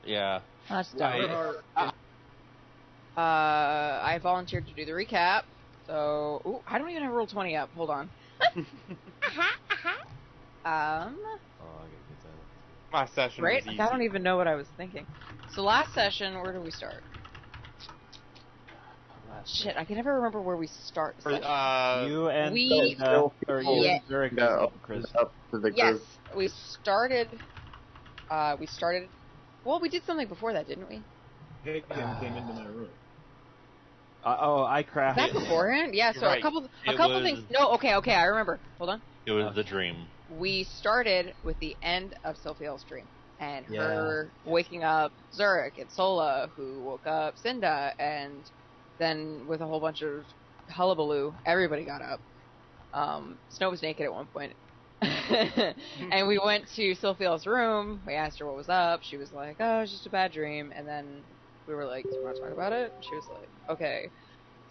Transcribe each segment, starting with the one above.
Yeah. That's dumb. I volunteered to do the recap. So, ooh, I don't even have Roll20 up. Hold on. Oh, I gotta get that. My session Right? was Like, easy. I don't even know what I was thinking. So last session, where do we start? Shit, I can never remember where we start. The session. You and We- or you Yeah. and Zurich No, and Chris. up to the Yes, group. we started. Well, we did something before that, didn't we? Hagen came into my room. I Was crafted. that beforehand? Yeah. So Right. a couple It things. was- No, okay, I remember. Hold on. It was the dream. We started with the end of Sophia's dream and Yeah. her waking up Zurich and Sola, who woke up Cinda, and then with a whole bunch of hullabaloo, everybody got up. Snow was naked at one point. And we went to Sophia's room. We asked her what was up. She was like, "Oh, it's just a bad dream." And then we were like, "Do you want to talk about it?" And she was like, "Okay."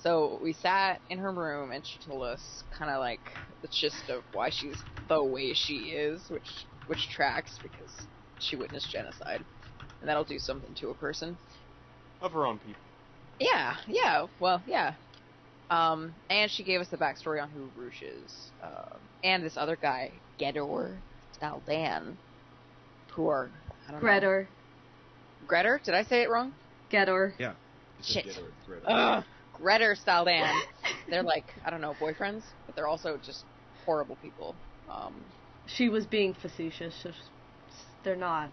So we sat in her room, and she told us kind of like the gist of why she's the way she is, which tracks because she witnessed genocide, and that'll do something to a person. Of her own people. Yeah, well, yeah. And she gave us the backstory on who Roosh is, and this other guy, Gedor Staldan, who are, I don't know. Gredor. Gredor? Did I say it wrong? Gedor. Yeah. Shit. Gredor. Ugh. Gredor Staldan. They're like, I don't know, boyfriends, but they're also just horrible people. She was being facetious. They're not.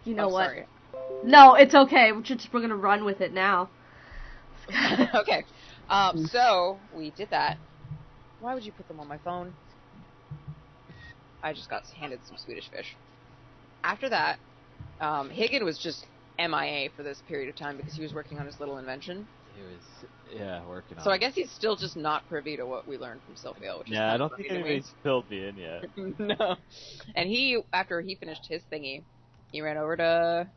You know what? Sorry. No, it's okay. We're gonna run with it now. Okay. So we did that. Why would you put them on my phone? I just got handed some Swedish fish. After that, Higgin was just MIA for this period of time because he was working on his little invention. He was, working on So I it. guess he's still just not privy to what we learned from Sylvia, which is Yeah, I kind don't of think funny to me. anybody's filled me in yet. No. And he, after he finished his thingy, he ran over to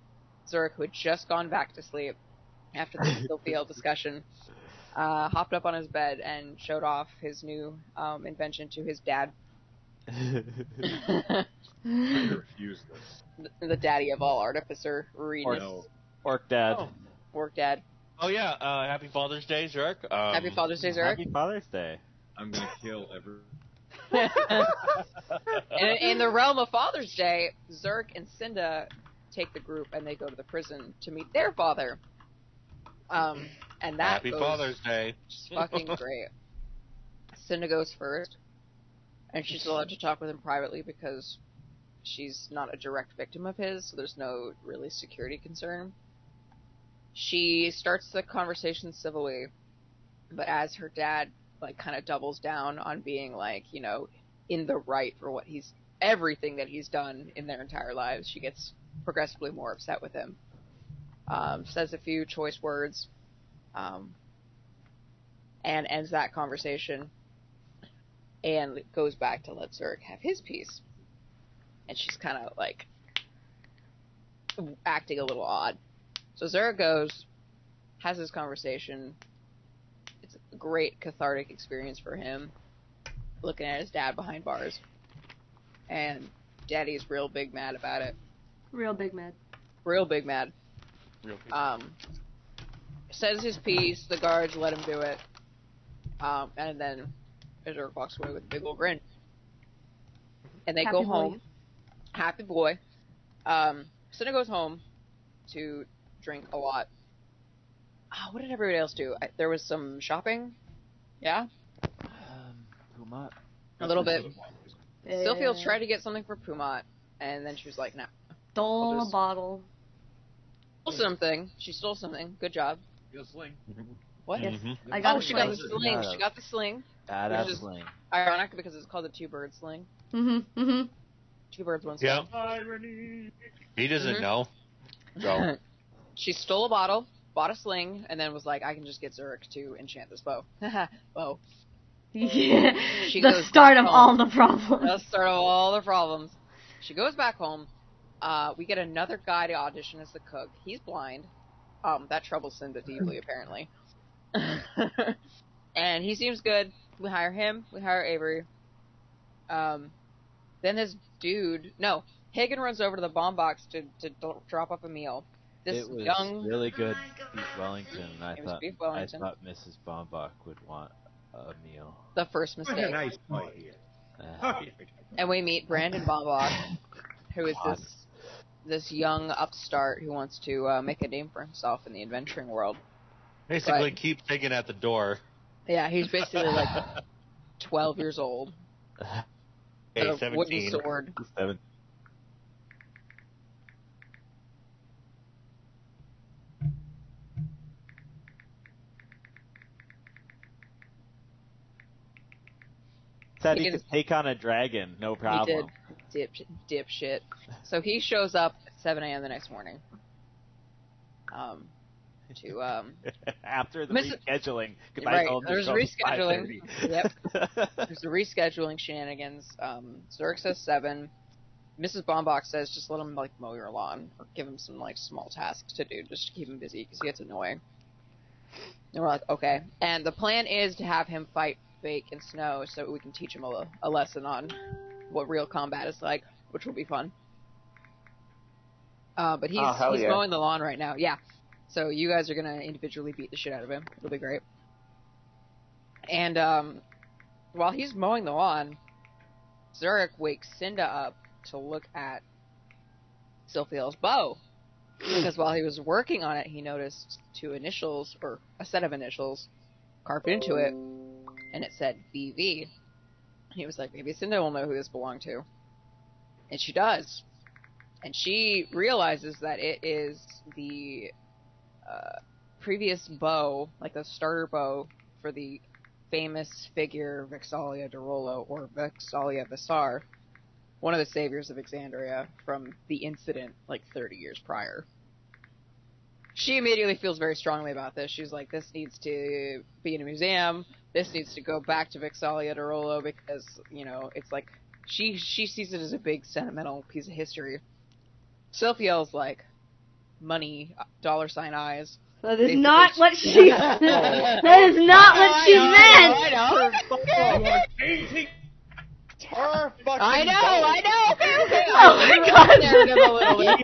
Zurich, who had just gone back to sleep after the Sylphia discussion, hopped up on his bed and showed off his new invention to his dad. I refuse this. The daddy of all artificer, Reedus. No. Orc Dad. Oh. Work dad. Oh yeah, happy Father's Day, Zurich. Happy Father's Day, Zurich. Happy Father's Day. I'm gonna kill every. In the realm of Father's Day, Zurich and Cinda take the group and they go to the prison to meet their father. And that Happy goes Father's Day. fucking great. Cinda goes first, and she's allowed to talk with him privately because she's not a direct victim of his, so there's no really security concern. She starts the conversation civilly, but as her dad like kind of doubles down on being like, you know, in the right for everything that he's done in their entire lives, she gets progressively more upset with him. Says a few choice words, and ends that conversation, and goes back to let Zurich have his piece. And she's kind of like acting a little odd. So Zurich goes, has his conversation. It's a great cathartic experience for him, looking at his dad behind bars. And Daddy's real big mad about it. Real big mad. Real big mad. Real people. Says his piece, the guards let him do it. And then Zurich walks away with a big old grin. And they Happy go boy. home. Happy boy. Cinna goes home to drink a lot. What did everybody else do? There was some shopping. Yeah? Pumat. A little bit. Yeah. Sylphia tried to get something for Pumat, and then she was like, nah. Stole I'll a just- bottle. Stole something. She stole something. Good job. You'll sling. What? Yes. Mhm. I got Oh, a she got the sling. sling. She got the sling. Badass Which is- sling. Ironic because it's called a two-bird sling. Mm-hmm. Two birds, one Yeah. stone. Irony. He doesn't Mhm. know. So She stole a bottle, bought a sling, and then was like, I can just get Zurich to enchant this bow. Bow. Yeah. She The goes start back of home. all the problems. That's the start of all the problems. She goes back home. We get another guy to audition as the cook. He's blind. That troubles Cinda deeply, apparently. And he seems good. We hire him. We hire Avery. Then this dude... No. Hagen runs over to the bomb box to drop off a meal. This It was young really good beef Wellington, and It was beef Wellington. I thought Mrs. Bombach would want a meal. The first What a mistake. nice boy here. And we meet Brandon Bombach, who is God. this young upstart who wants to make a name for himself in the adventuring world. Basically, But- keep Higgin at the door. Yeah, he's basically like 12 years old. Hey, With a wooden 17. sword. 7. Said he could take on a dragon, no problem. He did. Dipshit. So he shows up at 7 a.m. the next morning. After the Miss- rescheduling, because Right, I told him to there's show up at rescheduling. 5:30. Yep. There's the rescheduling shenanigans. Zurich says 7. Mrs. Bombach says just let him like mow your lawn or give him some like small tasks to do just to keep him busy because he gets annoying. And we're like, okay. And the plan is to have him fight Fake and Snow so we can teach him a lesson on what real combat is like, which will be fun. But he's mowing the lawn right now. Yeah. So you guys are gonna individually beat the shit out of him. It'll be great. And while he's mowing the lawn, Zurich wakes Cinda up to look at Silphiel's bow. Because while he was working on it, he noticed 2 initials, or a set of initials, carved into it, and it said VV. He was like, maybe Cinda will know who this belonged to. And she does. And she realizes that it is the previous bow, like the starter bow for the famous figure Vexalia de Rollo, or Vexalia Visar, one of the saviors of Exandria from the incident like 30 years prior. She immediately feels very strongly about this. She's like, this needs to be in a museum. This needs to go back to Vexalia de Rollo because, you know, it's like, she sees it as a big sentimental piece of history. Silphiel's like, money, $sign eyes. That is Basically, not what she. That is not what she meant. I know. Her fucking I know. Okay. Oh my god. Narrative a little bit.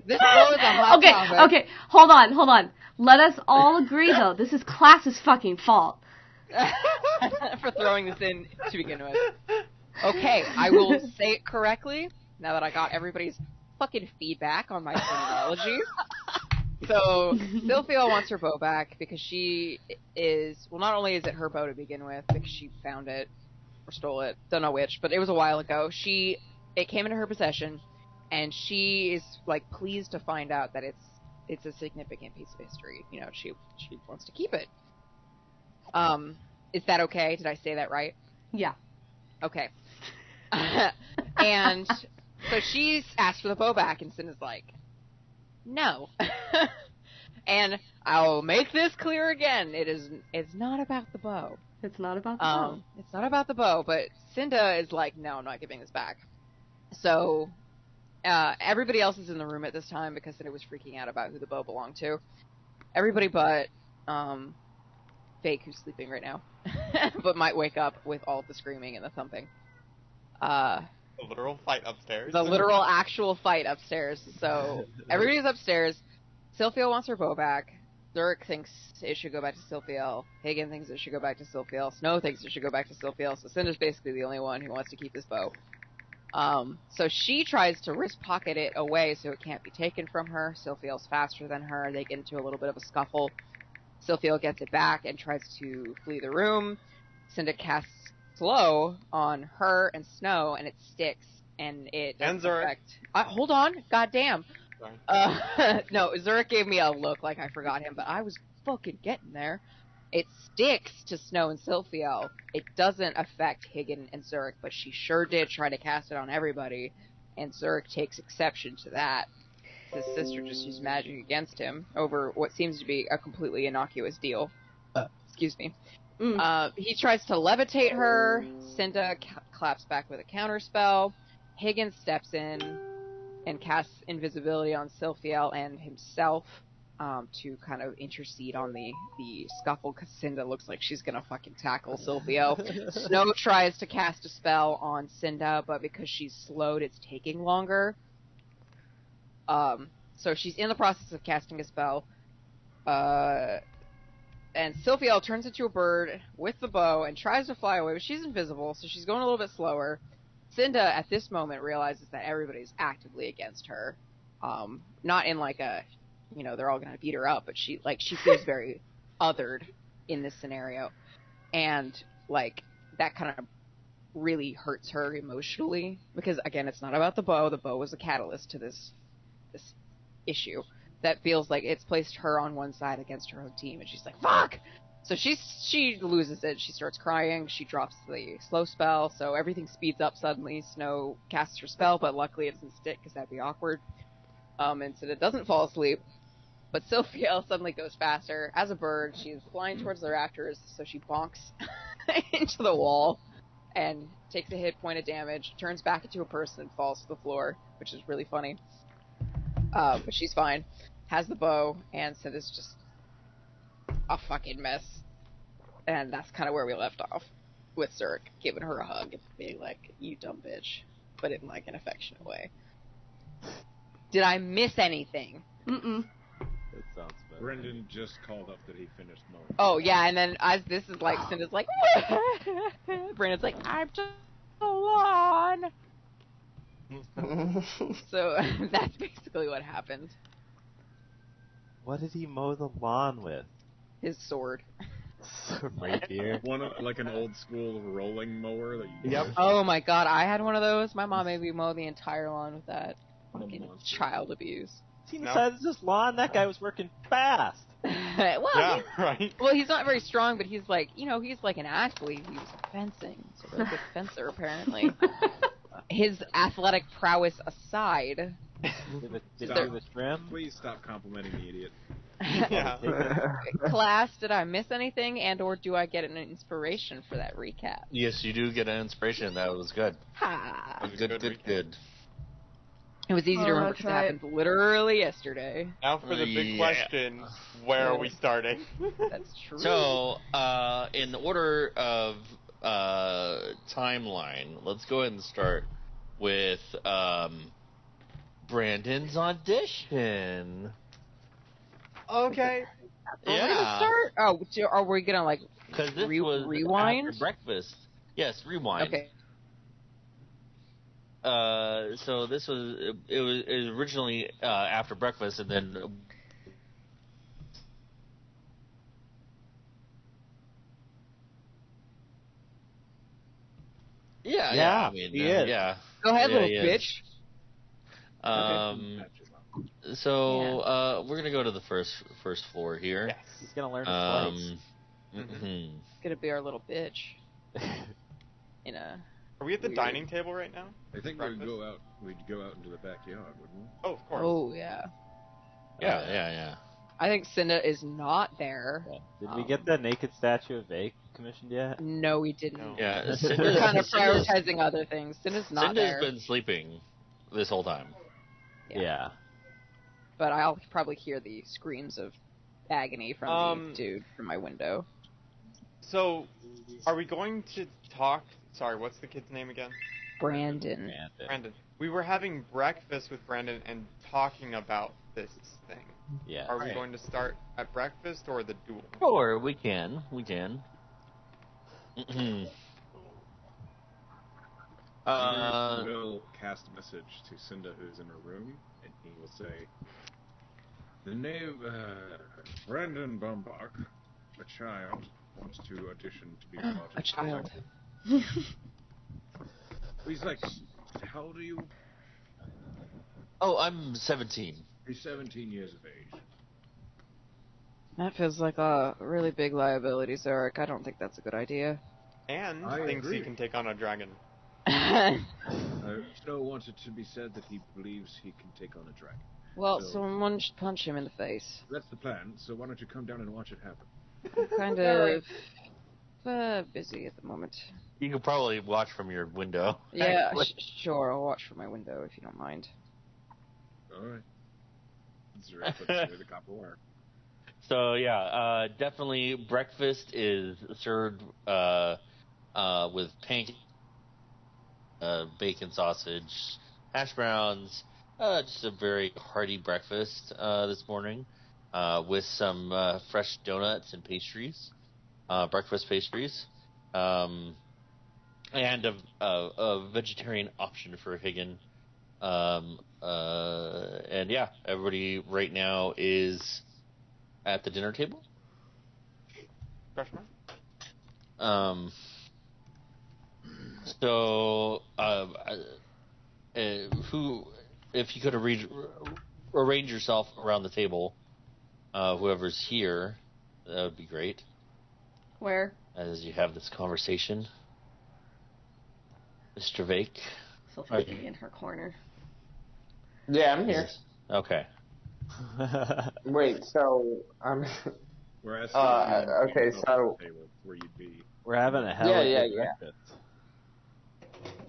This bow is a hot topic. Okay. Hold on. Let us all agree though. This is class's fucking fault. For throwing this in to begin with. Okay, I will say it correctly now that I got everybody's fucking feedback on my terminology. So, Silphia wants her bow back because she is, well, not only is it her bow to begin with, because she found it, or stole it, don't know which, but it was a while ago. It came into her possession, and she is, like, pleased to find out that it's a significant piece of history. You know, she wants to keep it. Is that okay? Did I say that right? Yeah. Okay. And so she's asked for the bow back, and Cinda's like, no. And I'll make this clear again. It's not about the bow. It's not about the bow. It's not about the bow, but Cinda is like, no, I'm not giving this back. So, everybody else is in the room at this time because Cinda was freaking out about who the bow belonged to. Everybody but, Fake, who's sleeping right now, but might wake up with all of the screaming and the thumping. A literal fight upstairs. The literal actual fight upstairs. So everybody's upstairs. Silphiel wants her bow back. Zurich thinks it should go back to Silphiel. Hagen thinks it should go back to Silphiel. Snow thinks it should go back to Silphiel. So Cinder's basically the only one who wants to keep this bow. So she tries to wrist pocket it away so it can't be taken from her. Silphiel's faster than her. They get into a little bit of a scuffle. Silphiel gets it back and tries to flee the room. Cinda casts Slow on her and Snow, and it sticks, and it doesn't And Zurich. affect... hold on, goddamn. Sorry. No, Zurich gave me a look like I forgot him, but I was fucking getting there. It sticks to Snow and Silphiel. It doesn't affect Higgin and Zurich, but she sure did try to cast it on everybody, and Zurich takes exception to that. His sister just used magic against him over what seems to be a completely innocuous deal. Excuse me. He tries to levitate her. Cinda claps back with a counterspell. Higgins steps in and casts invisibility on Silphiel and himself. to kind of intercede on the scuffle, because Cinda looks like she's gonna fucking tackle Silvio. Snow tries to cast a spell on Cinda, but because she's slowed, it's taking longer. So she's in the process of casting a spell. And Silvio turns into a bird with the bow and tries to fly away, but she's invisible, so she's going a little bit slower. Cinda, at this moment, realizes that everybody's actively against her. Not in like a, they're all gonna beat her up, but she feels very othered in this scenario. And, that kind of really hurts her emotionally, because, again, it's not about the bow. The bow was a catalyst to this issue. That feels like it's placed her on one side against her own team, and she's like, fuck! So she loses it. She starts crying. She drops the slow spell, so everything speeds up suddenly. Snow casts her spell, but luckily it doesn't stick, because that'd be awkward. And so it doesn't fall asleep. But Silvio suddenly goes faster. As a bird, she's flying towards the rafters, so she bonks into the wall and takes a hit point of damage, turns back into a person, and falls to the floor, which is really funny. But she's fine. Has the bow, and so this is just a fucking mess. And that's kind of where we left off, with Zurk giving her a hug and being like, you dumb bitch, but in like an affectionate way. Did I miss anything? Mm-mm. That sounds better. Brendan just called up that he finished mowing. Oh, yeah, and then as this is like, Cinda's like, Brandon's like, I'm just alone. So that's basically what happened. What did he mow the lawn with? His sword. Rapier. Like an old school rolling mower that you Yep. Oh my god, I had one of those. My mom made me mow the entire lawn with that. What a Fucking monster. child abuse. Seen the size of this lawn? That guy was working fast. Well, Yeah, right. well, he's not very strong, but he's like, he's like an athlete. He was fencing. He's a really good fencer, apparently. His athletic prowess aside. Did it Stop. do the trim? Please stop complimenting the idiot. Yeah. Class, did I miss anything, and or do I get an inspiration for that recap? Yes, you do get an inspiration. That was good. Ha! Good. It was easy to remember because it try it. happened literally yesterday. Now for the big Yeah. question, where are we starting? That's true. So, in order of timeline, let's go ahead and start with Brandon's audition. Okay. Yeah, Start? Oh, are we gonna like because this was rewind? after breakfast. Yes, rewind. Okay. So this was it was originally after breakfast, and then yeah. I mean, he is. yeah. Go ahead, Yeah, little he bitch. is. So we're gonna go to the first floor here. Yes. He's gonna learn his place. Mhm. It's gonna be our little bitch. In a. Are we at the Weird. dining table right now? I think Breakfast? we'd go out into the backyard, wouldn't we? Oh, of course. Oh yeah. Yeah. I think Cinda is not there. Yeah. Did we get the naked statue of Vake commissioned yet? No, we didn't. No. Yeah. We're kind of prioritizing other things. Cinda's not Cinda's there. been sleeping this whole time. Yeah. But I'll probably hear the screams of agony from the dude from my window. So, are we going to talk? Sorry, what's the kid's name again? Brandon. Brandon. We were having breakfast with Brandon and talking about this thing. Yeah. Are we going to start at breakfast or the duel? Sure, we can. We'll cast a message to Cinda, who's in her room, and he will say, "The name Brandon Bumbach, a child, wants to audition to be part of A child. He's like, how old are you? Oh, I'm 17. He's 17 years of age. That feels like a really big liability, Zurich. I don't think that's a good idea. And I thinks agree. he can take on a dragon. Snow wants it to be said that he believes he can take on a dragon. Well, So- someone should punch him in the face. That's the plan, so why don't you come down and watch it happen? I'm kind of busy at the moment. You could probably watch from your window. Yeah, actually. sure. I'll watch from my window if you don't mind. Alright. Zurich puts through the copper wire. So yeah, definitely breakfast is served with pancakes, bacon, sausage, hash browns. Just a very hearty breakfast this morning, with some fresh donuts and pastries, breakfast pastries, and a vegetarian option for Higgin. And yeah, everybody right now is at the dinner table. Question mark? So, who, if you could arrange yourself around the table, whoever's here, that would be great. Where? As you have this conversation, Mr. Vake. Sophie's in her corner. Yeah, I'm here. Okay. Wait, so I'm. We're asking okay, so where you'd be. We're having a hell of a breakfast.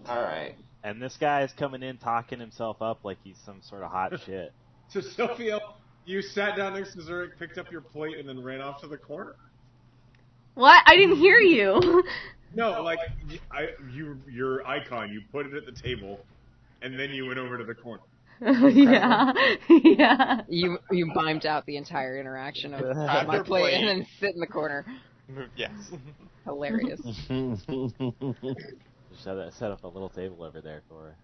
All right. And this guy is coming in talking himself up like he's some sort of hot shit. So, Sophia, you sat down next to Zurich, picked up your plate, and then ran off to the corner? What? I didn't hear you. No, like, your icon, you put it at the table, and then you went over to the corner. Yeah. Yeah. You mimed out the entire interaction of Grab my your plate plate. and then sit in the corner. Yes. Hilarious. Just set up a little table over there for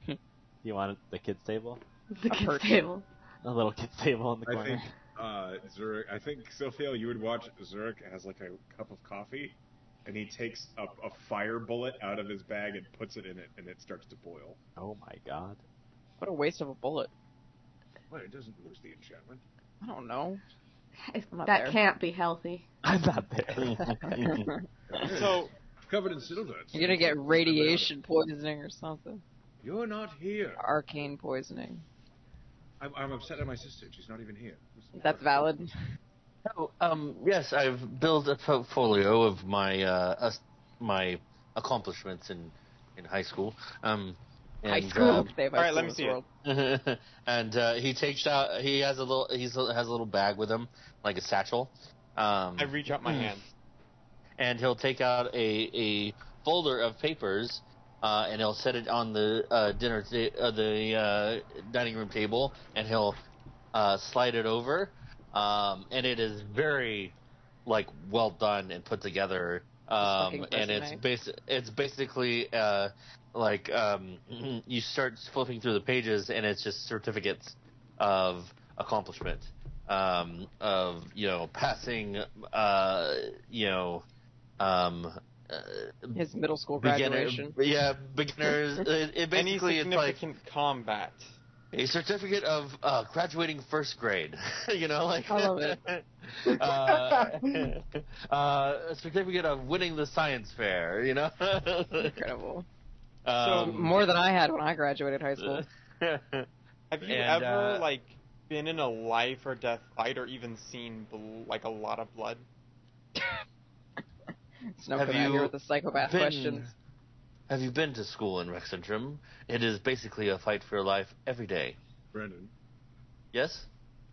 her. You want the kids' table? The kids' table. A little kids' table in the corner. I think, Sophia, you would watch Zurich has like a cup of coffee, and he takes a fire bullet out of his bag and puts it in it, and it starts to boil. Oh my god. What a waste of a bullet. Well, it doesn't lose the enchantment. I don't know. That there. can't be healthy. I'm not there. So, Covered in silver. You're gonna get radiation poisoning or something. You're not here. Arcane poisoning. I'm upset at my sister. She's not even here. That's valid. Oh, yes, I've built a portfolio of my my accomplishments in high school. High school. They have high alright, school let me in see this it. world. And he has a little bag with him, like a satchel. I reach out my hand. And he'll take out a folder of papers, and he'll set it on the dining room table, and he'll slide it over, and it is very well done and put together. And it's basically you start flipping through the pages, and it's just certificates of accomplishment, of passing, His middle school graduation. Beginners. It basically Any significant combat. A certificate of graduating first grade. I love it. A certificate of winning the science fair. Incredible. So more than I had when I graduated high school. Have you ever been in a life or death fight, or even seen a lot of blood? It's no good here with the psychopath questions. Have you been to school in Rexentrum? It is basically a fight for your life every day. Brendan? Yes?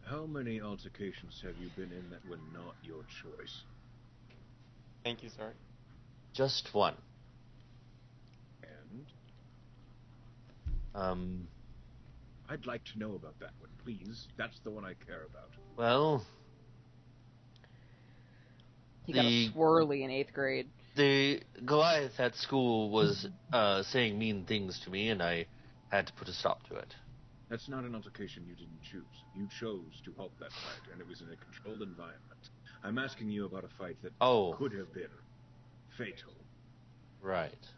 How many altercations have you been in that were not your choice? Thank you, sir. Just one. And? I'd like to know about that one, please. That's the one I care about. Well... He got a swirly in 8th grade. The Goliath at school was saying mean things to me, and I had to put a stop to it. That's not an altercation you didn't choose. You chose to halt that fight, and it was in a controlled environment. I'm asking you about a fight that could have been fatal. Right.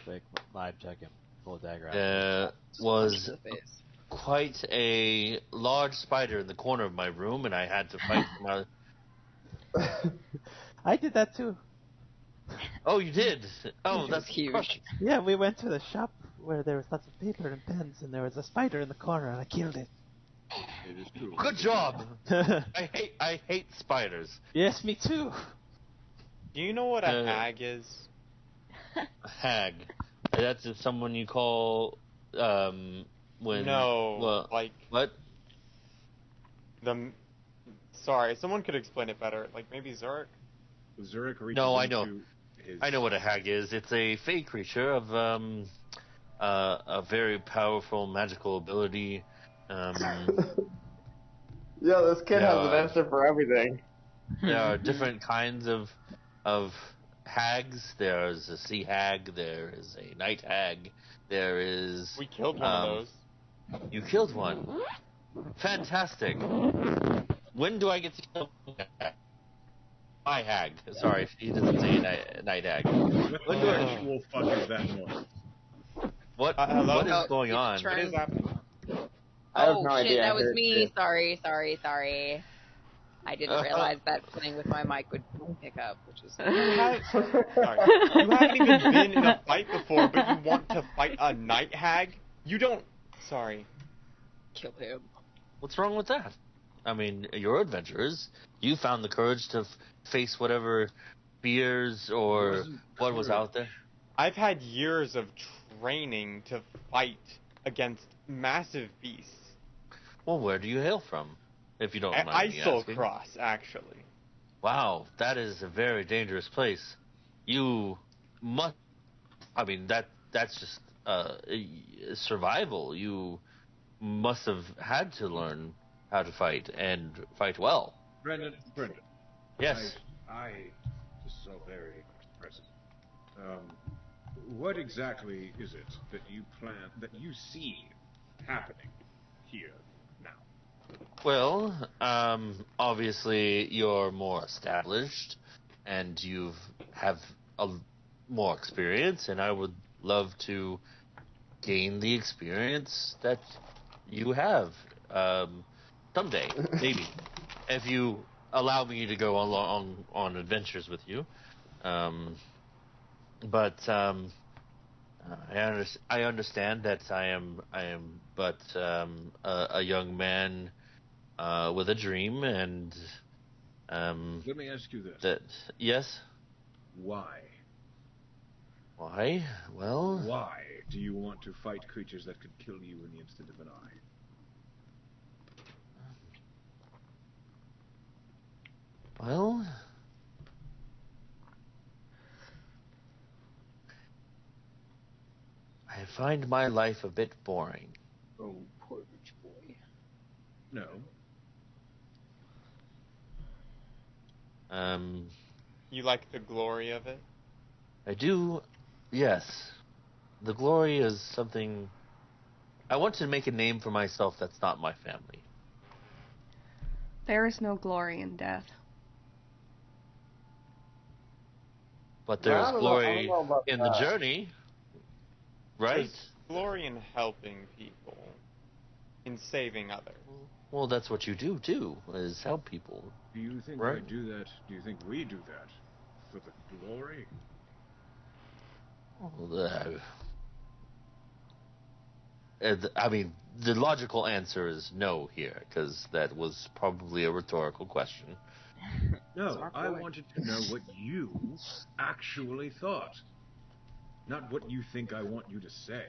Quick live check him. Pull a dagger out. Was quite a large spider in the corner of my room, and I had to fight I did that too. Oh, you did? Oh, that's huge. perfect. Yeah, we went to the shop where there was lots of paper and pens, and there was a spider in the corner, and I killed it. It is true. Good job. I hate spiders. Yes, me too. Do you know what a hag is? A hag. That's just someone you call when like what? Sorry, someone could explain it better. Like maybe Zurich. Zurich reaches No, I know. into his... I know what a hag is. It's a fey creature of a very powerful magical ability. Yeah, this kid has an answer for everything. There are different kinds of hags. There's a sea hag. There is a night hag. There is. We killed one of those. You killed one. Fantastic. When do I get to kill my hag? Sorry, he doesn't say night hag. What the actual fuck is that noise? What is going on? What is happening? I have no shit, idea. that was me. Sorry. I didn't realize that playing with my mic would pick up, which is... Sorry. You haven't even been in a fight before, but you want to fight a night hag? You don't... Sorry. Kill him. What's wrong with that? I mean, you're adventurers. You found the courage to face whatever fears or what was out there. I've had years of training to fight against massive beasts. Well, where do you hail from, if you don't mind me asking? Cross, actually. Wow, that is a very dangerous place. You must... I mean, that's just survival. You must have had to learn how to fight, and fight well. Brendan. Yes? This is so very impressive. What exactly is it that you see happening here now? Well, obviously you're more established, and you have more experience, and I would love to gain the experience that you have someday, maybe, if you allow me to go along on adventures with you. But I understand that I am but a young man with a dream, and Let me ask you this. Yes? Why? Why? Well... Why do you want to fight creatures that could kill you in the instant of an eye? Well... I find my life a bit boring. Oh, poor rich boy. No. You like the glory of it? I do, yes. The glory is something... I want to make a name for myself that's not my family. There is no glory in death. But there is glory in the journey, right? There's glory in helping people, in saving others. Well, that's what you do, too, is help people. Do you think right? I do that? Do you think we do that for the glory? Well, I mean, the logical answer is no here, because that was probably a rhetorical question. No, I wanted to know what you actually thought. Not what you think I want you to say.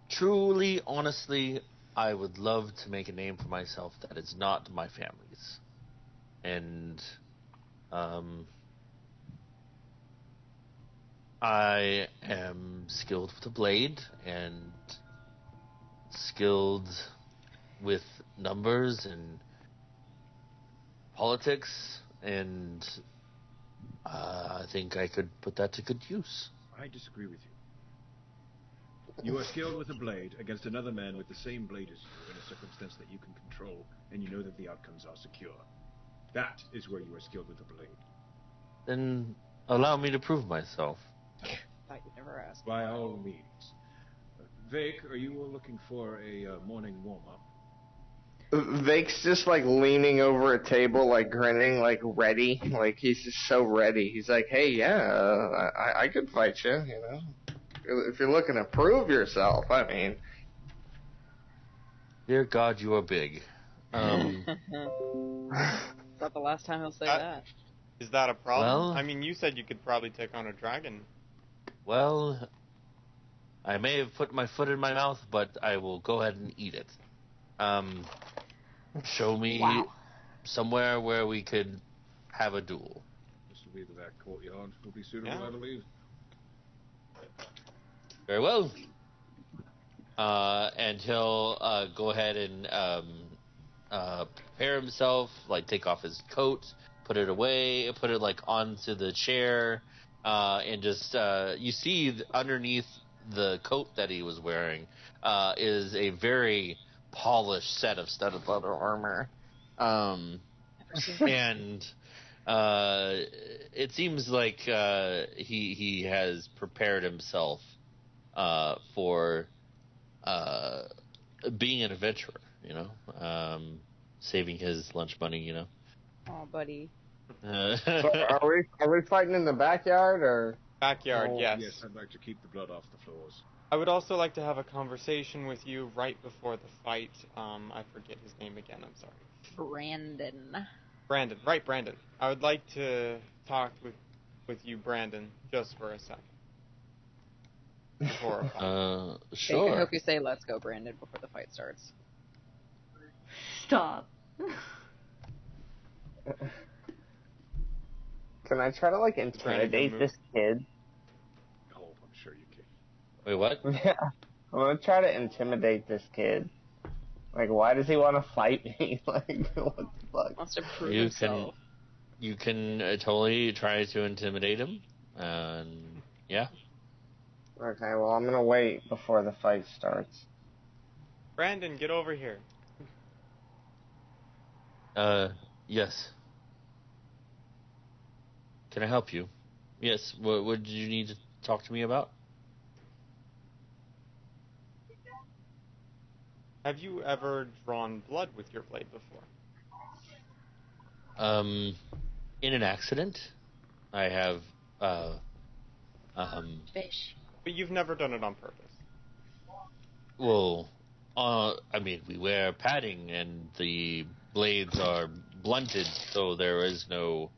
Truly, honestly, I would love to make a name for myself that is not my family's. And, I am skilled with a blade, and skilled with numbers and politics, and I think I could put that to good use. I disagree with you. You are skilled with a blade against another man with the same blade as you in a circumstance that you can control, and you know that the outcomes are secure. That is where you are skilled with a blade. Then allow me to prove myself. Thought you'd never ask. By all means. Vake, are you looking for a morning warm-up? Vake's just like leaning over a table, like grinning, like ready. Like he's just so ready. He's like, hey, yeah, I could fight you, you know. If you're looking to prove yourself, I mean. Dear God, you are big. Not the last time he'll say that. Is that a problem? Well, I mean, you said you could probably take on a dragon. Well, I may have put my foot in my mouth, but I will go ahead and eat it. Show me somewhere where we could have a duel. This will be the back courtyard. Will be suitable, I believe. Very well. And he'll go ahead and prepare himself, like take off his coat, put it away, put it like onto the chair, and just you see underneath the coat that he was wearing is a very polished set of studded leather armor, and it seems like he has prepared himself for being an adventurer, you know, saving his lunch money, you know. Oh, buddy. So are we fighting in the backyard or? Backyard, yes. Yes, I'd like to keep the blood off the floors. I would also like to have a conversation with you right before the fight. I forget his name again, I'm sorry. Brandon. Brandon, right, Brandon. I would like to talk with you, Brandon, just for a second. Before a fight. Sure. I hope you say let's go, Brandon, before the fight starts. Stop. Can I try to like intimidate this kid? Oh, I'm sure you can. Wait, what? Yeah, I'm gonna try to intimidate this kid. Like, why does he want to fight me? Like, what the fuck? Wants to prove himself. You can totally try to intimidate him, and yeah. Okay, well, I'm gonna wait before the fight starts. Brandon, get over here. Yes. Can I help you? Yes. What did you need to talk to me about? Have you ever drawn blood with your blade before? In an accident, I have, Fish. But you've never done it on purpose. well, I mean, we wear padding and the blades are blunted, so there is no,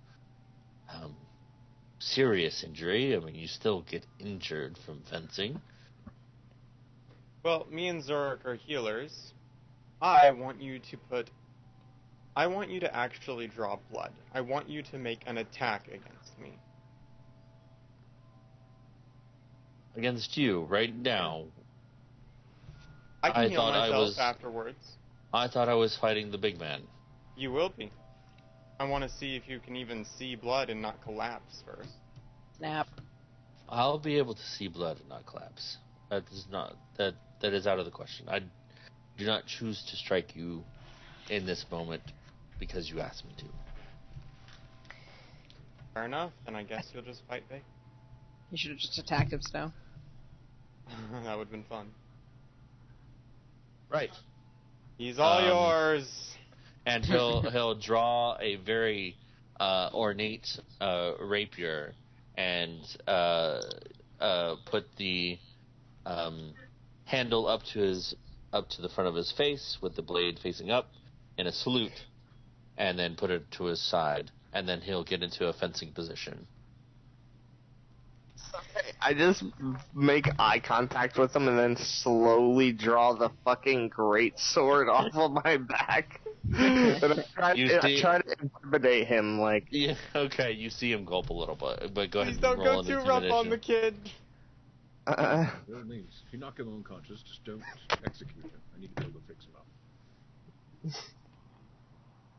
serious injury. I mean, you still get injured from fencing. Well, me and Zurich are healers. I want you to actually draw blood. I want you to make an attack against me. Against you, right now. I can I heal thought I myself was- afterwards. I thought I was fighting the big man. You will be. I want to see if you can even see blood and not collapse first. Snap. I'll be able to see blood and not collapse. That is out of the question. I do not choose to strike you in this moment because you asked me to. Fair enough, then I guess you'll just fight Vic. You should have just attacked him, Snow. That would have been fun. Right. He's all yours. And he'll draw a very ornate rapier and put the handle up to the front of his face with the blade facing up in a salute, and then put it to his side, and then he'll get into a fencing position. I just make eye contact with him and then slowly draw the fucking great sword off of my back. And I try to intimidate him, like... Yeah, okay, you see him gulp a little bit, but go Please ahead and don't roll go an too rough on intimidation. the kid. By all means, if you knock him unconscious, just don't execute him. I need to be able to fix him up.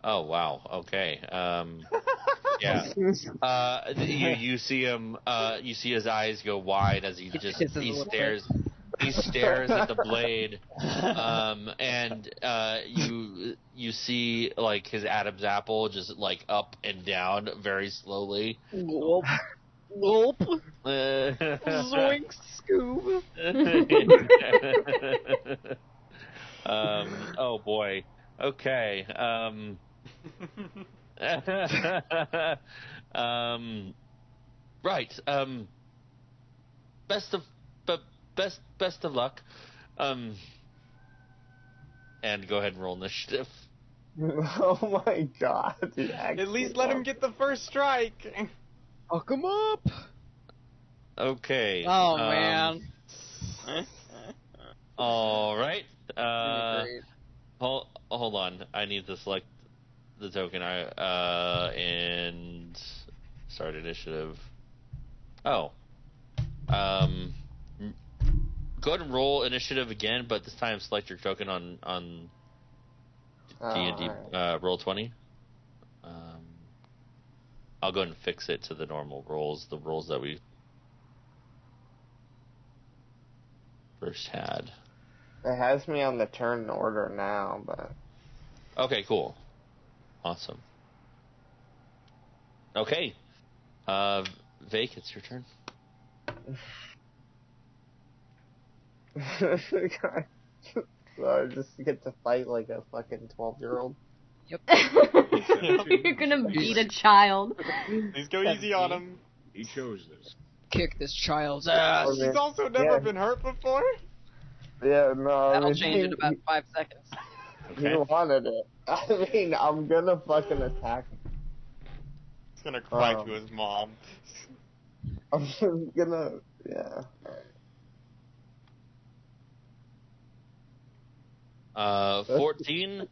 Oh wow. Okay. Yeah. You see him. You see his eyes go wide as he stares. He stares at the blade, and you see like his Adam's apple just like up and down very slowly. Gulp. Gulp. Zoink, Scoob. Oh boy. Okay. Right. Best of luck. And go ahead and roll initiative. Oh my god. At least let him get the first strike. Fuck him up. Okay. Oh man. All right. Great. Hold on. I need to select the token. And start initiative. Oh. Go ahead and roll initiative again, but this time select your token on D&D roll 20. I'll go ahead and fix it to the normal rolls, the rolls that we first had. It has me on the turn order now, but... Okay, cool. Awesome. Okay. Vake, it's your turn. So I just get to fight like a fucking 12-year-old. Yep. You're gonna beat a child. Please go easy on him. He chose this. Kick this child's ass. He's also never been hurt before. Yeah, no, That'll change in about 5 seconds. He wanted it. I mean, I'm gonna fucking attack him. He's gonna cry to his mom. I'm just gonna, yeah. 14.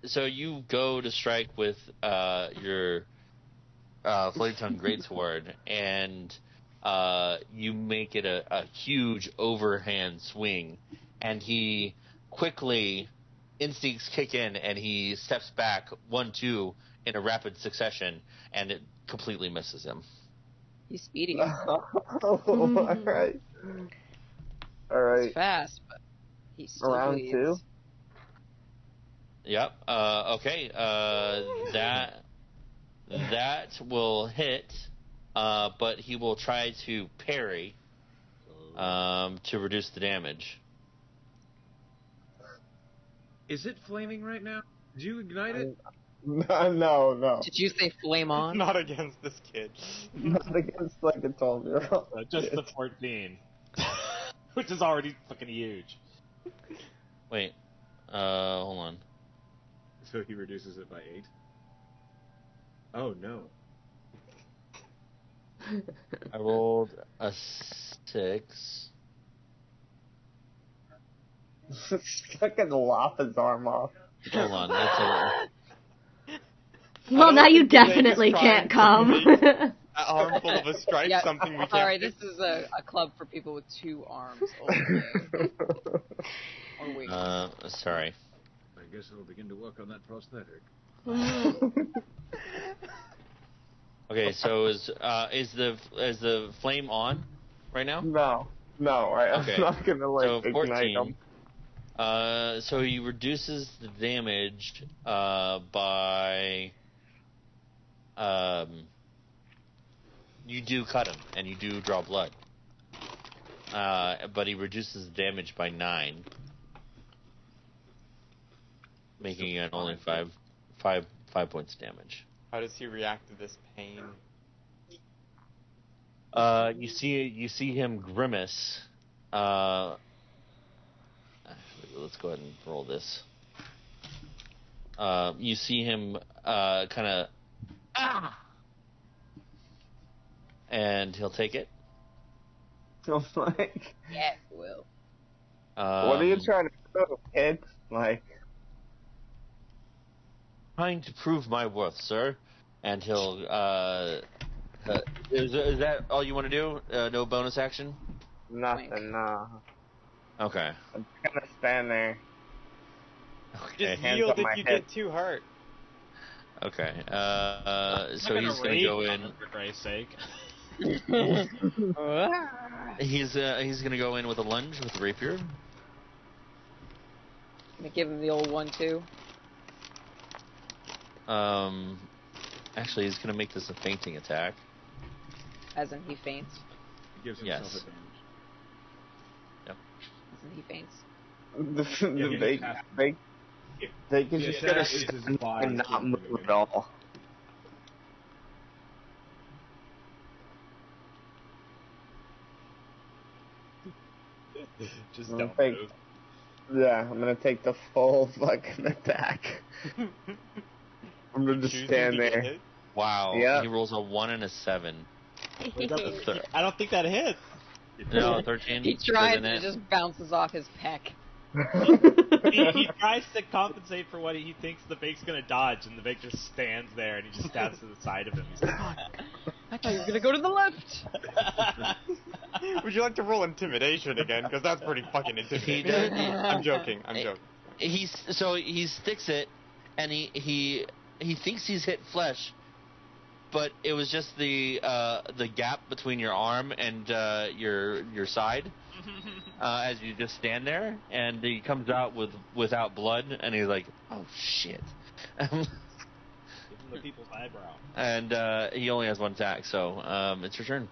So you go to strike with your Flame Tongue Greatsword, and you make it a huge overhand swing, and he quickly, instincts kick in, and he steps back 1-2 in a rapid succession, and it completely misses him. He's speedy. Alright. He's fast, but he's still Round bleeds. 2? Yep. Okay. That will hit, but he will try to parry to reduce the damage. Is it flaming right now? Did you ignite it? No. Did you say flame on? Not against this kid. Not against like a 12-year-old. Just the 14. Which is already fucking huge. Wait. Hold on. So he reduces it by 8? Oh, no. I rolled a 6. Fucking lop his arm off. Hold on. That's a... Well, now you definitely can't come. An armful of a stripe, Yeah, something we can't. sorry, this is a club for people with 2 arms only. Or wings. Sorry. I guess I'll begin to work on that prosthetic. Okay, so is the flame on right now? No, I'm Okay. not gonna like So ignite 14. him. So he reduces the damage by you do cut him and you do draw blood. But he reduces the damage by 9, making it only 5 points damage. How does he react to this pain? You see him grimace. Let's go ahead and roll this. You see him kind of and he'll take it. I'm like, Yeah, Will. what are you trying to do, kid? Like, Trying to prove my worth, sir. And he'll is that all you want to do? No bonus action? nothing, nah. Okay. I'm just gonna stand there. Okay. Just Hands yield on if my you head. get too hurt. Okay. I'm So not he's gonna rage go on in. him, for Christ's sake. He's gonna go in with a lunge with a rapier. Gonna give him the old 1-2. Actually, he's gonna make this a fainting attack. As in he faints. He gives himself Yes. advantage. As in he faints. They can The just attack get a is his stand body and not flipping move away. at all. Just I'm don't gonna move. Yeah, I'm gonna take the full fucking attack. I'm gonna just Choosing stand to get there. hit? Wow. Yeah. He rolls a 1 and a 7. I don't think that hits. No, 13. He tries Isn't and it just bounces off his pec. He tries to compensate for what he thinks the Vake's gonna dodge, and the Vake just stands there and he just stabs to the side of him. He's like, fuck. I thought you were gonna go to the left. Would you like to roll intimidation again? Because that's pretty fucking intimidating. I'm joking. He sticks it, and he thinks he's hit flesh, but it was just the gap between your arm and your side. As you just stand there, and he comes out without blood, and he's like, "Oh shit!" Give him the people's eyebrow. And he only has one attack, so it's your turn.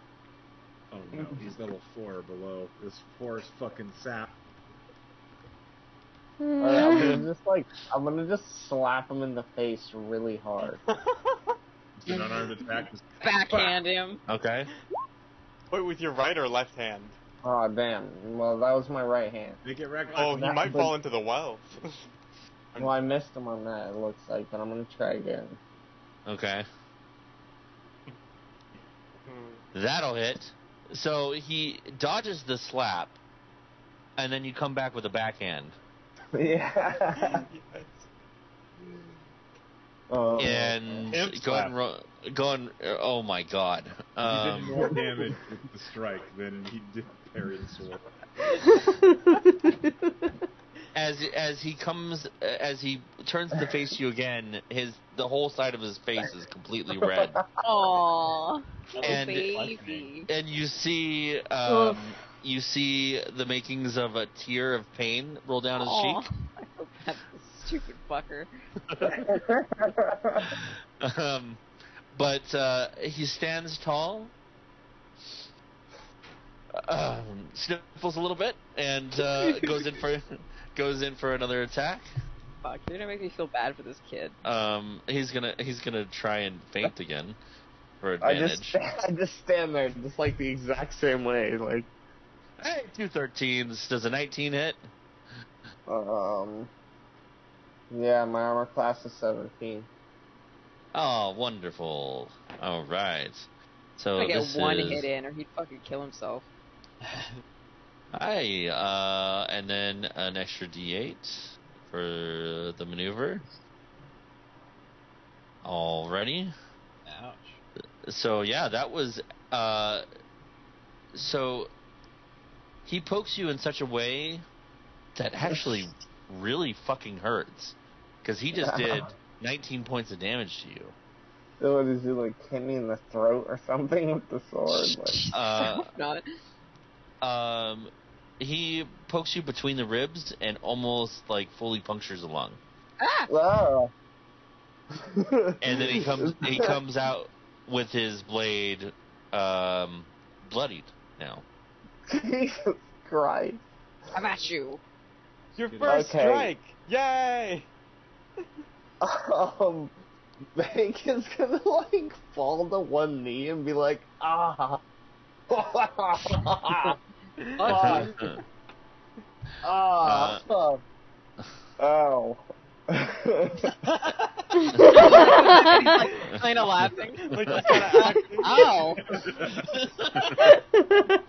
Oh no, he's level 4 or below. This forest fucking sap. Alright, I'm gonna just slap him in the face really hard. It's an unarmed attack. Backhand him. Okay. Wait, with your right or left hand? Oh damn. Well, that was my right hand. Make it reckless. Oh, he might fall into the well. Well, I missed him on that, it looks like, but I'm gonna try again. Okay. That'll hit. So he dodges the slap, and then you come back with a backhand. Yeah. And oh my god. He did more damage with the strike than he did parry the sword. As he turns to face you again, the whole side of his face is completely red. Aww. And Baby. and you see the makings of a tear of pain roll down his cheek. I feel bad for this stupid fucker. But he stands tall, sniffles a little bit, and goes in for another attack. Fuck, you're gonna make me feel bad for this kid. He's gonna try and feint again for advantage. I just stand there, just like the exact same way, like. Hey, 2 13s. Does a 19 hit? Yeah, my armor class is 17. Oh, wonderful. All right. So I get this one is... hit in, or he'd fucking kill himself. Hi, and then an extra D8 for the maneuver. Alrighty. Ouch. So yeah, that was so he pokes you in such a way that actually really fucking hurts, because he just did 19 points of damage to you. So what, is he like hit me in the throat or something with the sword? Not. He pokes you between the ribs and almost like fully punctures the lung. Ah! Wow. And then he comes out with his blade bloodied now. Jesus Christ. I'm at you. Your first strike! Yay! Bank is gonna like fall to one knee and be like, ah. Oh. Kind of laughing. Like, just kinda acting. Ow!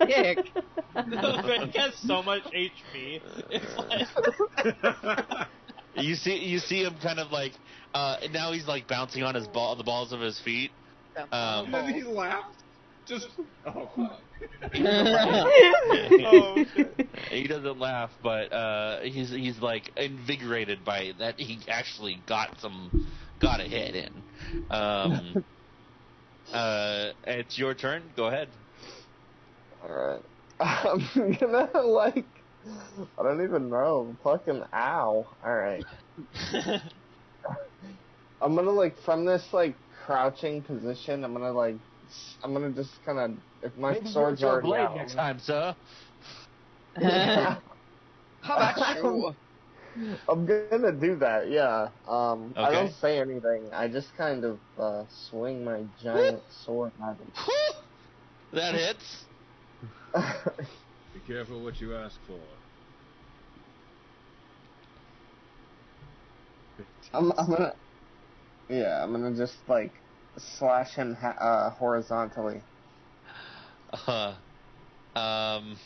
Dick. He has so much HP. It's like... You see him kind of like now he's like bouncing on the balls of his feet. And then he laughs. Just oh fuck. Oh, shit. He doesn't laugh, but he's like invigorated by that. He actually got a hit in. It's your turn. Go ahead. Alright. I'm gonna like, I don't even know. Fucking ow. Alright. I'm gonna like, from this like crouching position, I'm gonna just kind of, if my sword's already blade out. next time, sir. How about you? I'm gonna do that, yeah. I Okay. don't say anything. I just kind of swing my giant sword at him. That hits. Be careful what you ask for. I'm gonna just like slash him horizontally. Um,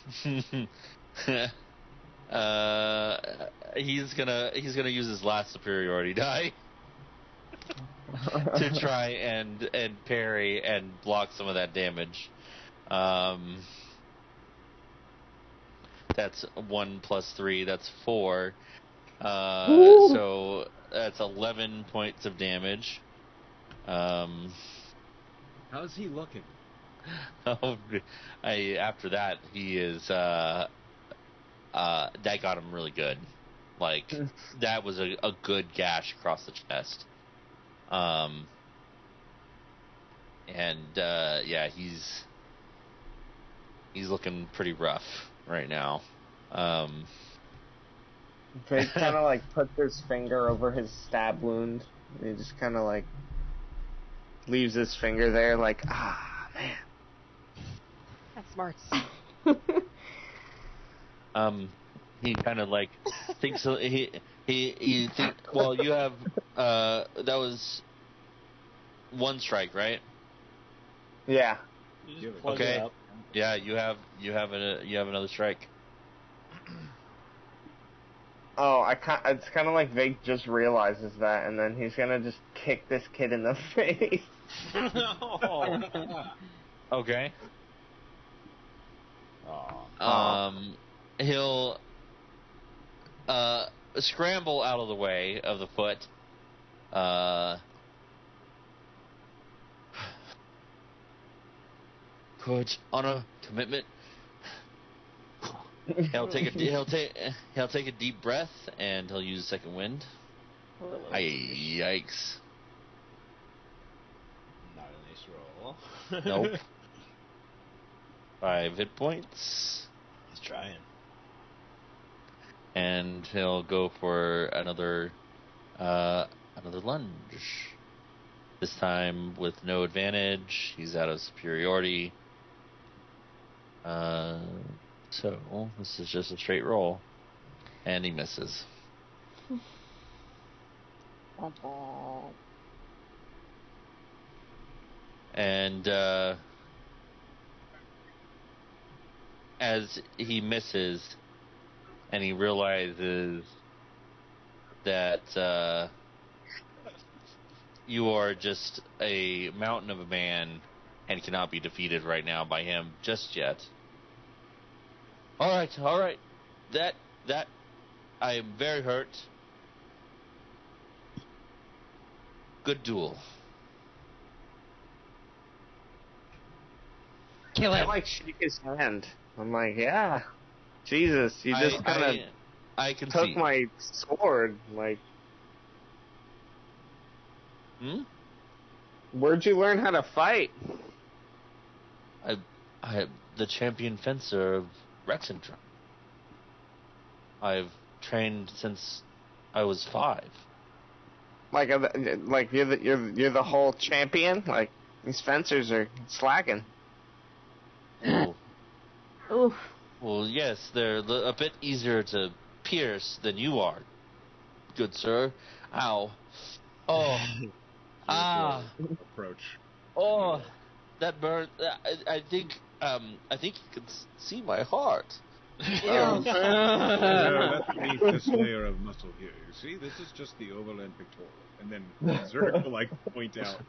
he's gonna use his last superiority die to try and parry and block some of that damage. That's 1 + 3. That's 4. So that's 11 points of damage. How's he looking? After that, he is that got him really good. Like that was a good gash across the chest. Yeah, he's looking pretty rough right now. Drake kind of like puts his finger over his stab wound. And he just kind of like leaves his finger there, like, man. That's smart. He kind of like thinks he think. Well, you have that was 1 strike, right? Yeah. You just plug Okay. it up. Yeah, you have another strike. Oh, it's kind of like Vig just realizes that, and then he's gonna just kick this kid in the face. Okay. Aw. He'll scramble out of the way of the foot. Courage, honor, commitment. He'll take a deep breath and he'll use second wind. Yikes! Not an ace roll. Nope. 5 hit points. He's trying. And he'll go for another lunge. This time with no advantage. He's out of superiority. So this is just a straight roll, and he misses. And as he misses, and he realizes that you are just a mountain of a man and cannot be defeated right now by him just yet. All right. That I am very hurt. Good duel. Kill I him. like shake his hand. I'm like, yeah, Jesus, you just kind I of can took see. my sword. Like, where'd you learn how to fight? I the champion fencer of Rexentrum. I've trained since I was 5. Like you're the whole champion. Like, these fencers are slacking. Oh, Oof. well, yes, they're a bit easier to pierce than you are, good sir. Ow. Oh. Approach. Oh. That burn. I think you can see my heart. Oh. No, that's beneath this layer of muscle here. You see, this is just the overland pectoral, and then Zerg will like point out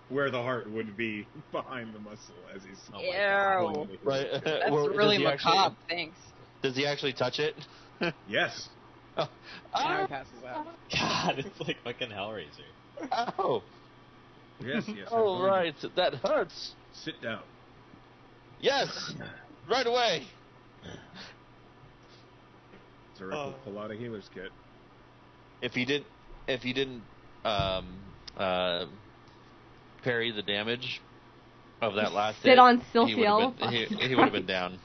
where the heart would be behind the muscle as he's. Oh my God. Right. That's Well, really macabre. Thanks. Does he actually touch it? Yes. Oh. Now he passes out. God, it's like fucking Hellraiser. Oh. Yes. Oh, right. That hurts. Sit down. Yes. Right away. Zerg will pull out a healer's kit. If he didn't parry the damage of that last Sit hit, on he would have been down.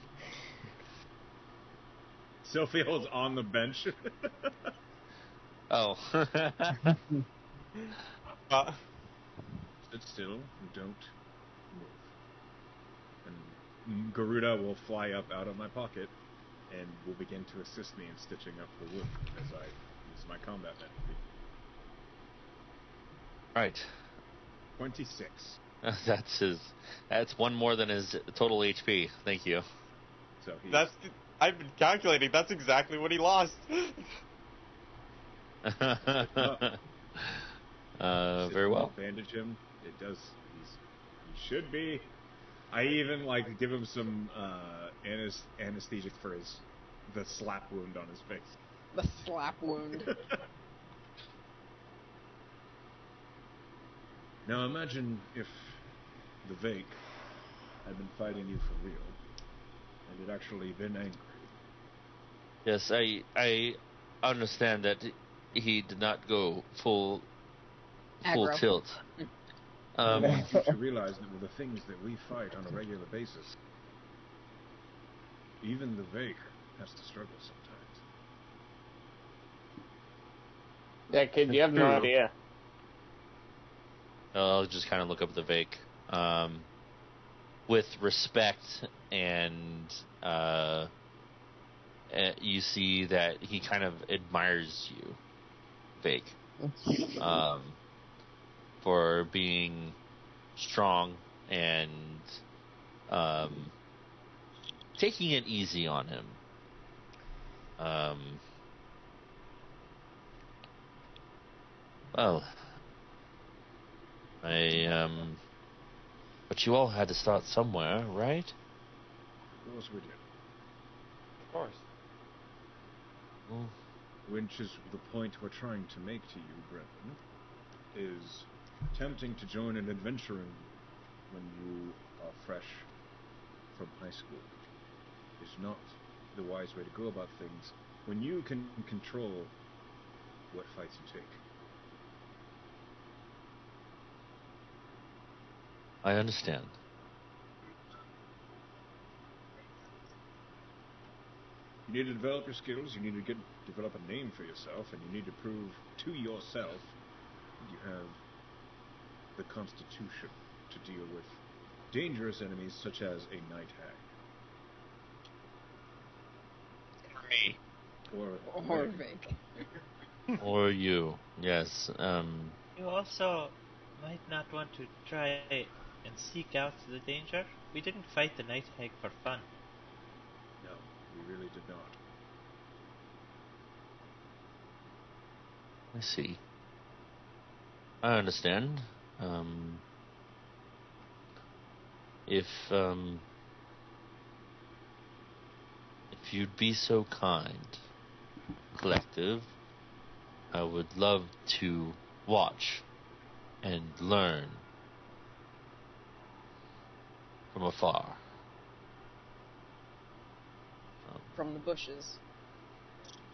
Sophiel's on the bench. Oh. Sit still and don't move. And Garuda will fly up out of my pocket and will begin to assist me in stitching up the wound as I use my combat method. Right. 26. That's one more than his total HP. Thank you. So I've been calculating. That's exactly what he lost. Very well. Bandage him. It does. He should be. I even give him some anesthetic for the slap wound on his face. The slap wound. Now imagine if the Vake had been fighting you for real, and had actually been angry. Yes, I understand that he did not go full Aggro. tilt. I want you to realize that with the things that we fight on a regular basis, even the Vake has to struggle sometimes. Yeah, kid, you have no idea. I'll just kind of look up the Vake with respect, and you see that he kind of admires you, Vake, for being strong and taking it easy on him. Well, but you all had to start somewhere, right? Of course we did. Of course. Well, Which is the point we're trying to make to you, brethren, is attempting to join an adventuring when you are fresh from high school is not the wise way to go about things when you can control what fights you take. I understand. You need to develop your skills, you need to develop a name for yourself, and you need to prove to yourself that you have the constitution to deal with dangerous enemies such as a night hag. Or Vake. Or you, yes. You also might not want to try and seek out the danger. We didn't fight the night hag for fun. No, we really did not. I see. I understand. If you'd be so kind, Collective, I would love to watch and learn from afar. From the bushes.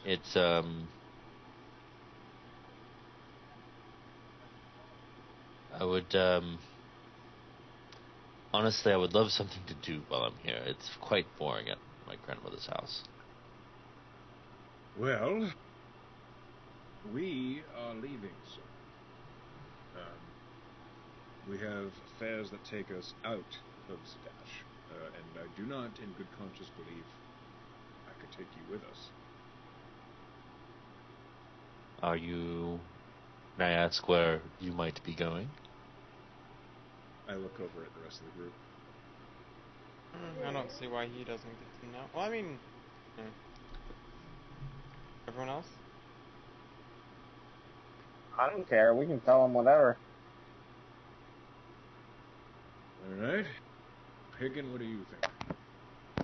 It's I would honestly, I would love something to do while I'm here. It's quite boring at my grandmother's house. Well, we are leaving soon. We have affairs that take us out of Zadash, and I do not, in good conscience, believe I could take you with us. Are you... Can I ask where you might be going? I look over at the rest of the group. I don't see why he doesn't get to know. Well, I mean... Everyone else? I don't care. We can tell him whatever. All right. Higgin, what do you think?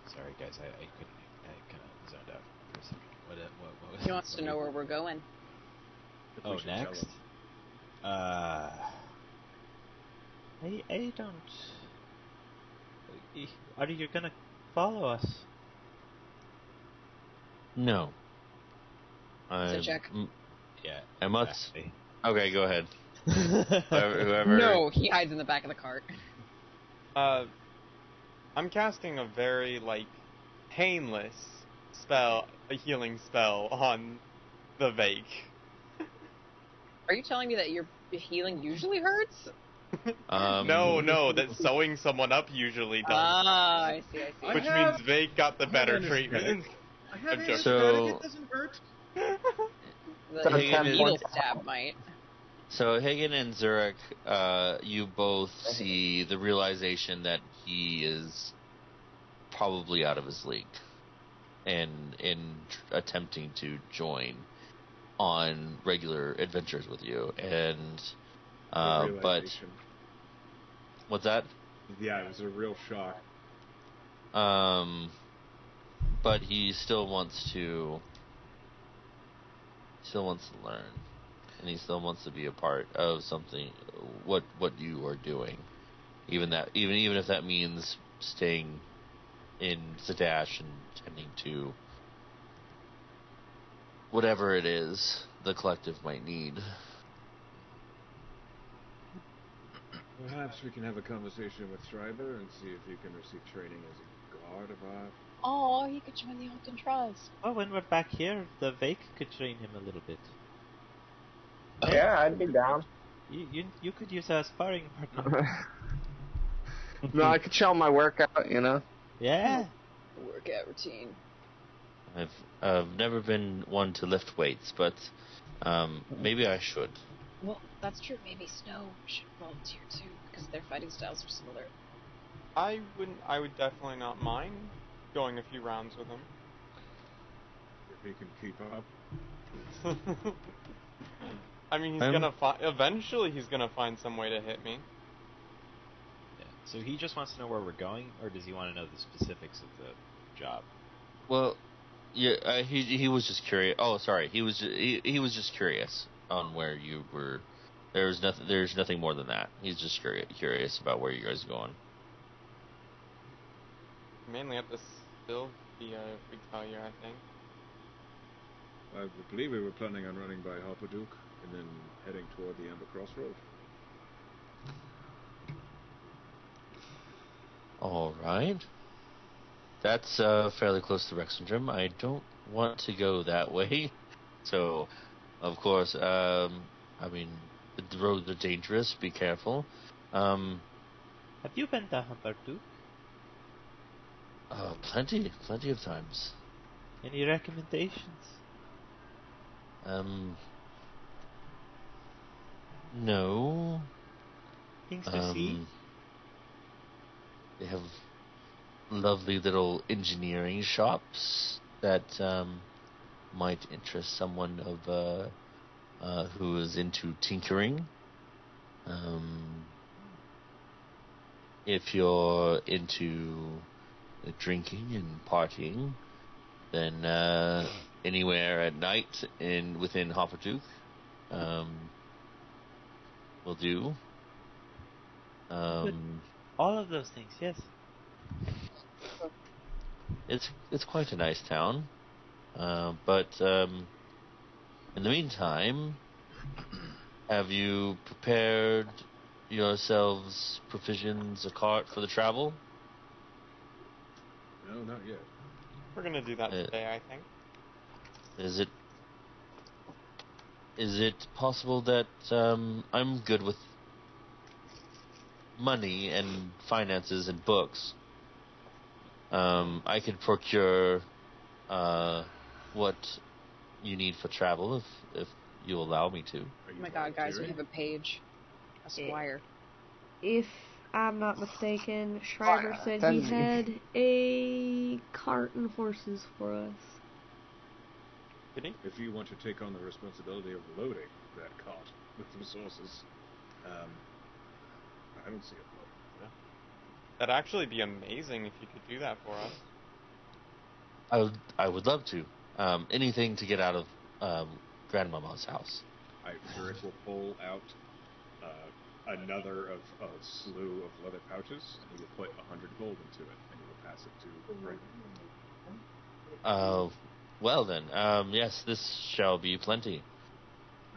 Sorry, guys. I couldn't. I kind of zoned out for a second. What was He wants to know where we're going. If we Oh, should tell next? him. I don't... Are you gonna follow us? No. It's a check. Yeah. I must... Exactly. Okay, go ahead. Whoever... No, he hides in the back of the cart. I'm casting a very, painless spell, a healing spell on the Vake. Are you telling me that your healing usually hurts? No, that sewing someone up usually does. Ah, I see. Which means Vake got the better treatment. I have joking. anesthetic, it doesn't hurt. The So 10 needle points. stab might. So Hagen and Zurich, you both see the realization that he is probably out of his league, and in attempting to join on regular adventures with you, and but what's that? Yeah, it was a real shock. But he still wants to learn, and he still wants to be a part of something. What you are doing, even if that means staying in Zadash and tending to whatever it is the collective might need. Perhaps we can have a conversation with Schreiber and see if he can receive training as a guard of our... Oh, he could join the Alton Trials. Oh, when we're back here, the Vake could train him a little bit. Yeah, I'd be down. You could use a sparring partner. No, I could show him my workout, you know? Yeah. Workout routine. I've never been one to lift weights, but maybe I should. Well, that's true. Maybe Snow should volunteer too, because their fighting styles are similar. I would definitely not mind going a few rounds with him. If he can keep up. I mean, eventually he's gonna find some way to hit me. Yeah. So he just wants to know where we're going, or does he want to know the specifics of the job? Well, yeah, he was just curious. Oh, sorry, he was just curious on where you were. There's nothing more than that. He's just curious about where you guys are going. Mainly at the Sylvia Regalia, I think. I believe we were planning on running by Harpaduke and then heading toward the Amber Crossroad. All right. That's fairly close to Rexendrum. I don't want to go that way. So, of course, I mean, the roads are dangerous. Be careful. Have you been to Humberduke? Plenty of times. Any recommendations? No. Things to see? They have lovely little engineering shops that might interest someone of who is into tinkering. If you're into drinking and partying, then anywhere at night within Harpaduke will do. All of those things, yes. It's quite a nice town, but in the meantime, have you prepared yourselves provisions, a cart for the travel? No, not yet. We're gonna do that today, I think. Is it possible that I'm good with money and finances and books? I could procure what you need for travel if you allow me to. Oh my god, guys, we have a page. A squire. If I'm not mistaken, Schreiber said he had a cart and horses for us. Did he? If you want to take on the responsibility of loading that cart with resources, I don't see a problem. Yeah. That'd actually be amazing if you could do that for us. I would love to. Anything to get out of Grandmama's house. Zurich will pull out another of a slew of leather pouches, and he will put 100 gold into it, and he will pass it to Brendan. Well then, yes, this shall be plenty.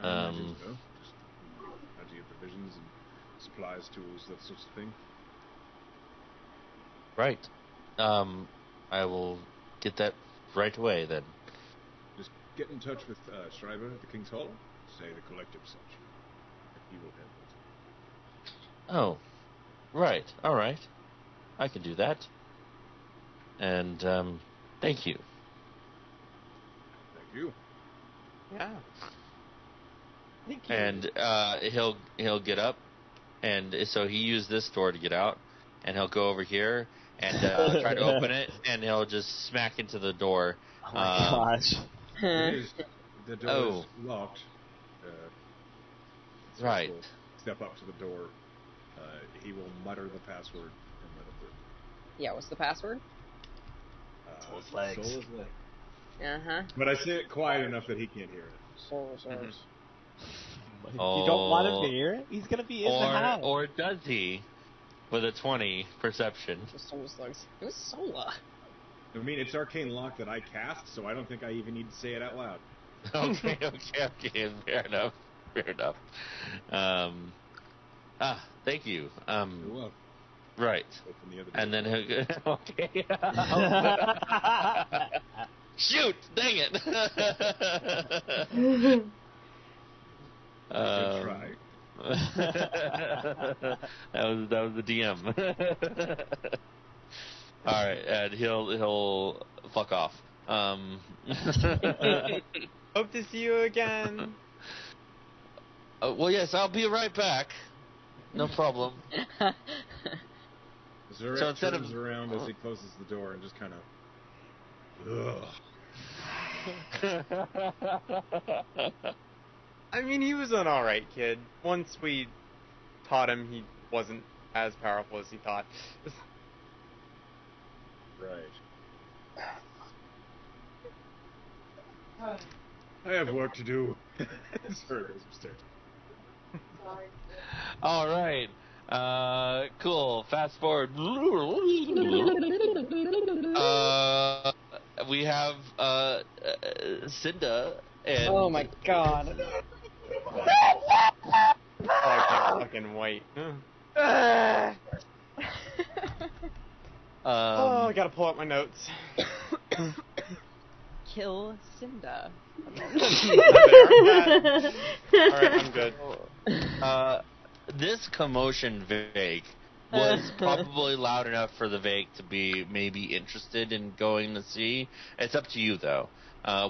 I imagine so. Just plenty of provisions and supplies, tools, that sort of thing. Right. I will get that right away then. Just get in touch with Schreiber at the King's Hall. Say the collective such. He will handle it. Oh, right. All right. I can do that. And thank you. Thank you. Yeah. and he'll get up, and so he used this door to get out, and he'll go over here and try to open it, and he'll just smack into the door. Oh my gosh. The door is locked. Right. Will step up to the door. He will mutter the password and let it through. Yeah, what's the password? Soul's legs. Soul's legs. Uh-huh. But I say it quiet enough that he can't hear it. Soul's legs. You don't want him to hear it? He's gonna be in the house. Or does he? With a 20 perception. Soul's legs. It was Sola. I mean, it's arcane lock that I cast, so I don't think I even need to say it out loud. Okay, fair enough. Thank you. You're welcome. Right. Open the other And door. then he'll, okay. Shoot! Dang it! Good try. that was the DM. All right, and he'll fuck off. Hope to see you again. Well, yes, I'll be right back. No problem. Zurek So instead turns of- around as he closes the door and just kind of. I mean, he was an alright kid. Once we taught him, he wasn't as powerful as he thought. Right. I have work to do. Sorry, upstairs. All right. Cool. Fast forward. We have Cinda and. Oh my god. Oh, I can't fucking wait. Oh, I gotta pull out my notes. Kill Cinda. Alright, I'm good. This commotion, Vake, was probably loud enough for the Vake to be maybe interested in going to see. It's up to you, though.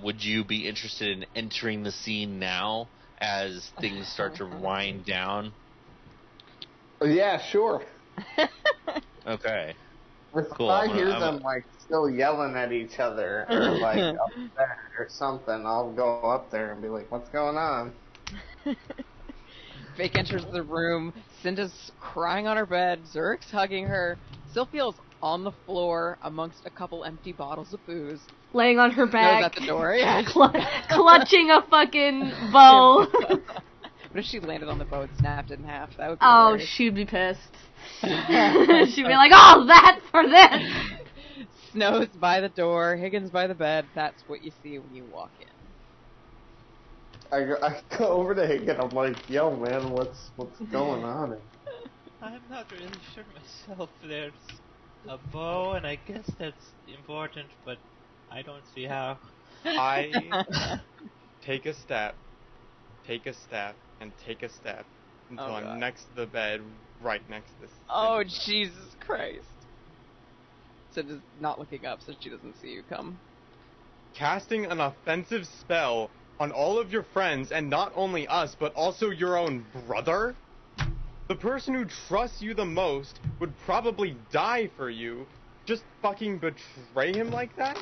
Would you be interested in entering the scene now as things start to wind down? Yeah, sure. Okay. If Cool, I I'm hear gonna- them like still yelling at each other or like upset or something, I'll go up there and be like, "What's going on?" Fake enters the room. Cinda's crying on her bed. Zurik's hugging her. Sylphia's on the floor amongst a couple empty bottles of booze. Laying on her Snows back, at the door. Yeah. clutching a fucking bow. What if she landed on the boat and snapped it in half? That would be Oh, hilarious. she'd be pissed. She'd be like, "Oh, that's for this." Snow's by the door. Higgins by the bed. That's what you see when you walk in. I go over to Higgin. I'm like, "Yo, man, what's going on?" I'm not really sure myself. There's a bow, and I guess that's important, but I don't see how. I take a step, and take a step until Oh, I'm God. next to the bed, right next to this. Oh, Jesus Christ. Cinda's not looking up so she doesn't see you come. Casting an offensive spell on all of your friends, and not only us, but also your own brother? The person who trusts you the most would probably die for you. Just fucking betray him like that?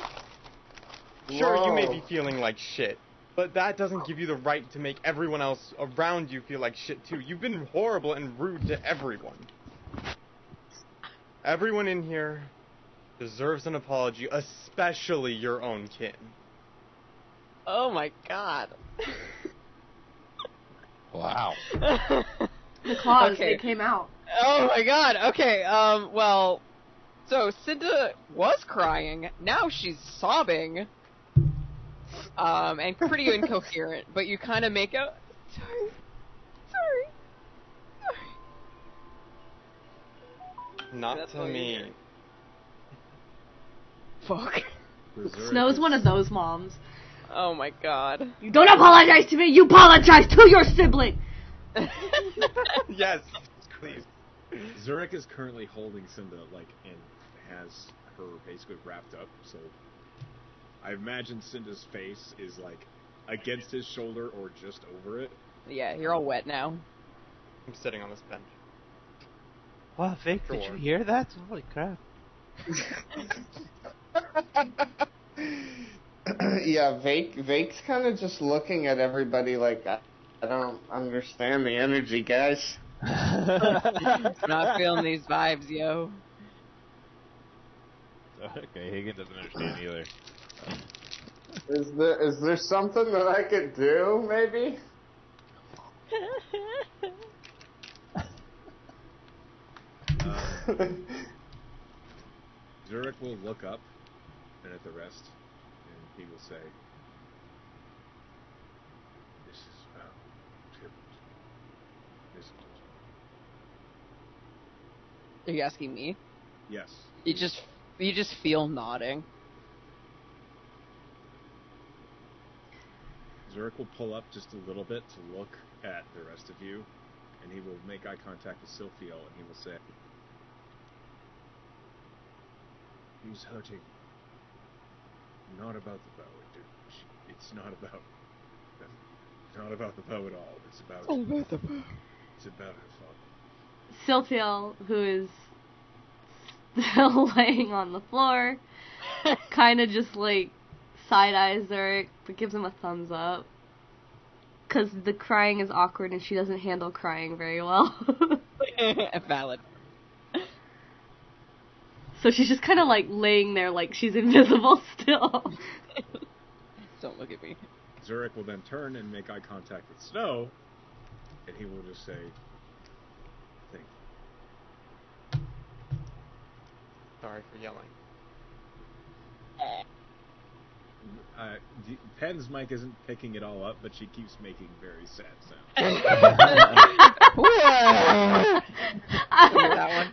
Sure, you may be feeling like shit, but that doesn't give you the right to make everyone else around you feel like shit too. You've been horrible and rude to everyone. Everyone in here deserves an apology, especially your own kin. Oh my god. Wow. The claws, Okay. they came out. Oh my god. Okay, well, so Cinda was crying. Now she's sobbing. And pretty incoherent, but you kind of make out. Sorry. Not That's to all you me. hear. Fuck. Snow's one of those moms. Oh my god. You don't apologize to me, you apologize to your sibling! Yes, please. Zurek is currently holding Cinda, like, and has her basically wrapped up, so I imagine Cinda's face is, like, against his shoulder or just over it, Yeah, you're all wet now. I'm sitting on this bench. Wow, Vic, did you hear that? Holy crap. Yeah, Vake's kind of just looking at everybody like, I don't understand the energy, guys. I'm not feeling these vibes, yo. Okay, Hagen doesn't understand either. Is there something that I could do, maybe? Zurich will look up and at the rest, and he will say, "This is about Tilt, isn't it?" Are you asking me? Yes. You just feel nodding. Zurich will pull up just a little bit to look at the rest of you, and he will make eye contact with Silphiel, and he will say, "He's hurting. Not about the bow. It's not about the bow at all. It's about the bow. It's about her father." Silphiel, who is still laying on the floor, kind of just like side-eyes Zurich, but gives him a thumbs up. Because the crying is awkward and she doesn't handle crying very well. Valid. So she's just kind of like laying there like she's invisible still. Don't look at me. Zurich will then turn and make eye contact with Snow, and he will just say, "Thank you." Sorry for yelling. Pen's mic isn't picking it all up, but she keeps making very sad sounds. That one.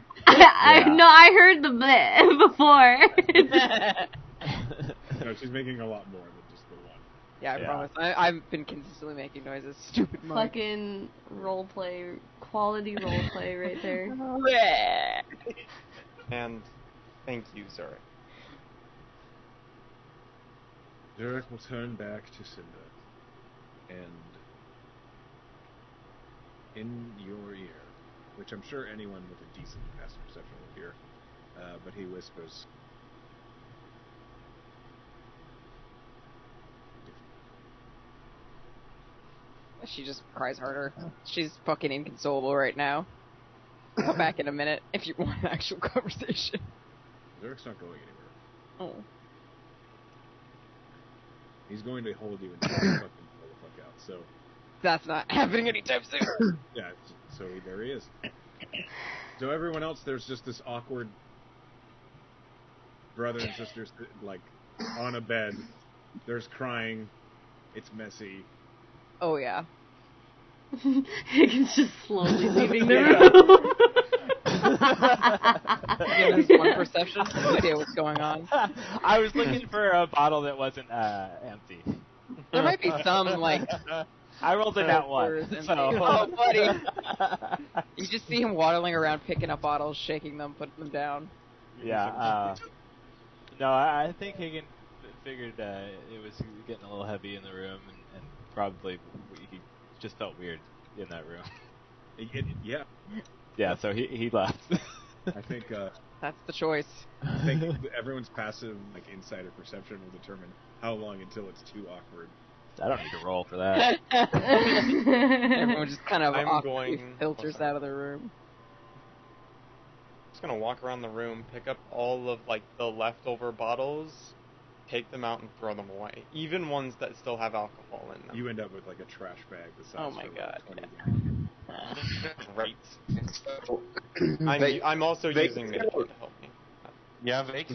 I heard the bleh before. No, she's making a lot more than just the one. Yeah, I promise. I've been consistently making noises. Stupid mic. Fucking roleplay, quality roleplay right there. And thank you, Zurich. Zurich will turn back to Cinder, and in your ear, which I'm sure anyone with a decent passive perception will hear, but he whispers, She just cries harder. She's fucking inconsolable right now. Come back in a minute if you want an actual conversation. Zurich's not going anywhere. Oh. He's going to hold you until you fucking pull the fuck out, so... That's not happening anytime soon. Yeah, so there he is. So everyone else, there's just this awkward brother and sisters, like, on a bed. There's crying. It's messy. Oh, yeah. Higgins just slowly leaving the room. There's one perception. No idea what's going on. I was looking for a bottle that wasn't empty. There might be some, like... I rolled in that one. So. Oh, buddy. You just see him waddling around, picking up bottles, shaking them, putting them down. Yeah. No, I think Hagen figured it was getting a little heavy in the room, and probably he just felt weird in that room. Yeah. Yeah, so he left. I think... That's the choice. I think everyone's passive, like, insider perception will determine how long until it's too awkward. I don't need to roll for that. Everyone just kind of filters out of the room. Just gonna walk around the room, pick up all of like the leftover bottles, take them out and throw them away. Even ones that still have alcohol in them. You end up with like a trash bag the size Oh my god. Great. I'm also using Midkit to help me. Yeah, Vake?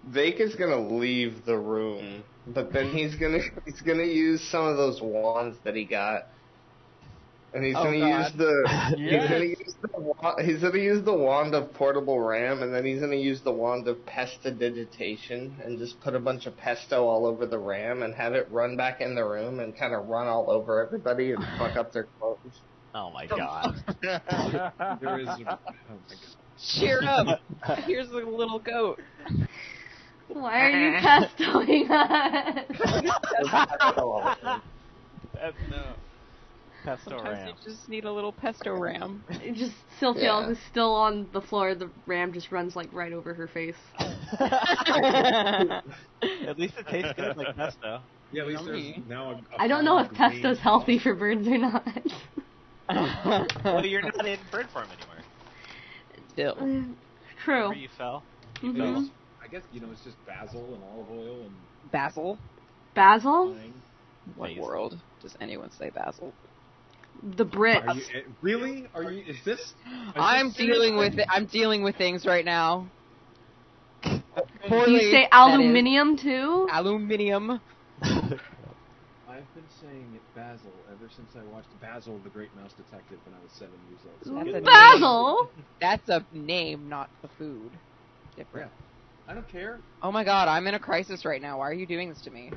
Vake is gonna leave the room, but then he's gonna use some of those wands that he got, and he's gonna use the wand of portable ram, and then he's gonna use the wand of prestidigitation, and just put a bunch of pesto all over the ram, and have it run back in the room, and kind of run all over everybody and fuck up their clothes. Oh my god. There is. Oh my god. Cheer up! Here's a little goat. Why are you pestoing us? That's no. Pesto Sometimes ram. you just need a little pesto ram. Just Sylphia, Yeah. who's still on the floor, the ram just runs like right over her face. At least it tastes good like pesto. Yeah, at least there's Yummy. now a I don't know if fine pesto's green healthy sauce. for birds or not. Well, you're not in bird form anymore. Still. True. Remember you fell? You Mhm. fell. I guess, it's just basil and olive oil and Basil? Basil? thyme. What Basil. world does anyone say basil? The Brits. Are you really? Are you? Is this? I'm dealing with it. I'm dealing with things right now. Do Poorly, you say that is. aluminium too? Aluminium. I've been saying basil ever since I watched Basil the Great Mouse Detective when I was 7 years old. So That's a Basil? That's a name, not the food. Yeah. Different. I don't care. Oh my god, I'm in a crisis right now. Why are you doing this to me?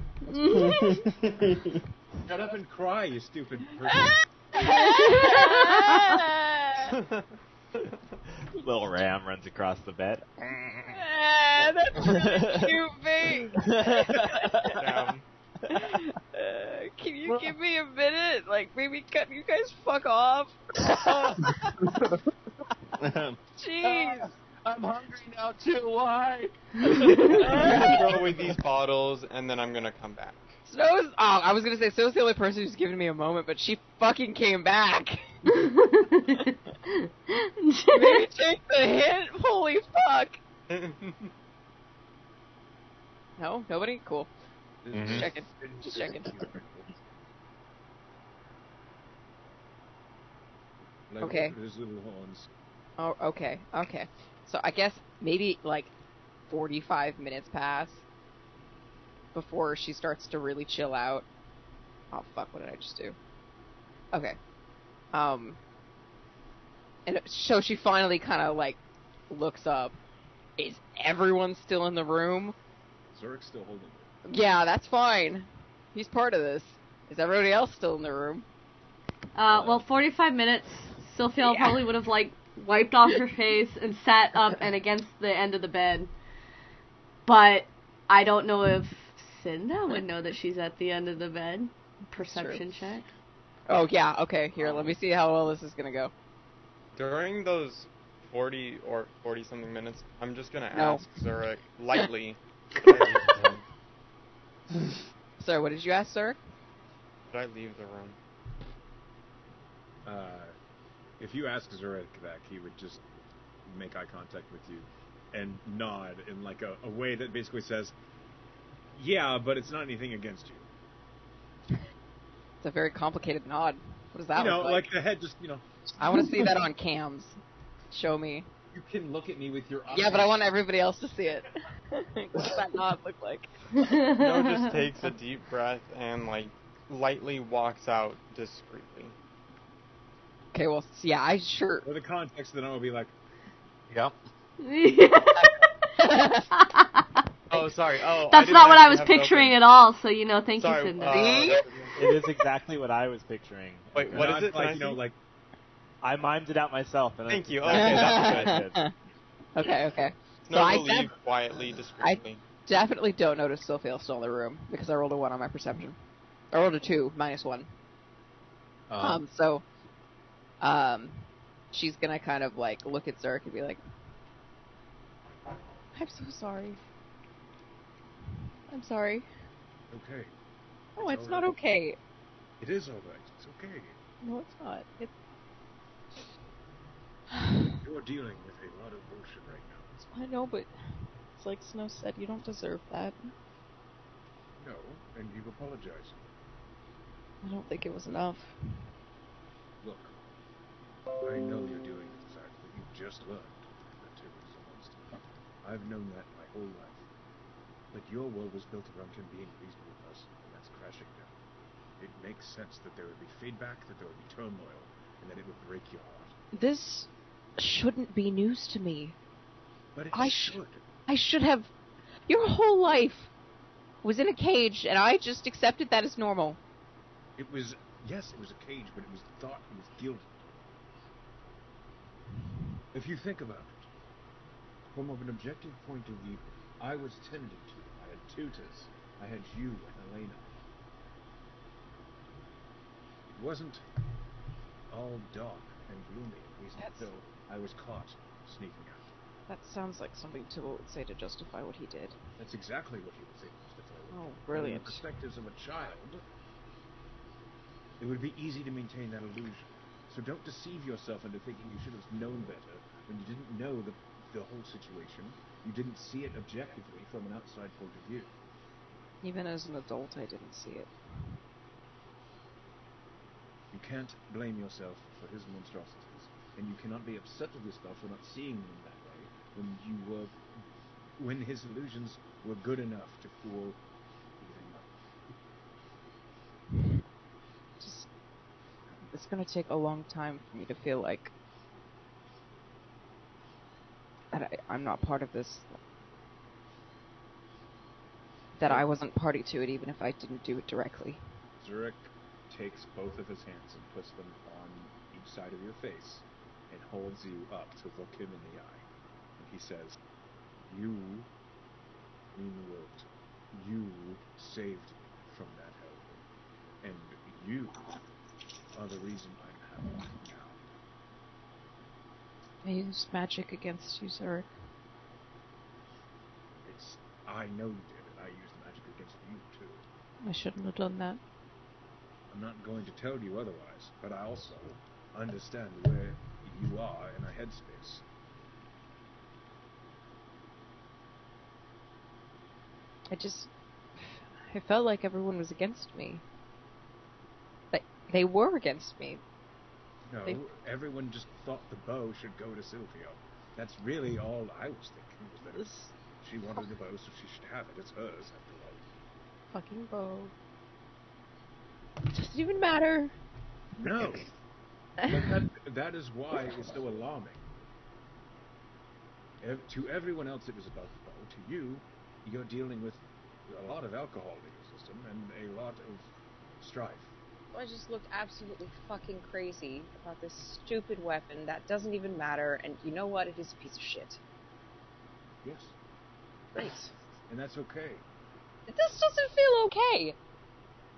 Shut up and cry, you stupid person. Little ram runs across the bed. That's really cute, mate. Damn. Can you give me a minute? Like, maybe cut you guys fuck off? Jeez. I'm hungry now too. Why? I'm gonna throw away these bottles and then I'm gonna come back. Snow's. Oh, I was gonna say Snow's the only person who's given me a moment, but she fucking came back. Maybe take the hint. Holy fuck. No, nobody. Cool. Just checking. Just checking. Like, Okay. His little horns. Oh, okay, okay. So I guess maybe like 45 minutes pass before she starts to really chill out. Oh fuck! What did I just do? Okay. And so she finally kind of like looks up. Is everyone still in the room? Zurik's still holding it. Yeah, that's fine. He's part of this. Is everybody else still in the room? Well, 45 minutes. Sylphia probably would have like wiped off her face and sat up and against the end of the bed. But I don't know if Cinda would know that she's at the end of the bed. Perception check. Oh yeah. Okay. Here, let me see how well this is gonna go. During those 40 or 40 something minutes, I'm just gonna No. ask Zurich lightly. Sir, what did you ask, sir? Should I leave the room? If you ask Zurek that, he would just make eye contact with you and nod in like a way that basically says, "Yeah, but it's not anything against you." It's a very complicated nod. What does that You know, look like? the head just, I want to see that on cams. Show me. You can look at me with your eyes. Yeah, but I want everybody else to see it. What's that nod look like? No, just takes a deep breath and like lightly walks out discreetly. Okay, well, yeah, I sure. For the context, then I would be like, Yep. Oh, sorry. Oh, That's not what I was picturing it. at all, so thank Sorry, you, Cinda. See? It is exactly what I was picturing. Wait, what not is it? like, Can I see? like, I mimed it out myself. And Thank you. that's Okay, what I that's did. Okay, okay. No, So I leave quietly, discreetly. definitely don't notice Sophia's still in the room because I rolled a 1 on my perception. I rolled a 2, -1. So, she's gonna kind of like look at Zurk and be like, "I'm so sorry. I'm sorry." okay. Oh, it's all not right. okay. It is all right. It's okay. No, it's not. It's. You're dealing with a lot of bullshit right now. I know, but it's like Snow said, you don't deserve that. No, and you've apologized. I don't think it was enough. Look, I know you're dealing with the fact that you've just learned that Tim is a monster. I've known that my whole life. But your world was built around him being a reasonable person, and that's crashing down. It makes sense that there would be feedback, that there would be turmoil, and that it would break your heart. This shouldn't be news to me. But it I should. I should have. Your whole life was in a cage, and I just accepted that as normal. It was, yes, it was a cage, but it was thought it was gilded. If you think about it, from an objective point of view, I was tended to. I had tutors. I had you and Elena. It wasn't all dark and gloomy, until I was caught sneaking out. That sounds like something Tybalt would say to justify what he did. That's exactly what he would say to justify what he did. Oh, brilliant. From the perspectives of a child, it would be easy to maintain that illusion. So don't deceive yourself into thinking you should have known better when you didn't know the whole situation. You didn't see it objectively from an outside point of view. Even as an adult, I didn't see it. You can't blame yourself for his monstrosities, and you cannot be upset with yourself for not seeing them that way when his illusions were good enough to fool even you. It's going to take a long time for me to feel like that I'm not part of this. That I wasn't party to it, even if I didn't do it directly. Zurich takes both of his hands and puts them on each side of your face and holds you up to look him in the eye. And he says, "You mean the world. You saved me from that hell. And you are the reason I'm happy now." I used magic against you, Zurich. I know you did, and I used magic against you, too. I shouldn't have done that. I'm not going to tell you otherwise, but I also understand where you are in a headspace. I felt like everyone was against me. They were against me. No, everyone just thought the bow should go to Sylvia. That's really all I was thinking, was that she wanted the bow, so she should have it. It's hers, after all. Fucking bow. Doesn't even matter. No. But that is why it's so alarming. To everyone else, it was about the bow. To you, you're dealing with a lot of alcohol in your system and a lot of strife. I just looked absolutely fucking crazy about this stupid weapon that doesn't even matter, and you know what? It is a piece of shit. Yes. Great. And that's okay. This doesn't feel okay.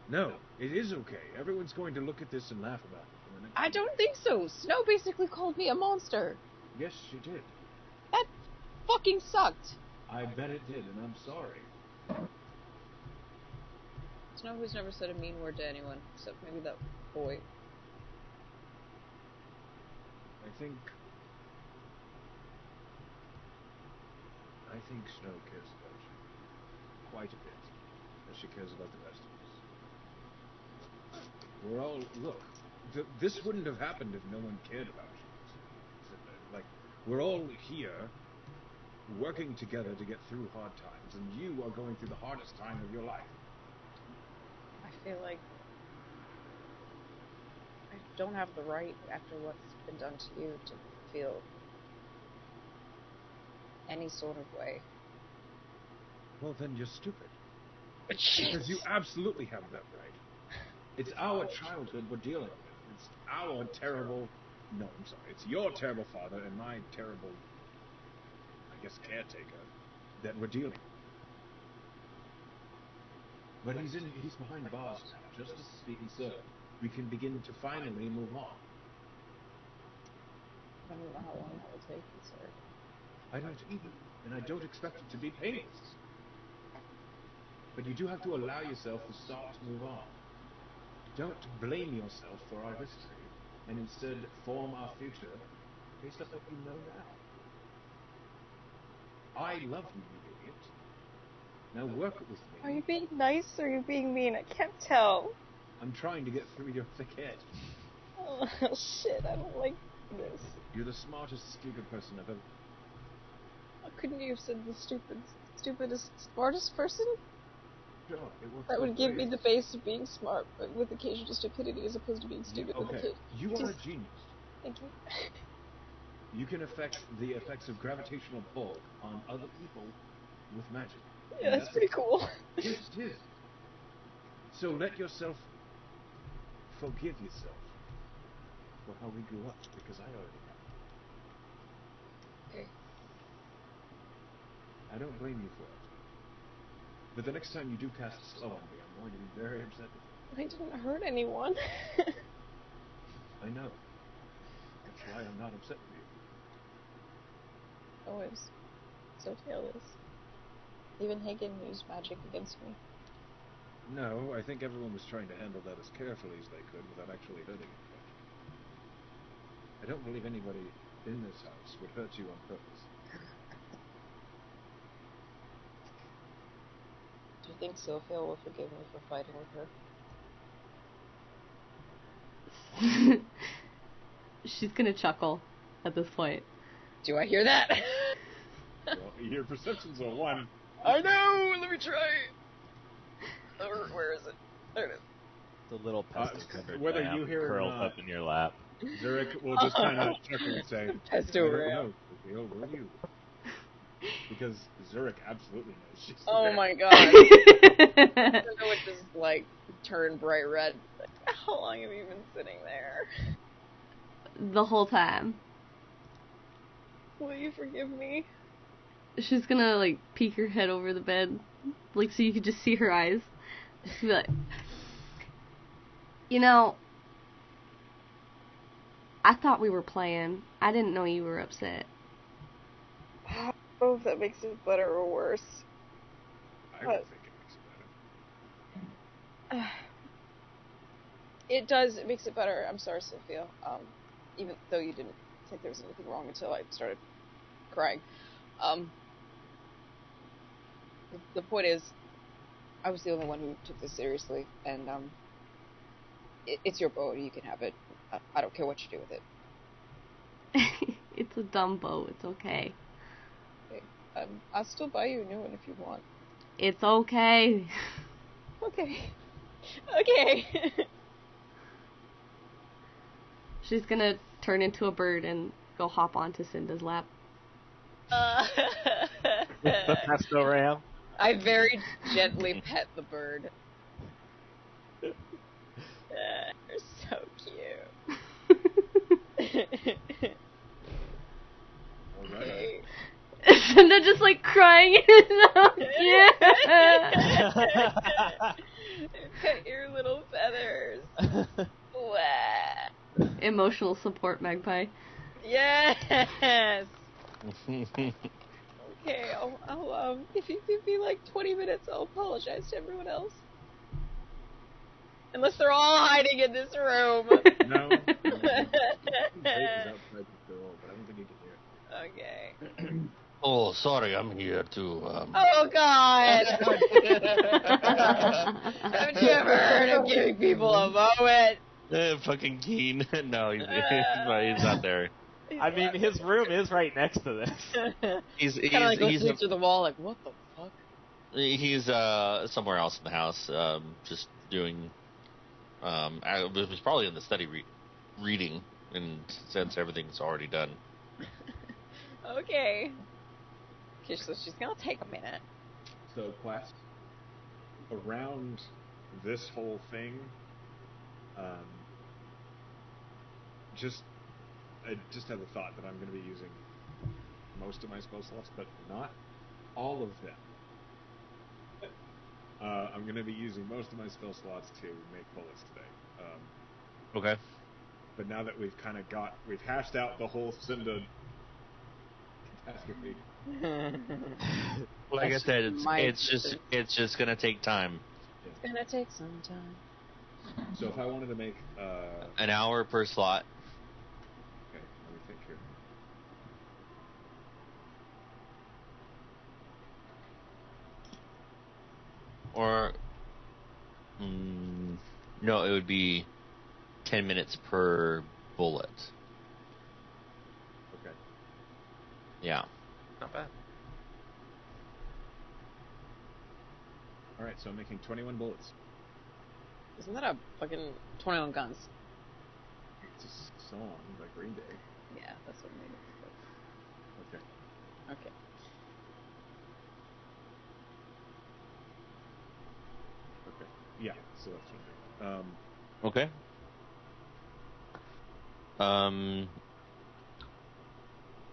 No, it is okay. Everyone's going to look at this and laugh about it. I don't think so. Snow basically called me a monster. Yes, she did. That fucking sucked. I bet it did, and I'm sorry. Snow has never said a mean word to anyone, except maybe that boy. I think Snow cares about you. Quite a bit. As she cares about the rest of us. We're all... Look, this wouldn't have happened if no one cared about you. Like, we're all here working together to get through hard times, and you are going through the hardest time of your life. I feel like I don't have the right, after what's been done to you, to feel any sort of way. Well, then you're stupid. Shit. Because you absolutely have that right. It's our childhood we're dealing with. It's our terrible... No, I'm sorry. It's your terrible father and my terrible, I guess, caretaker that we're dealing with. But he's behind bars now. Justice is being served. We can begin to finally move on. I don't know how long that will take, sir. I don't either, and I don't expect it to be painless. But you do have to allow yourself to start to move on. Don't blame yourself for our history, and instead form our future based on what you know now. I love you, you idiot. Now work with me. Are you being nice or are you being mean? I can't tell. I'm trying to get through your thick head. Oh, shit, I don't like this. You're the smartest, stupid person I've ever... How couldn't you have said the stupidest, smartest person? Sure, it works. That would give me the base of being smart, but with occasional stupidity as opposed to being stupid. Okay, you are a genius. Thank you. You can affect the effects of gravitational pull on other people with magic. Yeah, that's pretty cool. Yes, it is. So let yourself forgive yourself for how we grew up, because I already have. Okay. I don't blame you for it. But the next time you do cast a spell on me, I'm going to be very upset with you. I didn't hurt anyone. I know. why I'm not upset with you. Always. So careless. Even Hagen used magic against me. No, I think everyone was trying to handle that as carefully as they could without actually hurting anybody. I don't believe anybody in this house would hurt you on purpose. Do you think Sophia will forgive me for fighting with her? She's gonna chuckle at this point. Do I hear that? Well, your perceptions are 1. I know! Let me try! Where is it? There it is. The little pesto-covered whether lamp you hear it or curled not. up in your lap. Zurich will just kind of chuckle and say, Pesto I don't ram. know, Sophia, will you? Because Zurich absolutely knows she's Oh there. my god. I would just, like, turn bright red. Like, how long have you been sitting there? The whole time. Will you forgive me? She's gonna, like, peek her head over the bed, like, so you could just see her eyes. She'll be like, you know, I thought we were playing. I didn't know you were upset. I don't know if that makes it better or worse. I would think it makes it better. It does. It makes it better. I'm sorry, Sophia. Even though you didn't think there was anything wrong until I started crying. The point is, I was the only one who took this seriously, and it's your boat. You can have it. I don't care what you do with it. It's a dumb boat. It's okay. Okay. I'll still buy you a new one if you want. It's okay. Okay. Okay. She's gonna turn into a bird and go hop onto Cinda's lap. The pesto ram. I very gently pet the bird. You're so cute. Okay. Cinda just like crying. Yeah. Pet your little feathers. Wah. Emotional support, Magpie. Yes. Okay, I'll if you give me like 20 minutes, I'll apologize to everyone else. Unless they're all hiding in this room. No. Drake is outside the door, but I don't think he can hear it. Okay. Oh, sorry, I'm here to. Oh God! Haven't you ever heard of giving people a moment? Fucking Keen. No, he's not there. I mean, his room is right next to this. He's kind of like listening through the wall, like what the fuck? He's somewhere else in the house, just doing. It was probably in the study reading, and since everything's already done. Okay. Okay, so she's gonna take a minute. So, Quest, around this whole thing, I just had the thought that I'm going to be using most of my spell slots, but not all of them. I'm going to be using most of my spell slots to make bullets today. Okay. But now that we've hashed out the whole Cinda catastrophe. Like I said, it's just gonna take time. It's gonna take some time. So if I wanted to make an hour per slot. Okay, let me think here. Or no, it would be 10 minutes per bullet. Okay. Yeah. Not bad. Alright, so I'm making 21 bullets. Isn't that a fucking 21 guns? It's a song by Green Day. Yeah, that's what made it. Okay. Okay. Okay. Yeah, so that's what I'm Okay.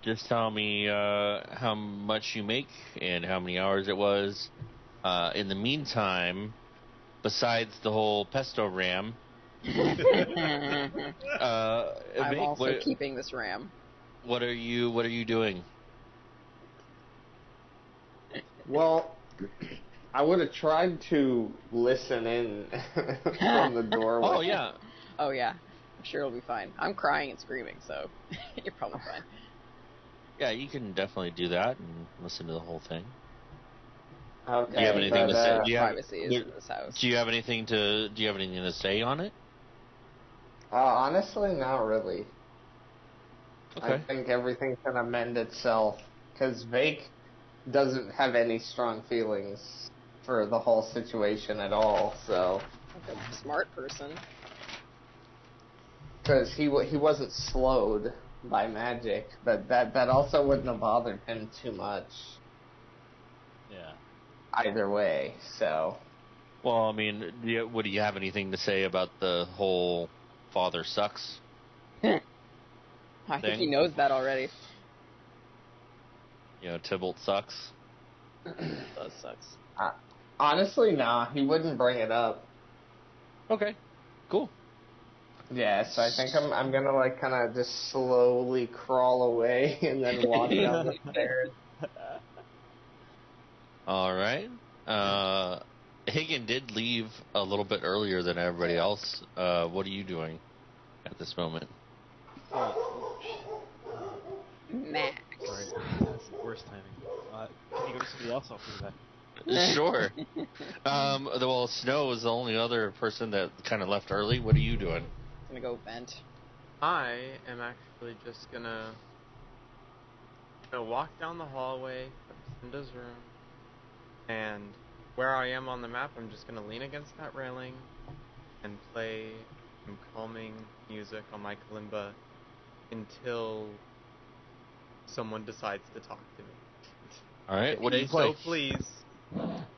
Just tell me how much you make and how many hours it was. In the meantime, besides the whole pesto ram, I'm Vic, also keeping this ram. What are you doing? Well, I would have tried to listen in from the doorway. Oh yeah. Oh yeah. I'm sure it'll be fine. I'm crying and screaming, so you're probably fine. Yeah, you can definitely do that and listen to the whole thing. Okay. Do you have anything to say? Privacy is in this house. Do you have anything to say on it? Honestly, not really. Okay. I think everything can amend itself, because Vake doesn't have any strong feelings for the whole situation at all, so... Like a smart person. Because he wasn't slowed by magic, but that also wouldn't have bothered him too much. Yeah. Either way, so... Well, I mean, do you have anything to say about the whole father sucks? I think he knows that already. You know, Tybalt sucks. That sucks. Honestly, nah, he wouldn't bring it up. Okay, cool. Yeah, so I think I'm gonna like kind of just slowly crawl away and then walk down the stairs. All right. Hagen did leave a little bit earlier than everybody else. What are you doing at this moment? Max. Sorry, that's the worst timing. Can you go to somebody else? I'll put it back. Sure. Well, Snow is the only other person that kind of left early. What are you doing? I'm gonna go vent. I am actually just gonna walk down the hallway of Cinda's room, and where I am on the map, I'm just gonna lean against that railing and play some calming music on my kalimba until someone decides to talk to me. All right. What do you play? So please.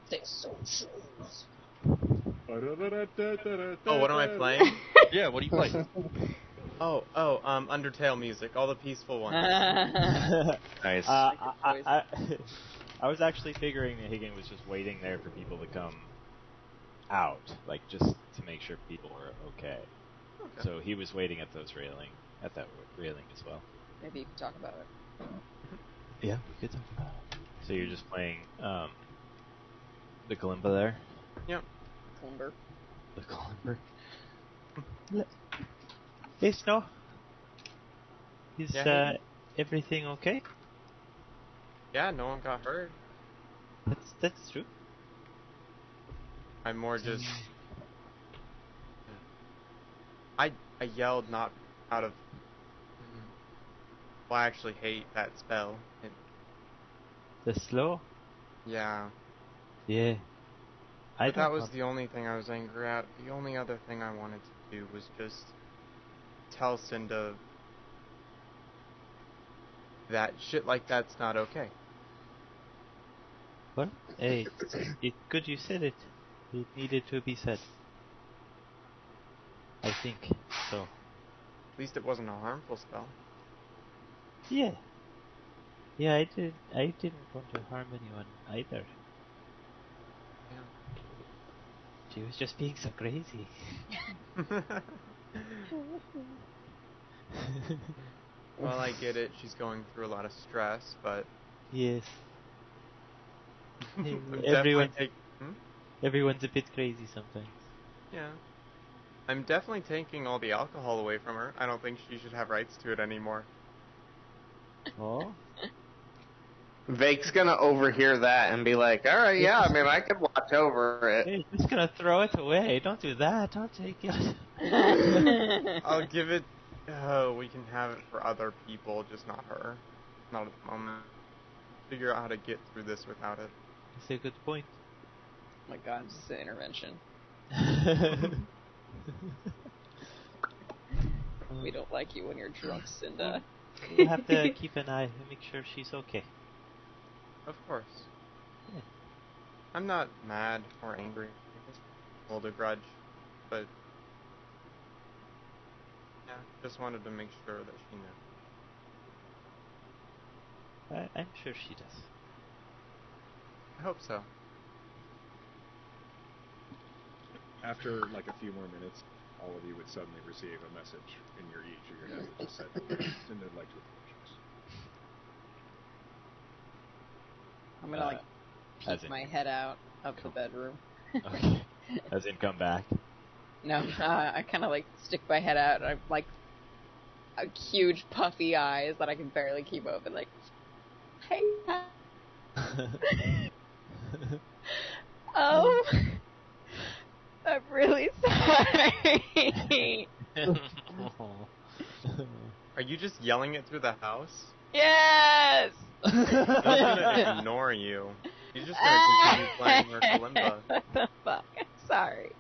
Stay so shoes. Oh, what am I playing? Yeah, what do you play? Undertale music, all the peaceful ones. Nice. I was actually figuring that Higgin was just waiting there for people to come out, like just to make sure people were okay. So he was waiting at that railing as well. Maybe you could talk about it. Yeah, we could talk about it. So you're just playing the kalimba there? Yep. Kalimber. The kalimber. Hey, Snow. Is Yeah. everything okay? Yeah, no one got hurt. That's true. I'm more just... I yelled not out of... Well, I actually hate that spell. The slow? Yeah. Yeah. But that was the only thing I was angry at. The only other thing I wanted to do was just tell Cinda that shit like that's not okay. Well, hey, it's good you said it. It needed to be said. I think so. At least it wasn't a harmful spell. Yeah. Yeah, I didn't want to harm anyone either. Yeah. She was just being so crazy. Well, I get it. She's going through a lot of stress, but... Yes. Hmm? Everyone's a bit crazy sometimes. Yeah. I'm definitely taking all the alcohol away from her. I don't think she should have rights to it anymore. Oh? Vake's gonna overhear that and be like, alright, yeah, I mean, I could watch over it. Hey, just gonna throw it away. Don't do that. Don't take it. I'll give it... we can have it for other people, just not her. Not at the moment. Figure out how to get through this without it. That's a good point. Oh my god, this is an intervention. We don't like you when you're drunk, Cinda. We'll have to keep an eye and make sure she's okay. Of course. Yeah. I'm not mad or angry. I just hold a grudge, but yeah, just wanted to make sure that she knew. I'm sure she does. I hope so. After like a few more minutes, all of you would suddenly receive a message in your each of your head that just said, Cinda would like to apologize. I'm gonna like peek my head out of the bedroom. Okay. As in come back. No, I kind of like stick my head out. And I'm like huge puffy eyes that I can barely keep open. Like, hey. Oh, I'm really sorry. Are you just yelling it through the house? Yes. He's gonna ignore you. He's just gonna continue playing her kalimba. What the fuck? I'm sorry.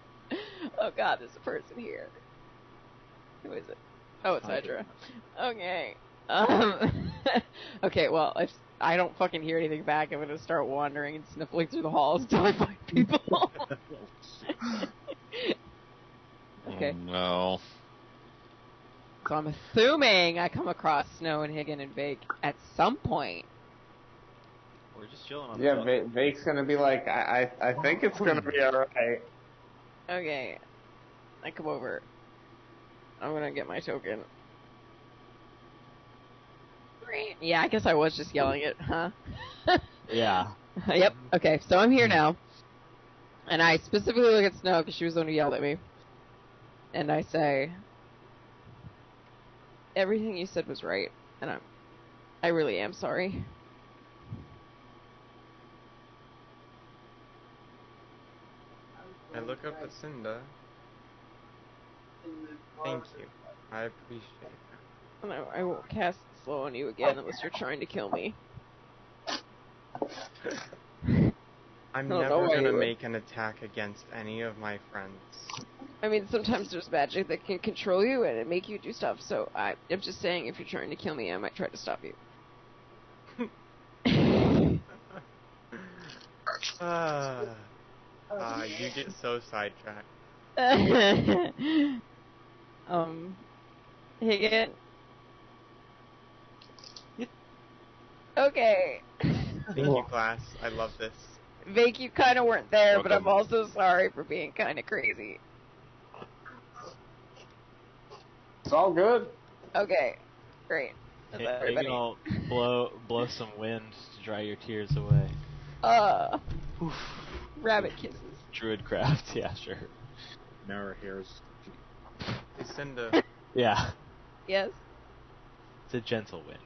Oh god, there's a person here. Who is it? Oh, it's Hydra. Okay. Okay, well, if I don't fucking hear anything back, I'm gonna start wandering and sniffling through the halls until I find people. Okay. Oh, no. So I'm assuming I come across Snow and Higgin and Vake at some point. We're just chilling on Yeah, the boat. Vake's gonna be like, I think it's gonna be alright. Okay. I come over. I'm gonna get my token. Yeah, I guess I was just yelling it, huh? Yeah. Yep. Okay, so I'm here now. And I specifically look at Snow because she was the one who yelled at me. And I say, everything you said was right. And I really am sorry. I look up at Cinda. Thank you. I appreciate it. And I won't cast slow on you again unless you're trying to kill me. I'm No, never don't gonna worry. make an attack against any of my friends. I mean, sometimes there's magic that can control you and make you do stuff, so I'm just saying if you're trying to kill me, I might try to stop you. You get so sidetracked. Higgin? Okay. Thank you, class. I love this. Vake, you kind of weren't there, but I'm Welcome. also sorry for being kind of crazy. It's all good. Okay, great. That's Hey, everybody. maybe I'll blow some wind to dry your tears away. Rabbit kisses. Druidcraft, yeah, sure. Now our hair's... Hey, Cinda, Yeah, Yes? it's a gentle wind.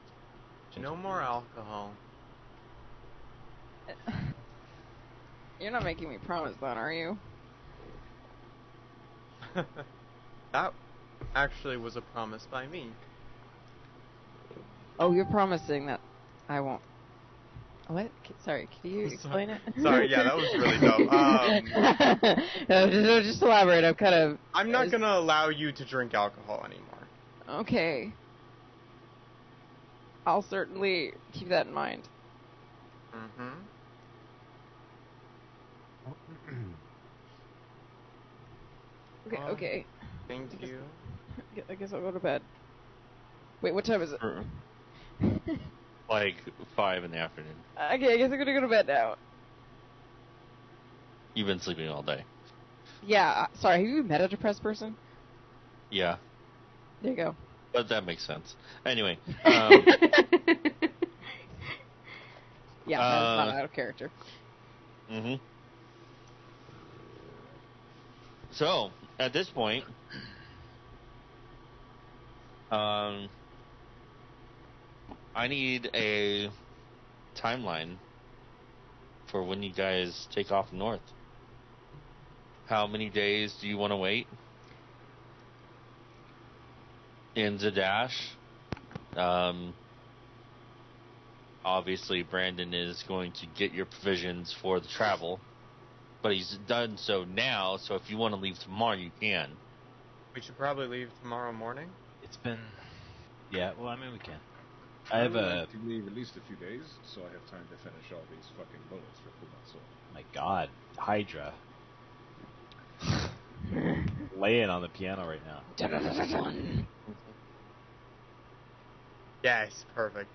no more alcohol. You're not making me promise that, are you? That actually was a promise by me. Oh, you're promising that I won't. What? Sorry, can you explain it? Sorry, yeah, that was really dumb. No, just elaborate. I'm not gonna allow you to drink alcohol anymore. Okay. I'll certainly keep that in mind. Mm-hmm. Okay. Thank you. I guess I'll go to bed. Wait, what time is it? Like 5 in the afternoon. Okay, I guess I'm gonna go to bed now. You've been sleeping all day. Yeah, sorry, have you met a depressed person? Yeah, There you go. but that makes sense. Anyway, Yeah, that's not out of character. Mm-hmm. So, at this point, I need a timeline for when you guys take off north. How many days do you want to wait? In Zadash, obviously Brandon is going to get your provisions for the travel, but he's done so now, so if you want to leave tomorrow, you can. We should probably leave tomorrow morning. It's been... Yeah, well, I mean, we can. I have would a... like to leave at least a few days, so I have time to finish all these fucking bullets for Kumatsu. My god, Hydra. Laying on the piano right now. Yes, perfect.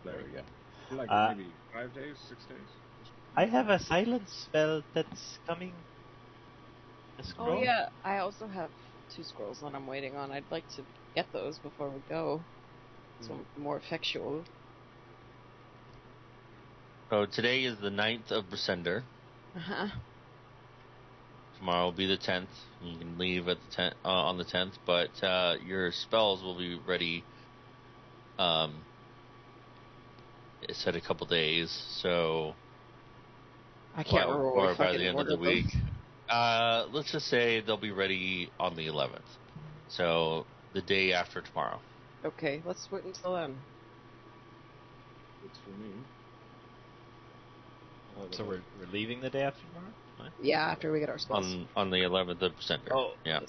There we go. Like maybe 5 days, 6 days? I have a silence spell that's coming. a scroll? Oh yeah, I also have 2 scrolls that I'm waiting on. I'd like to get those before we go. So more effectual. So today is the 9th of December. Uh-huh. Tomorrow will be the 10th. You can leave at the on the 10th, but your spells will be ready. It said a couple days, so I can't remember what we by the end of the ordered them. week. Let's just say they'll be ready on the 11th, so the day after tomorrow. Okay, let's wait until then. It's for me. So we're leaving the day after tomorrow? What? Yeah, after we get our spells. On the 11th of December. Oh, yeah.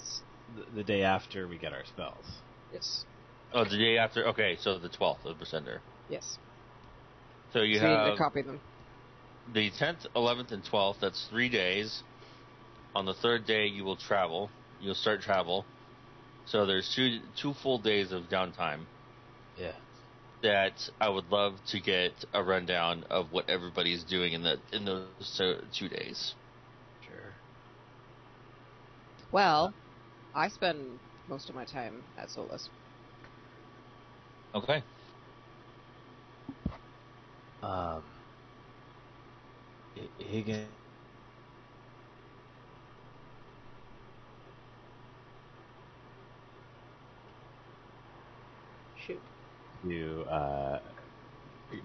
The day after we get our spells. Yes. Oh, the day after. Okay, so the 12th of December. Yes. So you need have to copy them. The 10th, 11th, and 12th. That's 3 days. On the 3rd day, you will travel. You'll start travel. So there's two full days of downtime. Yeah. That I would love to get a rundown of what everybody's doing in those 2 days. Sure. Well, I spend most of my time at Solus. Okay. Higgin. Shoot.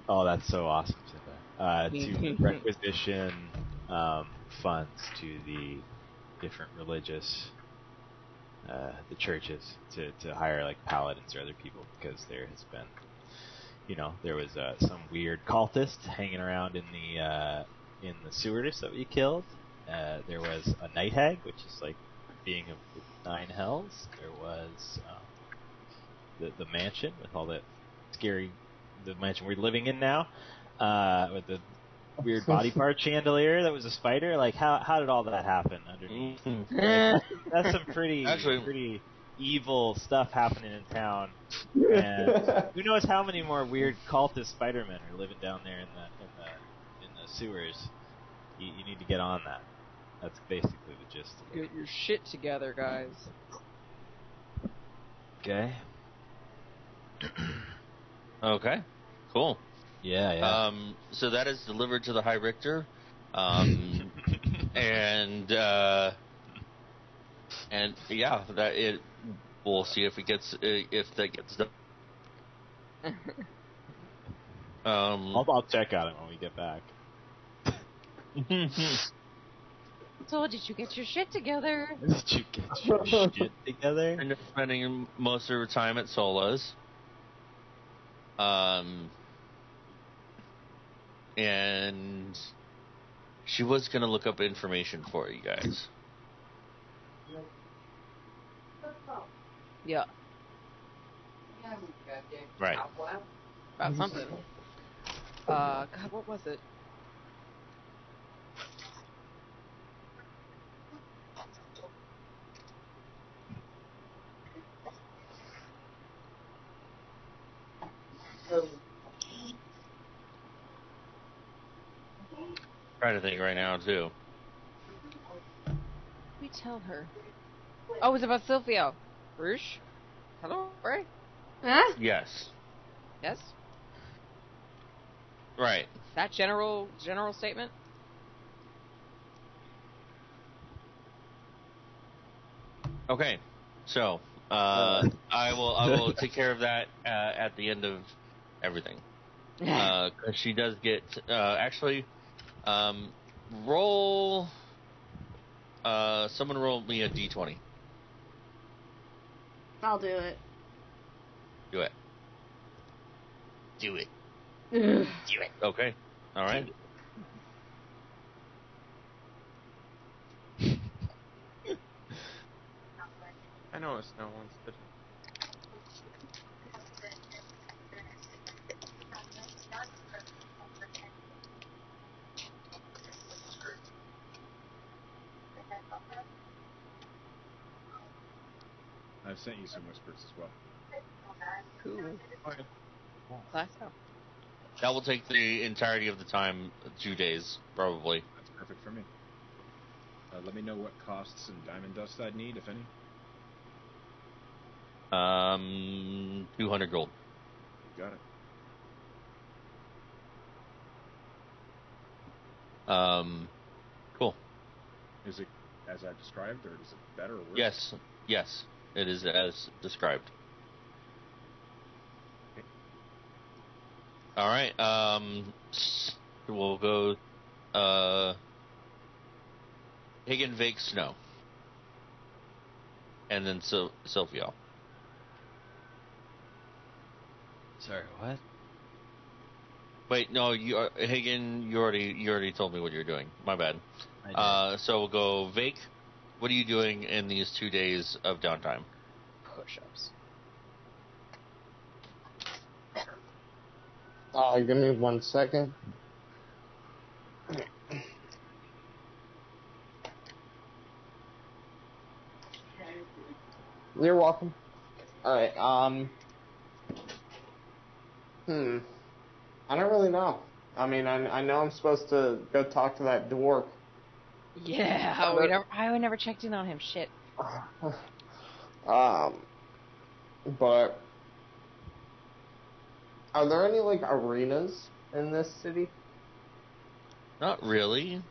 Oh, that's so awesome, Simba. To requisition funds to the different religious, the churches, to hire like paladins or other people, because there has been, there was some weird cultist hanging around in the sewers that we killed. There was a night hag, which is like being of the 9 hells. There was the mansion with all that scary, the mansion we're living in now, with the weird body part chandelier that was a spider. Like, how did all that happen underneath? Like, that's some pretty evil stuff happening in town. And who knows how many more weird cultist Spider-Men are living down there in the sewers. You need to get on that. That's basically the gist of it. Get your shit together, guys. Okay. Okay. Cool. Yeah. So that is delivered to the High Richter. And yeah, we'll see if that gets done. I'll check on it when we get back. So did you get your shit together? Did you get your shit together? And spending most of her time at Sola's. And she was going to look up information for you guys. Yeah. Right. About something. God, what was it? Trying to think right now too. We tell her. Oh, it was about Silvio. Roosh? Hello, right? Huh? Yes. Yes? Right. That general statement? Okay. So, I will take care of that at the end of everything. 'Cause she does get actually roll. Someone roll me a d20. I'll do it. Do it. Do it. Ugh. Do it. Okay. All right. I know it's no one's did. I've sent you some whispers as well. Cool. Okay. Class out. That will take the entirety of the time, 2 days, probably. That's perfect for me. Let me know what costs and diamond dust I'd need, if any. 200 gold. Got it. Cool. Is it as I described, or is it better or worse? Yes, it is as described. Okay. All right. We'll go. Higgin, Vake, Snow, and then Sylvia. Sorry, what? Wait, no, Higgin. You already told me what you're doing. My bad. I did. So we'll go Vake. What are you doing in these 2 days of downtime? Push-ups. Give me 1 second. You're welcome. Alright, I don't really know. I mean, I know I'm supposed to go talk to that dwarf. Yeah, I never checked in on him. Shit. But are there any like arenas in this city? Not really.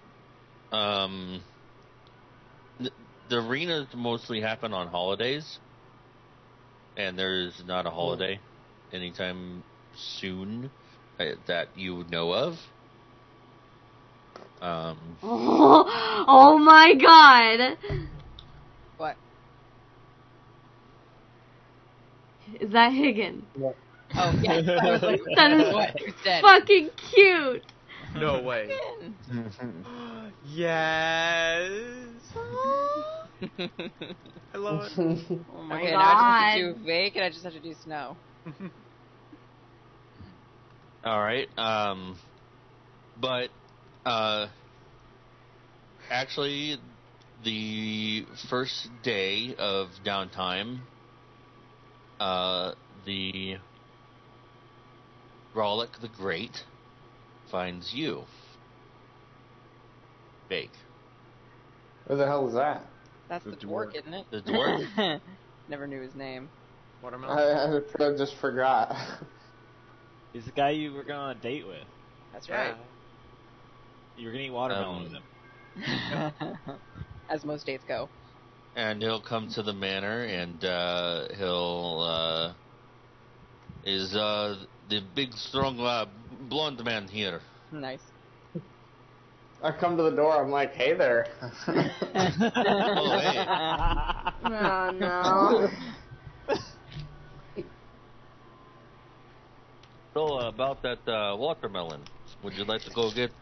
The arenas mostly happen on holidays, and there's not a holiday anytime soon that you know of. Oh my god! What? Is that Higgin? Yeah. Oh, yeah. I was like, That is what? Who's dead? fucking cute! No way. Yes. I love it. Oh my Okay, god. now I just have to do Vake and I just have to do Snow. All right. But actually, the first day of downtime, the Rollick the Great finds you. Bake. Who the hell is that? That's the dwarf, isn't it? The dwarf? Never knew his name. Watermelon. I just forgot. He's the guy you were going on a date with. That's right. You were gonna eat watermelon with him. As most dates go. And he'll come to the manor, and he'll is the big, strong, blonde man here. Nice. I come to the door, I'm like, hey there. Oh, hey. Oh no. So, about that watermelon. Would you like to go get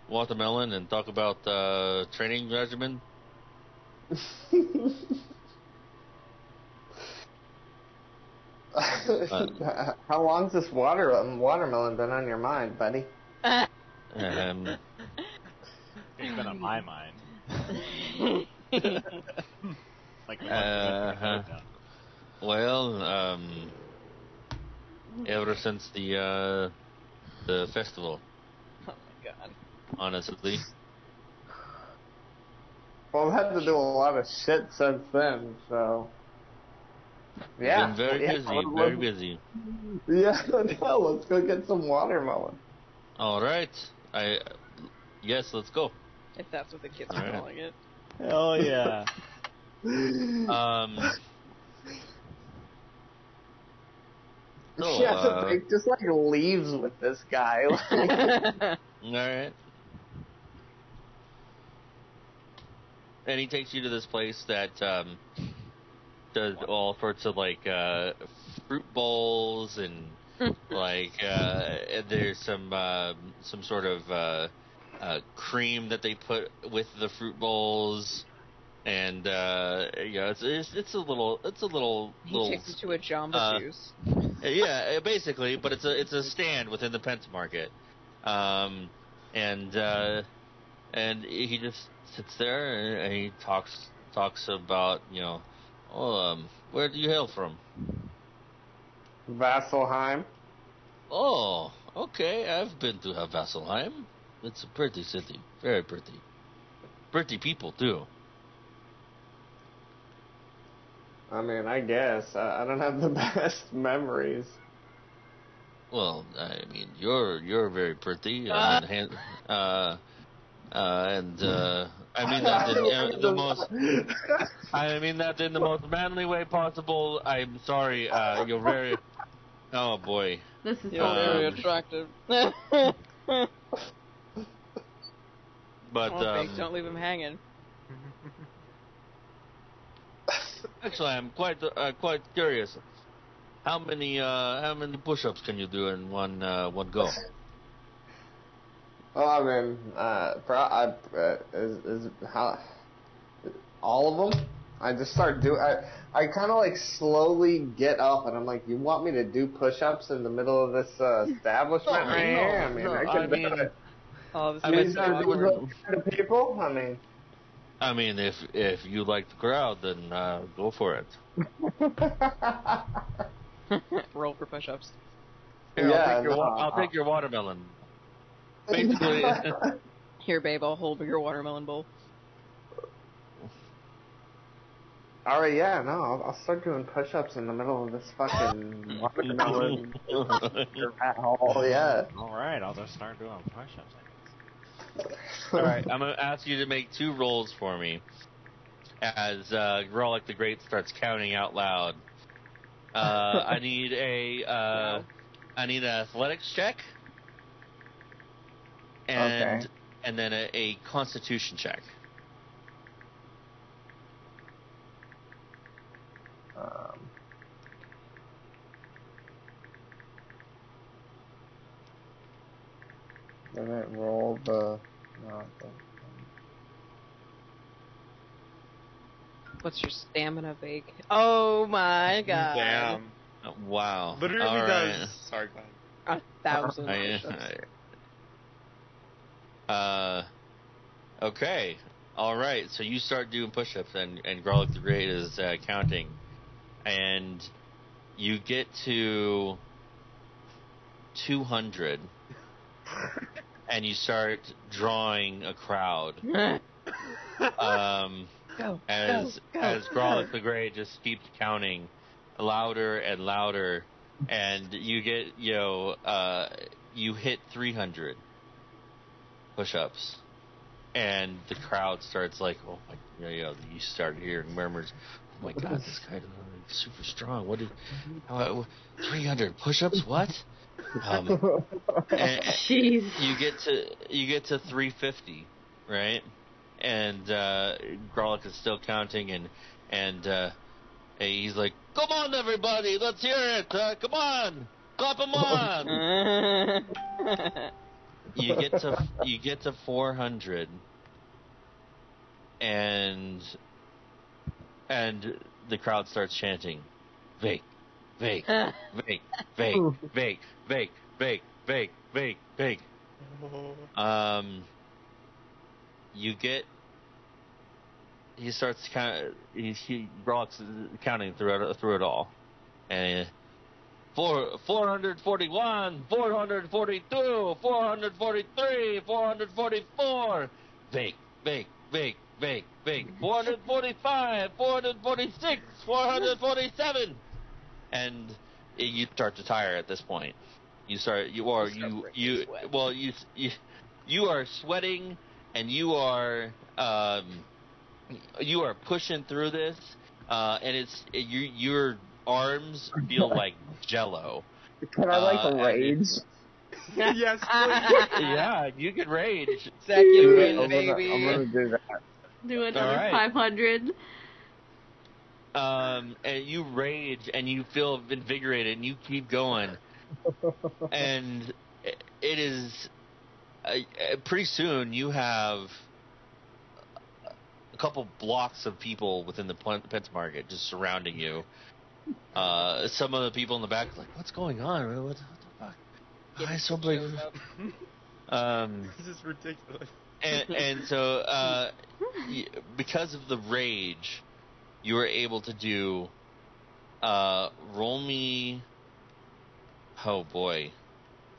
watermelon and talk about training regimen? How long's this watermelon been on your mind, buddy? Um, It's been on my mind. Like well, ever since the festival. Oh my god. Honestly. Well, I've had to do a lot of shit since then, so. Yeah. Been very busy, very busy. Yeah, no, let's go get some watermelon. All right. Yes, let's go. If that's what the kids All are right. calling it. Hell yeah. So, Yeah, it just like leaves with this guy. all right. And he takes you to this place that does all sorts of like fruit bowls and like there's some sort of cream that they put with the fruit bowls, and it's a little He takes it to a Jamba Juice. Yeah, basically, but it's a stand within the Pence Market, and he just sits there and he talks about where do you hail from? Vasselheim. Oh, okay, I've been to Vasselheim. It's a pretty city, very pretty. pretty people too. I mean, I guess I don't have the best memories. Well, I mean, you're very pretty. I mean, I mean that in the most. I mean that in the most manly way possible. I'm sorry. You're very. Oh boy. This is You're very attractive. But don't leave him hanging. Actually, I'm quite curious. How many push-ups can you do in one go? Well, I mean, how all of them? I just start doing. I kind of like slowly get up, and I'm like, "You want me to do push-ups in the middle of this establishment right here?" I mean, I could do it. Oh, this These is so are awkward. the people. I mean, if you like the crowd, then go for it. Roll for push-ups. Here, Yeah, I'll take your watermelon. Basically, here, babe, I'll hold your watermelon bowl. all right, yeah, no, I'll start doing push-ups in the middle of this fucking watermelon rat hole. Yeah. All right, I'll just start doing push-ups. All right, I'm gonna ask you to make 2 rolls for me as Grolic the Great starts counting out loud. I need an athletics check and then a constitution check. Did it roll the? What's your stamina, Bake? Oh my god. Damn. Wow. Literally All right. does. Sorry, go ahead. 1,000 push-ups. Okay. All right. So you start doing push-ups, and Garlic the Great is counting, and you get to 200, and you start drawing a crowd. As Garlic the Great just keeps counting louder and louder, and you get you hit 300 push-ups, and the crowd starts like, oh my, you start hearing murmurs. Oh my God, this guy is super strong. What did 300 push-ups? What? Jeez. You get to 350, right? And Garlic is still counting, and he's like, "Come on, everybody, let's hear it! Come on, clap them on!" You get to 400, and the crowd starts chanting, "Vake, Vake, Vake, Vake, Vake, Vake, Vake, Vake, Vake, Vake." He starts Brock's counting through it all, and 441, 442, 443, 444, Vake, Vake, Vake, Vake, Vake, 445, 446, 447, and you start to tire at this point. You are sweating, and you are pushing through this, and your arms feel like jello. Can I rage? Yes, please. Yeah, you can rage. Zach, you win, baby. I'm gonna do that. Do another Right. 500. And you rage, and you feel invigorated, and you keep going. And it is pretty soon you have a couple blocks of people within the Pets Market just surrounding you. Some of the people in the back are like, "What's going on? What the fuck? Why is somebody?" This is ridiculous. And so because of the rage, you were able to do roll me. Oh boy!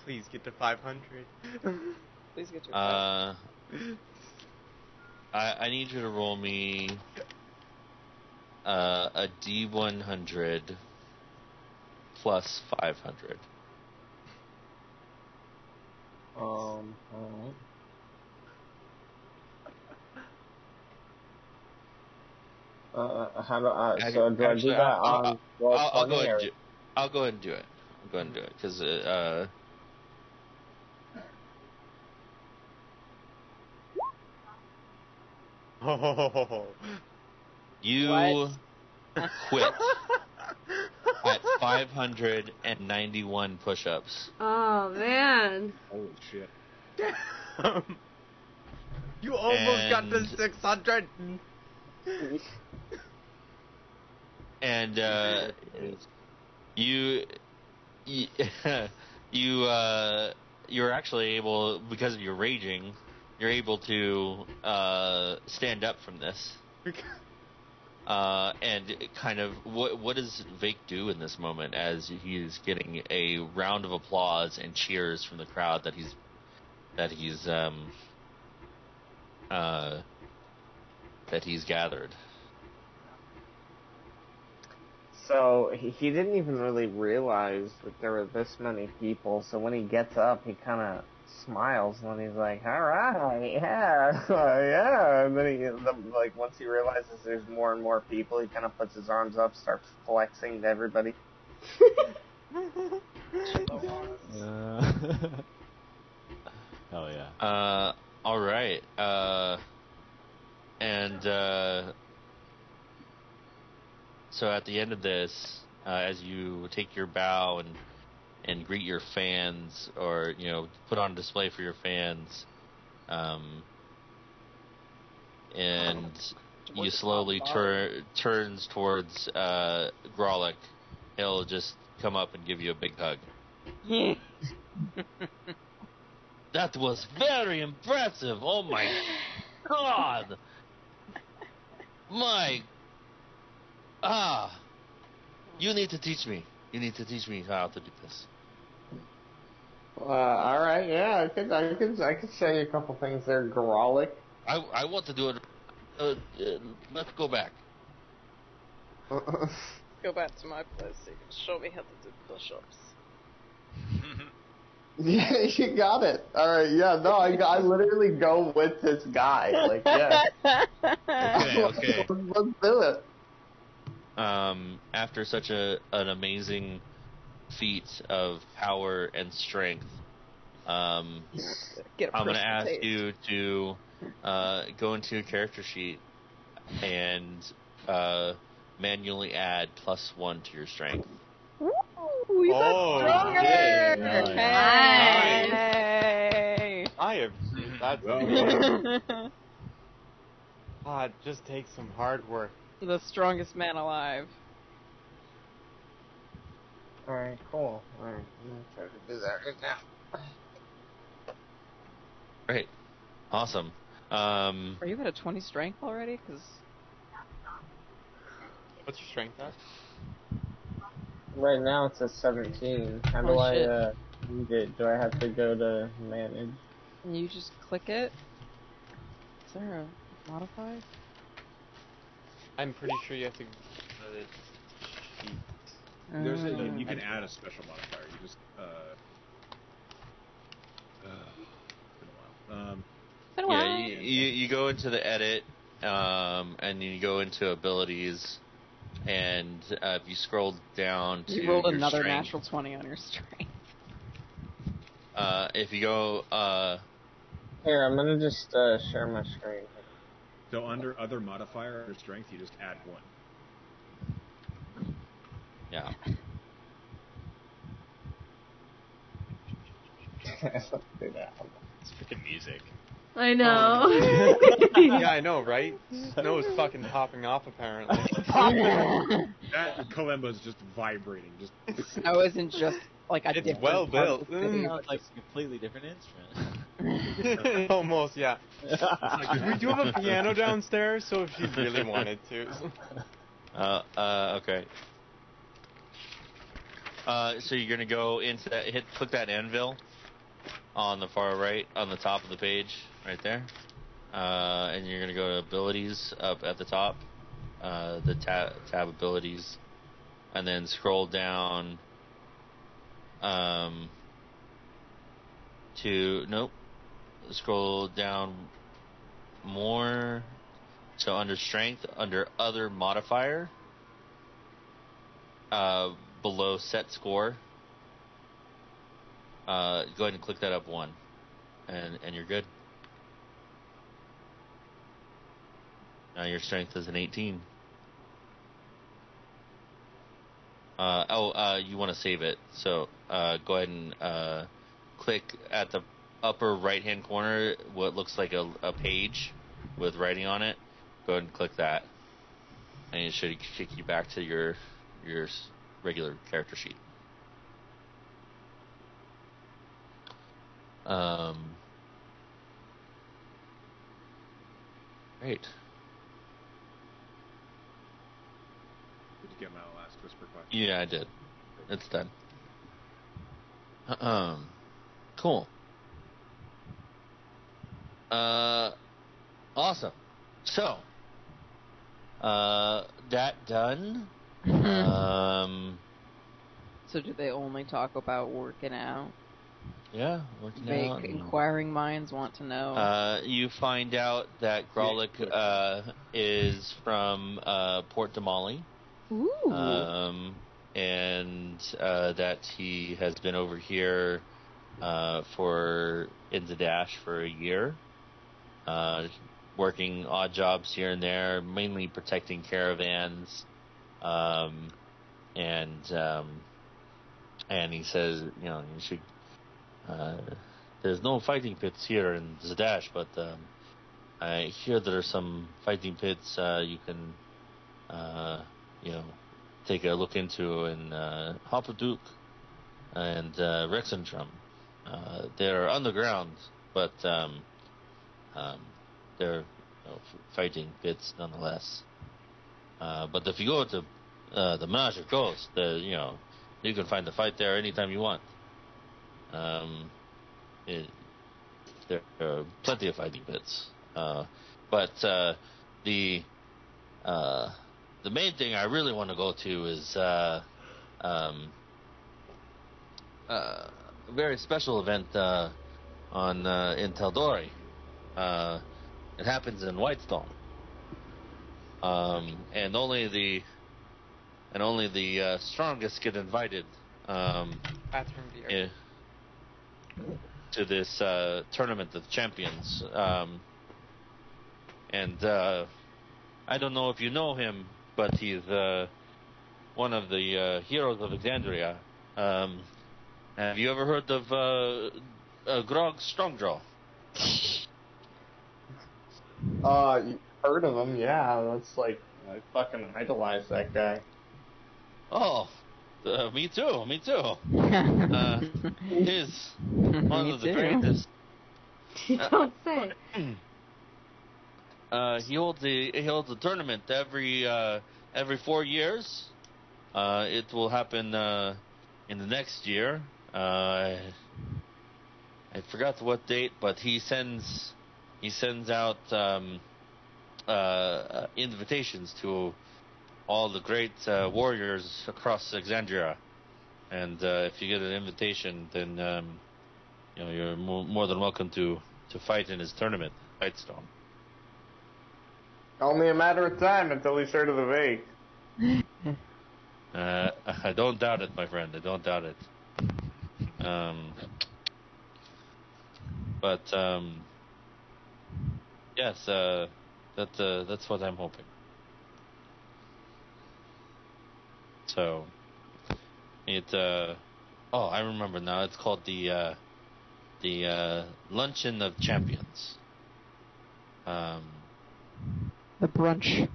Please get to 500. Please get your 500. I need you to roll me a D100 plus 500. Alright. How do I? So do I do that on roll I'll go 20 ahead or? and I'll go ahead and do it. I'll go ahead and do it because Oh. you quit at 591 push-ups. Oh man. Holy shit. You almost got to 600. And you you're actually able, because of your raging, you're able to stand up from this. And kind of, what does Vake do in this moment as he's getting a round of applause and cheers from the crowd that he's gathered? So he didn't even really realize that there were this many people. So when he gets up, he kind of smiles and he's like, "All right, yeah, yeah." And then like once he realizes there's more and more people, he kind of puts his arms up, starts flexing to everybody. Hell yeah. All right. So at the end of this, as you take your bow and greet your fans, or put on display for your fans, and you slowly turns towards Grolic, he'll just come up and give you a big hug. That was very impressive. Oh my God. You need to teach me. You need to teach me how to do this. All right, yeah, I could show you a couple things there, Grolic. I want to do it. Let's go back. Go back to my place so you can show me how to do push-ups. Yeah, you got it. All right, yeah, no, I literally go with this guy. Like, yeah. Okay. Let's do it. After such an amazing feat of power and strength, I'm going to ask you to go into your character sheet and manually add +1 to your strength. We got stronger! Nice. Hey! I have. That's Well amazing. It just takes some hard work. The strongest man alive. All right, cool. All right, I'm gonna try to do that right now. Great. Awesome. Are you at a 20 strength already? Because What's your strength at? Right now it's a 17. How do I read it? Do I have to go to manage? and you just click it. Is there a modify? I'm pretty sure you have to. Sheet. You can add a special modifier. You just been a while. Yeah, you go into the edit, and you go into abilities, and if you scroll down to you rolled your another strength, natural 20 on your strength. if you go Here, I'm gonna just share my screen. So under other modifier, under strength, you just add 1. yeah. Let's do that. It's freaking music. I know. Yeah, I know, right? Snow is fucking popping off, apparently. That kalimba's just vibrating. Just Snow isn't just like a It's different well part built. of the city. It's like a completely different instrument. Almost, yeah. We do have a piano downstairs, so if she really wanted to. Okay. So you're gonna go into that, click that anvil on the far right, on the top of the page, right there. and you're gonna go to abilities up at the top, the tab abilities, and then scroll down to scroll down more. So under strength, under other modifier, below set score, go ahead and click that up one, and you're good. Now your strength is an 18. You want to save it, so go ahead and click at the upper right-hand corner what looks like a page with writing on it. Go ahead and click that, and it should kick you back to your regular character sheet. Great. Did you get my last whisper question? Yeah, I did. It's done. Cool. Awesome. So, that done. So do they only talk about working out? Yeah, working out. Inquiring minds want to know. You find out that Grolic is from Port Damali. Ooh. And that he has been over here in the Dash for a year, working odd jobs here and there, mainly protecting caravans, and he says, you should. There's no fighting pits here in Zadash, but I hear there are some fighting pits you can, take a look into in Hoppaduke and Rexentrum. They're underground, but they're fighting pits nonetheless. But if you go to the Menage Coast, you can find a fight there anytime you want. There are plenty of fighting pits, but the main thing I really want to go to is a very special event in Teldori. It happens in Whitestone, and only the strongest get invited. Bathroom beer. To this tournament of champions, and I don't know if you know him, but he's one of the heroes of Exandria. Have you ever heard of Grog Strongjaw? Heard of him? Yeah, that's like I fucking idolize that guy. Oh. Me too. He's one of the greatest. You don't say. He holds a tournament every 4 years. It will happen in the next year. I forgot what date, but he sends out invitations to all the great warriors across Exandria, and if you get an invitation, then you're more than welcome to fight in his tournament, Whitestone. Only a matter of time until he's heard of the Vague. I don't doubt it, my friend. I don't doubt it. But yes, that's what I'm hoping. So, I remember now. It's called the Luncheon of Champions. The brunch.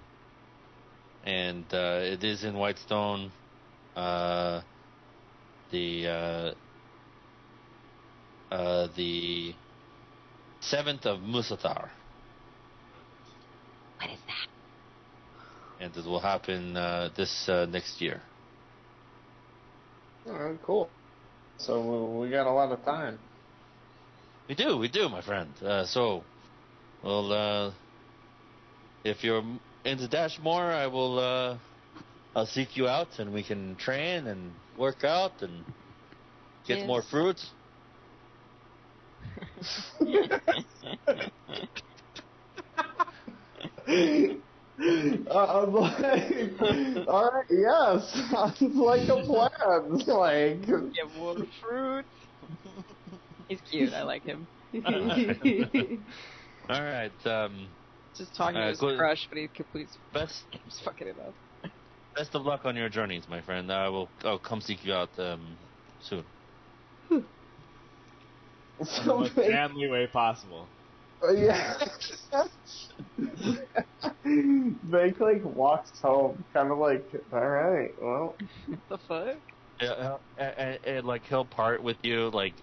And it is in Whitestone. The 7th of Musatar. What is that? And it will happen this next year. Oh, cool. So we got a lot of time. We do, my friend. So Well, if you're into Dash more, I will. I'll seek you out, and we can train and work out and get more fruits. I'm like, all right, yes, sounds like a plan. Like, Get more fruit. He's cute. I like him. All right. Just talking to his crush, but he keeps fucking it up. Best of luck on your journeys, my friend. I'll come seek you out soon. In the most family way possible. Yeah. Vake like walks home, kind of like, all right, well. What the fuck? Yeah, and like he'll part with you, like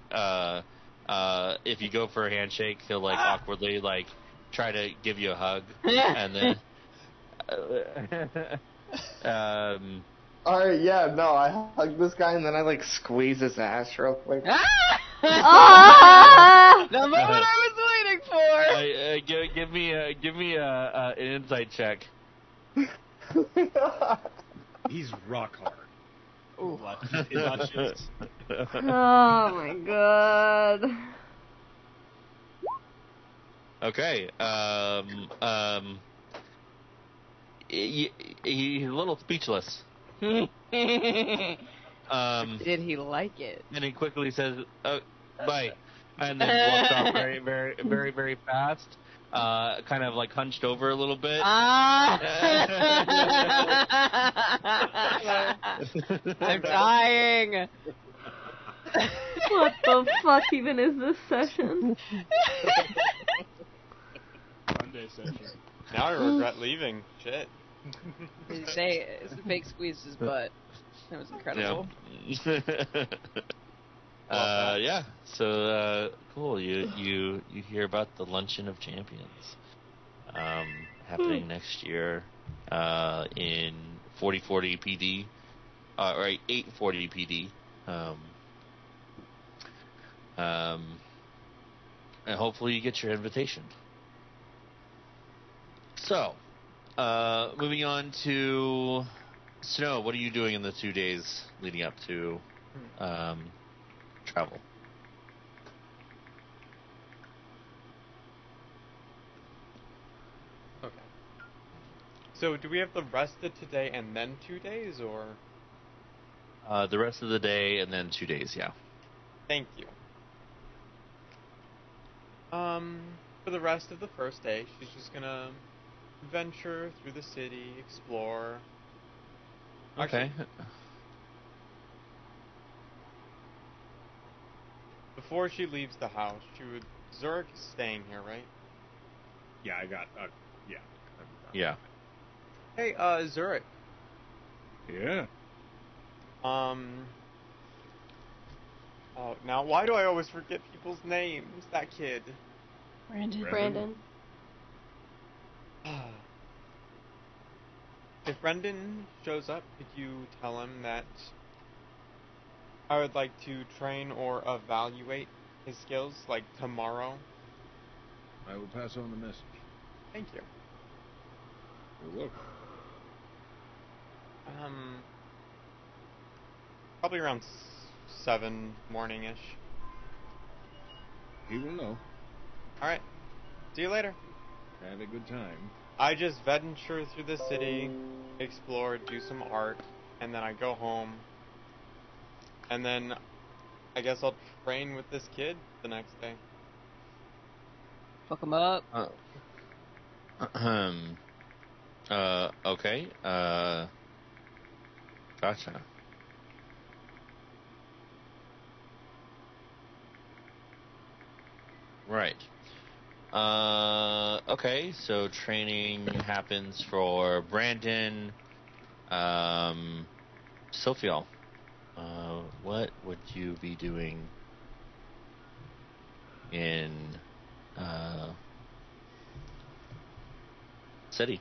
if you go for a handshake, he'll like awkwardly like try to give you a hug, and then all right, yeah, no, I hug this guy and then I like squeeze his ass real quick. The moment I was waiting for. Give me an insight check. He's rock hard. Ooh, luscious. Oh my god. Okay. He's a little speechless. Did he like it? And he quickly says, "Bye," and then walks off very, very, very, very fast. Kind of like hunched over a little bit. I'm dying. What the fuck even is this session? Monday session. Now I regret leaving. Shit. Did he say it's the fake squeezed his butt? That was incredible. Yeah. Yeah. So cool. You hear about the Luncheon of Champions happening next year in 4040 PD, right 840 PD. And hopefully you get your invitation. So, moving on to Snow. What are you doing in the 2 days leading up to travel? Okay. So, do we have the rest of today and then 2 days, or? The rest of the day and then 2 days, yeah. Thank you. For the rest of the first day, she's just gonna venture through the city, explore. Okay. Actually, before she leaves the house, Zurich is staying here, right? Yeah, I got. Yeah. Yeah. Hey, Zurich. Yeah. Oh, now why do I always forget people's names? That kid. Brandon. If Brendan shows up, could you tell him that I would like to train or evaluate his skills, like tomorrow? I will pass on the message. Thank you. You're welcome. Probably around 7 morning-ish. He will know. Alright. See you later. Have a good time. I just venture through the city, explore, do some art, and then I go home. And then I guess I'll train with this kid the next day. Fuck him up. Okay. Gotcha. Right. Okay, so training happens for Brandon. Sophial, what would you be doing in city?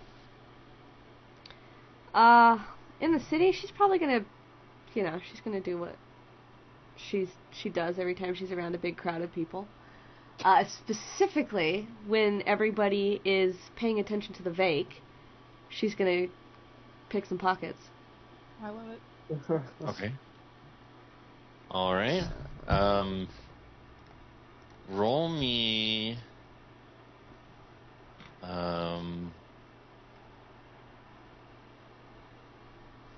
In the city, she's probably gonna, she's gonna do what she does every time she's around a big crowd of people. Specifically, when everybody is paying attention to the Vake, she's gonna pick some pockets. I love it. Okay. All right. Roll me.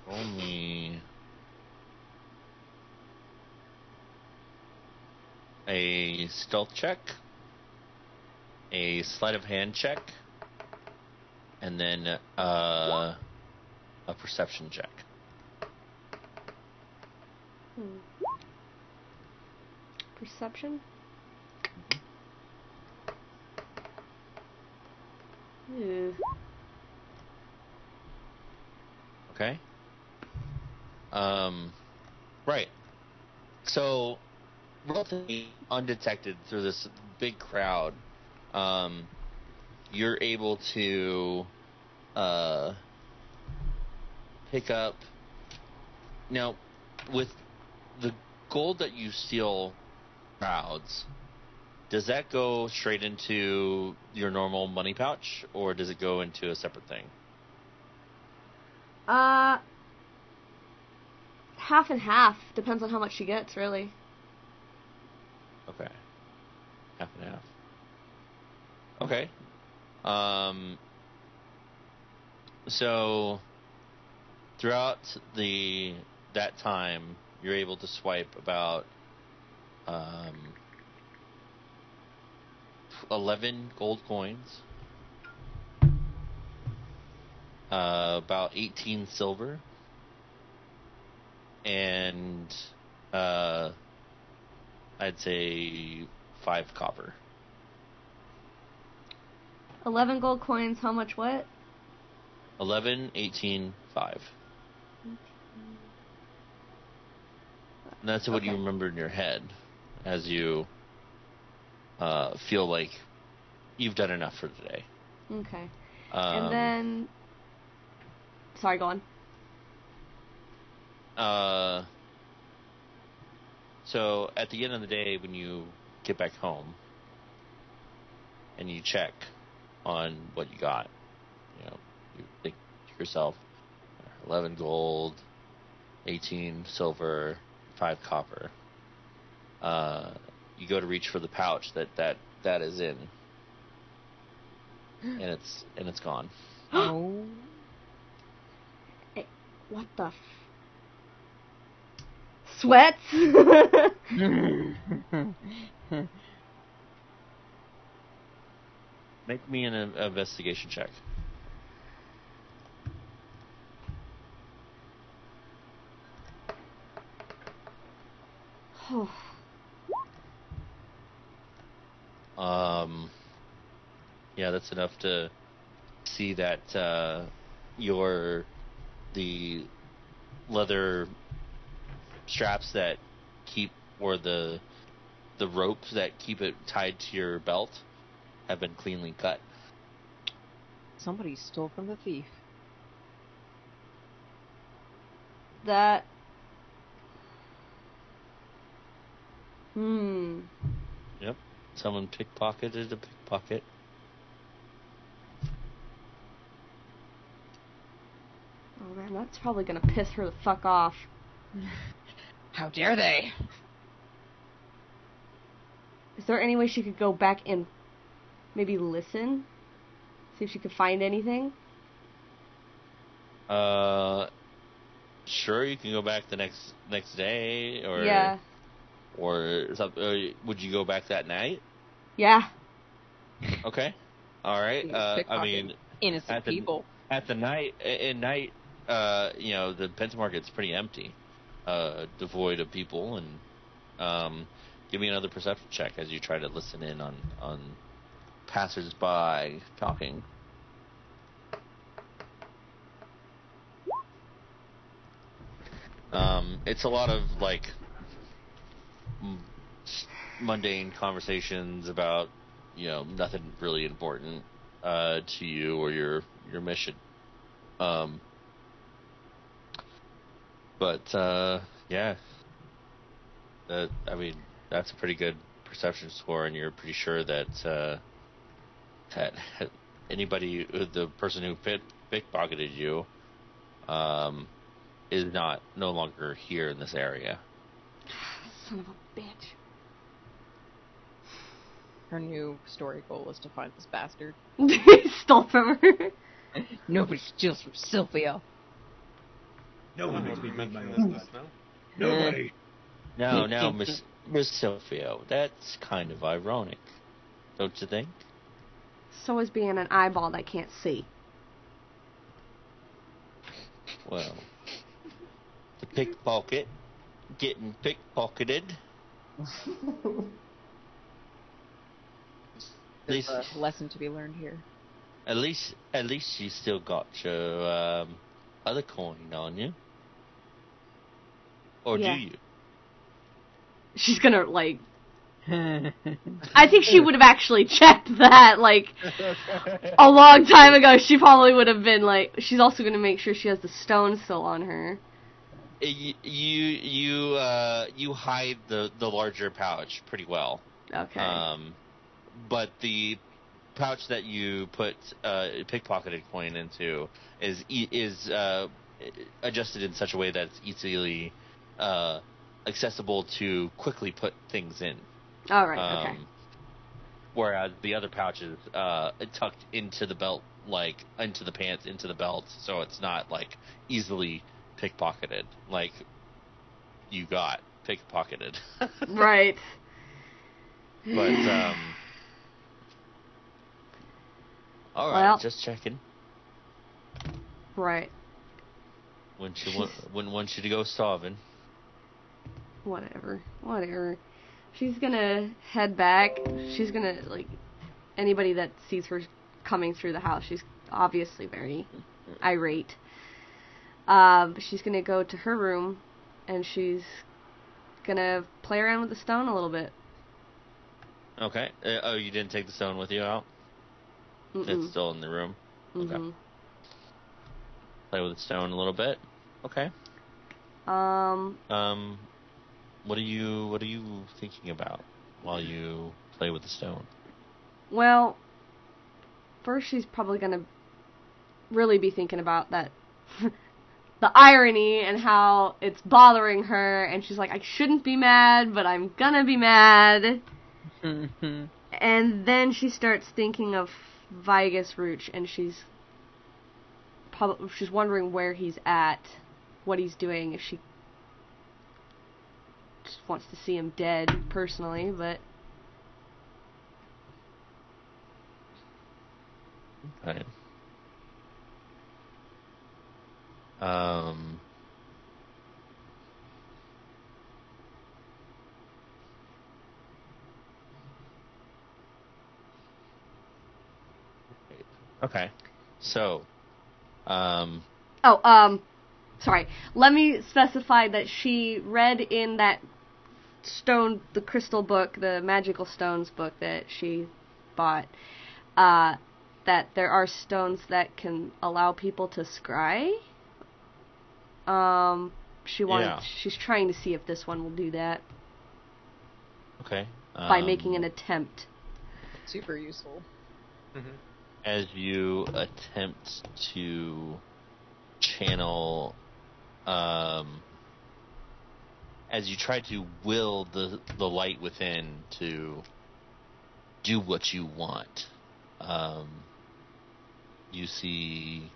Roll me a stealth check, a sleight of hand check, and then a perception check. Perception? Ew. Okay. Right. So, relatively undetected through this big crowd, you're able to pick up. Now, with the gold that you steal crowds, does that go straight into your normal money pouch, or does it go into a separate thing? Half and half. Depends on how much she gets, really. Okay. Half and half. Okay. So throughout that time, you're able to swipe about 11 gold coins, about 18 silver, and I'd say 5 copper. 11 gold coins, how much what? 11, 18, 5. And that's what you remember in your head as you feel like you've done enough for today. Okay. And then... Sorry, go on. So at the end of the day, when you get back home and you check on what you got, you think to yourself, 11 gold, 18 silver, 5 copper. You go to reach for the pouch that is in, and it's gone. Oh. Hey, what the sweats? Make me an investigation check. Yeah, that's enough to see that the leather straps that keep, or the ropes that keep it tied to your belt have been cleanly cut. Somebody stole from the thief. That... Yep. Someone pickpocketed a pickpocket. Oh man, that's probably gonna piss her the fuck off. How dare they? Is there any way she could go back and maybe listen? See if she could find anything? Sure, you can go back the next day, or... Yeah. Or something. Would you go back that night? Yeah. Okay. All right. I mean, innocent people. At night, the Penta Market's pretty empty, devoid of people, and give me another perception check as you try to listen in on passers-by talking. It's a lot of like mundane conversations about nothing really important to you or your mission, but yeah, I mean, that's a pretty good perception score, and you're pretty sure that anybody, the person who pickpocketed you, is no longer here in this area. Son of a bitch. Her new story goal is to find this bastard. Stole from her. Nobody steals from Sylvia. No one makes me mention my this own just now. Nobody. Now, Miss Silvio, that's kind of ironic, don't you think? So is being an eyeball that can't see. Well, the pickpocket getting pickpocketed. There's a lesson to be learned here. At least you still got your other coin on you. Or Yeah. do you? She's gonna, like... I think she would have actually checked that, like, a long time ago. She probably would have been, like... She's also gonna make sure she has the stone still on her. You hide the larger pouch pretty well. Okay. But the pouch that you put pickpocketed coin into is adjusted in such a way that it's easily accessible to quickly put things in. All right. Okay. Whereas the other pouch is tucked into the belt, like into the pants, into the belt, so it's not like easily pickpocketed. Like you got pickpocketed. Right. But all right, Well, just checking. Right. Wouldn't want you to go starving. Whatever. She's gonna head back. She's gonna, like, anybody that sees her coming through the house, she's obviously very irate. She's gonna go to her room, and she's gonna play around with the stone a little bit. Okay. Oh, you didn't take the stone with you out? Mm-mm. It's still in the room. Mm-hmm. Okay. Play with the stone a little bit. Okay. What are you thinking about while you play with the stone? Well, first she's probably gonna really be thinking about that the irony and how it's bothering her, and she's like, I shouldn't be mad, but I'm gonna be mad. Mm-hmm. And then she starts thinking of Vigus Rooch, and she's wondering where he's at, what he's doing, if she just wants to see him dead, personally, but... Okay. Okay. So, sorry. Let me specify that she read in that stone, the crystal book, the magical stones book that she bought, that there are stones that can allow people to scry. She's trying to see if this one will do that. Okay. By making an attempt. Super useful. Mm-hmm. As you attempt to channel, as you try to will the light within to do what you want, you see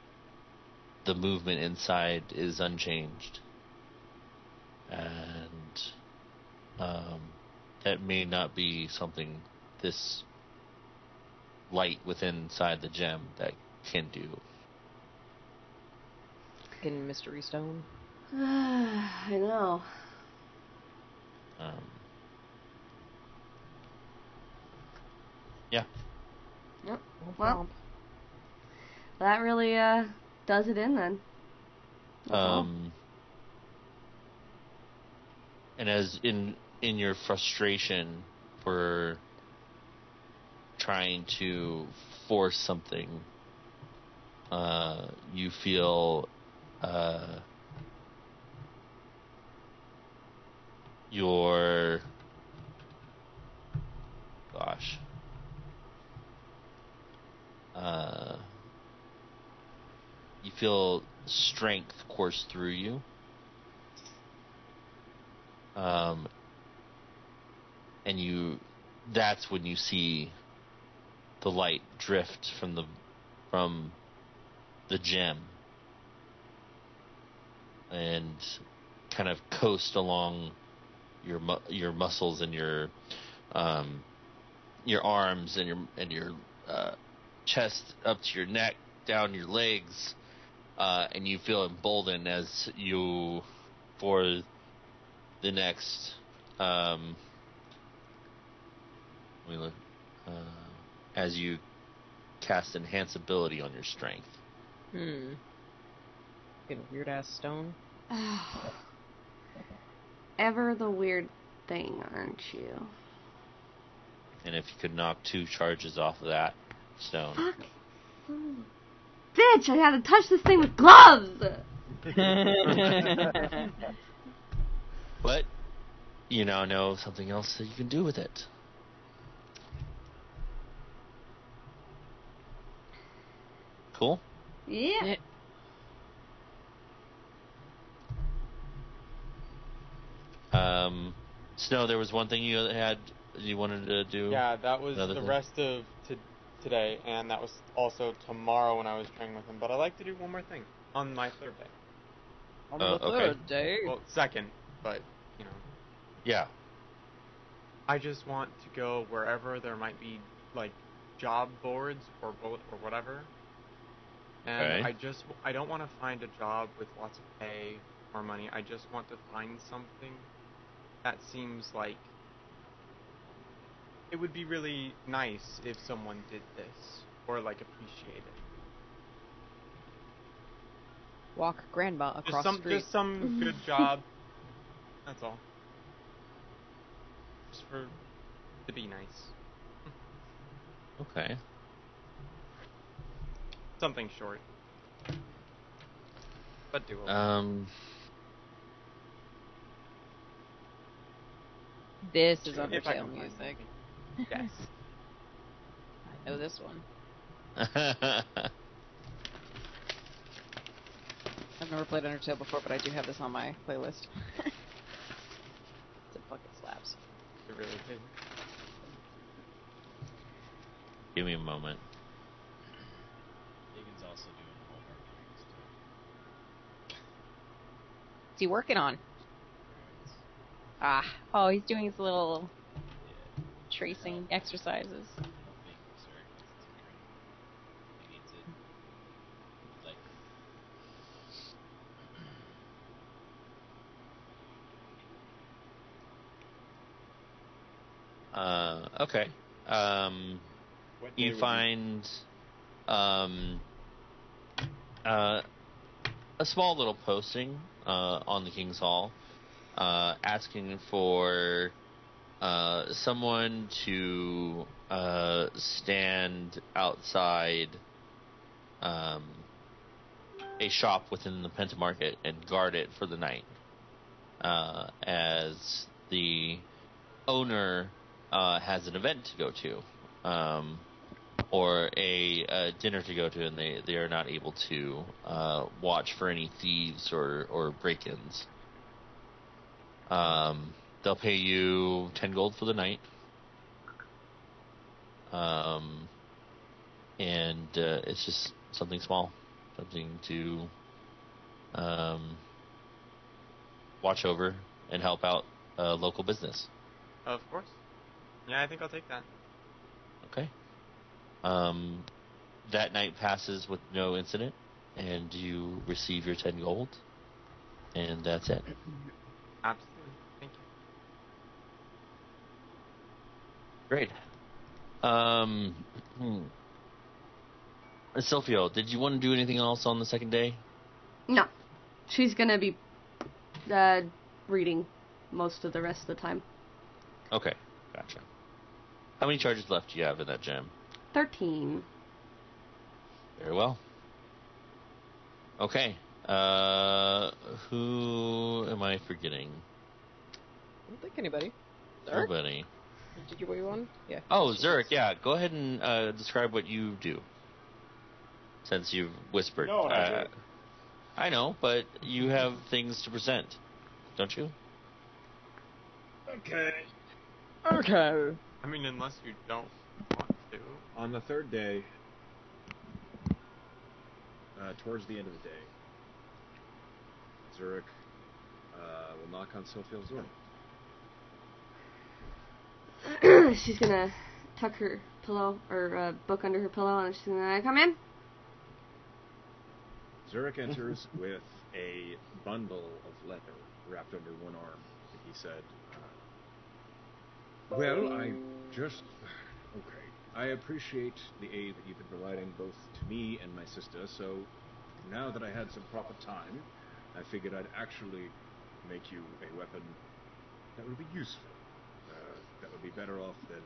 the movement inside is unchanged, and that may not be something this light within inside the gem that can do. In Mystery Stone. I know. Yeah. Yep. Well, that really does it in then. That's all. And as in your frustration for trying to force something, you feel your gosh. You feel strength course through you. And that's when you see the light drift from the gem and kind of coast along your muscles and your arms and your chest up to your neck, down your legs, and you feel emboldened as you, for the next, let me look, as you cast enhance ability on your strength. Get a weird ass stone. Ever the weird thing, aren't you? And if you could knock 2 charges off of that stone. Fuck. Bitch, I had to touch this thing with gloves! But you now know something else that you can do with it. Cool? Yeah. Snow, there was one thing you wanted to do? Yeah, that was the rest of today, and that was also tomorrow when I was training with him. But I'd like to do one more thing on my 3rd day. On the 3rd day? Well, 2nd, but, you know. Yeah. I just want to go wherever there might be, like, job boards or whatever. And okay. I don't want to find a job with lots of pay or money. I just want to find something that seems like it would be really nice if someone did this, or, like, appreciate it. Walk grandma across the street. Just some good job. That's all. Just to be nice. Okay. Something short. But doable. This is Undertale music. Yes. I know this one. I've never played Undertale before, but I do have this on my playlist. It fucking slaps. It really did. Give me a moment. Higgins also doing homework stuff. What's he working on? Oh, he's doing his little tracing exercises. Okay. You find a small little posting on the King's Hall asking for someone to stand outside a shop within the Penta Market and guard it for the night, as the owner has an event to go to, or a dinner to go to, and they are not able to watch for any thieves or break-ins. They'll pay you 10 gold for the night, and it's just something small, something to watch over and help out local business. Of course. Yeah, I think I'll take that. Okay. That night passes with no incident, and you receive your 10 gold, and that's it. Absolutely. Thank you. Great. Silphio, did you want to do anything else on the 2nd day? No. She's gonna be reading most of the rest of the time. Okay, gotcha. How many charges left do you have in that gem? 13. Very well. Okay. Who am I forgetting? I don't think anybody. Nobody. Did you wait one? Yeah. Oh, Zurich, yeah. Go ahead and describe what you do. Since you've whispered. No, I do. I know, but you have things to present, don't you? Okay. Okay. I mean, unless you don't want to. On the third day, towards the end of the day, Zurich will knock on Sophia's door. She's gonna tuck her pillow or book under her pillow, and she's gonna come in. Zurich enters with a bundle of leather wrapped under one arm. And he said, well, I just... Okay. I appreciate the aid that you've been providing both to me and my sister, so now that I had some proper time, I figured I'd actually make you a weapon that would be useful. That would be better off than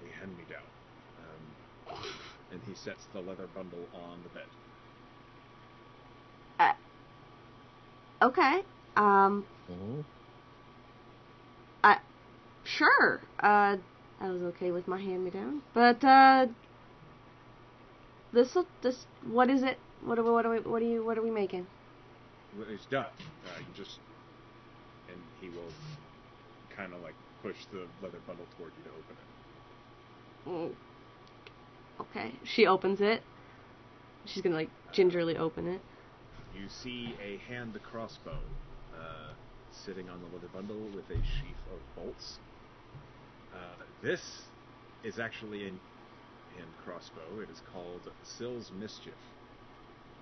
a hand-me-down. And he sets the leather bundle on the bed. Okay. Sure. I was okay with my hand-me-down, but this. What is it? What are we making? Well, it's done. You just, and he will kind of like push the leather bundle toward you to open it. Okay. She opens it. She's gonna like gingerly open it. You see a hand crossbow sitting on the leather bundle with a sheaf of bolts. This is actually a hand crossbow. It is called Sill's Mischief.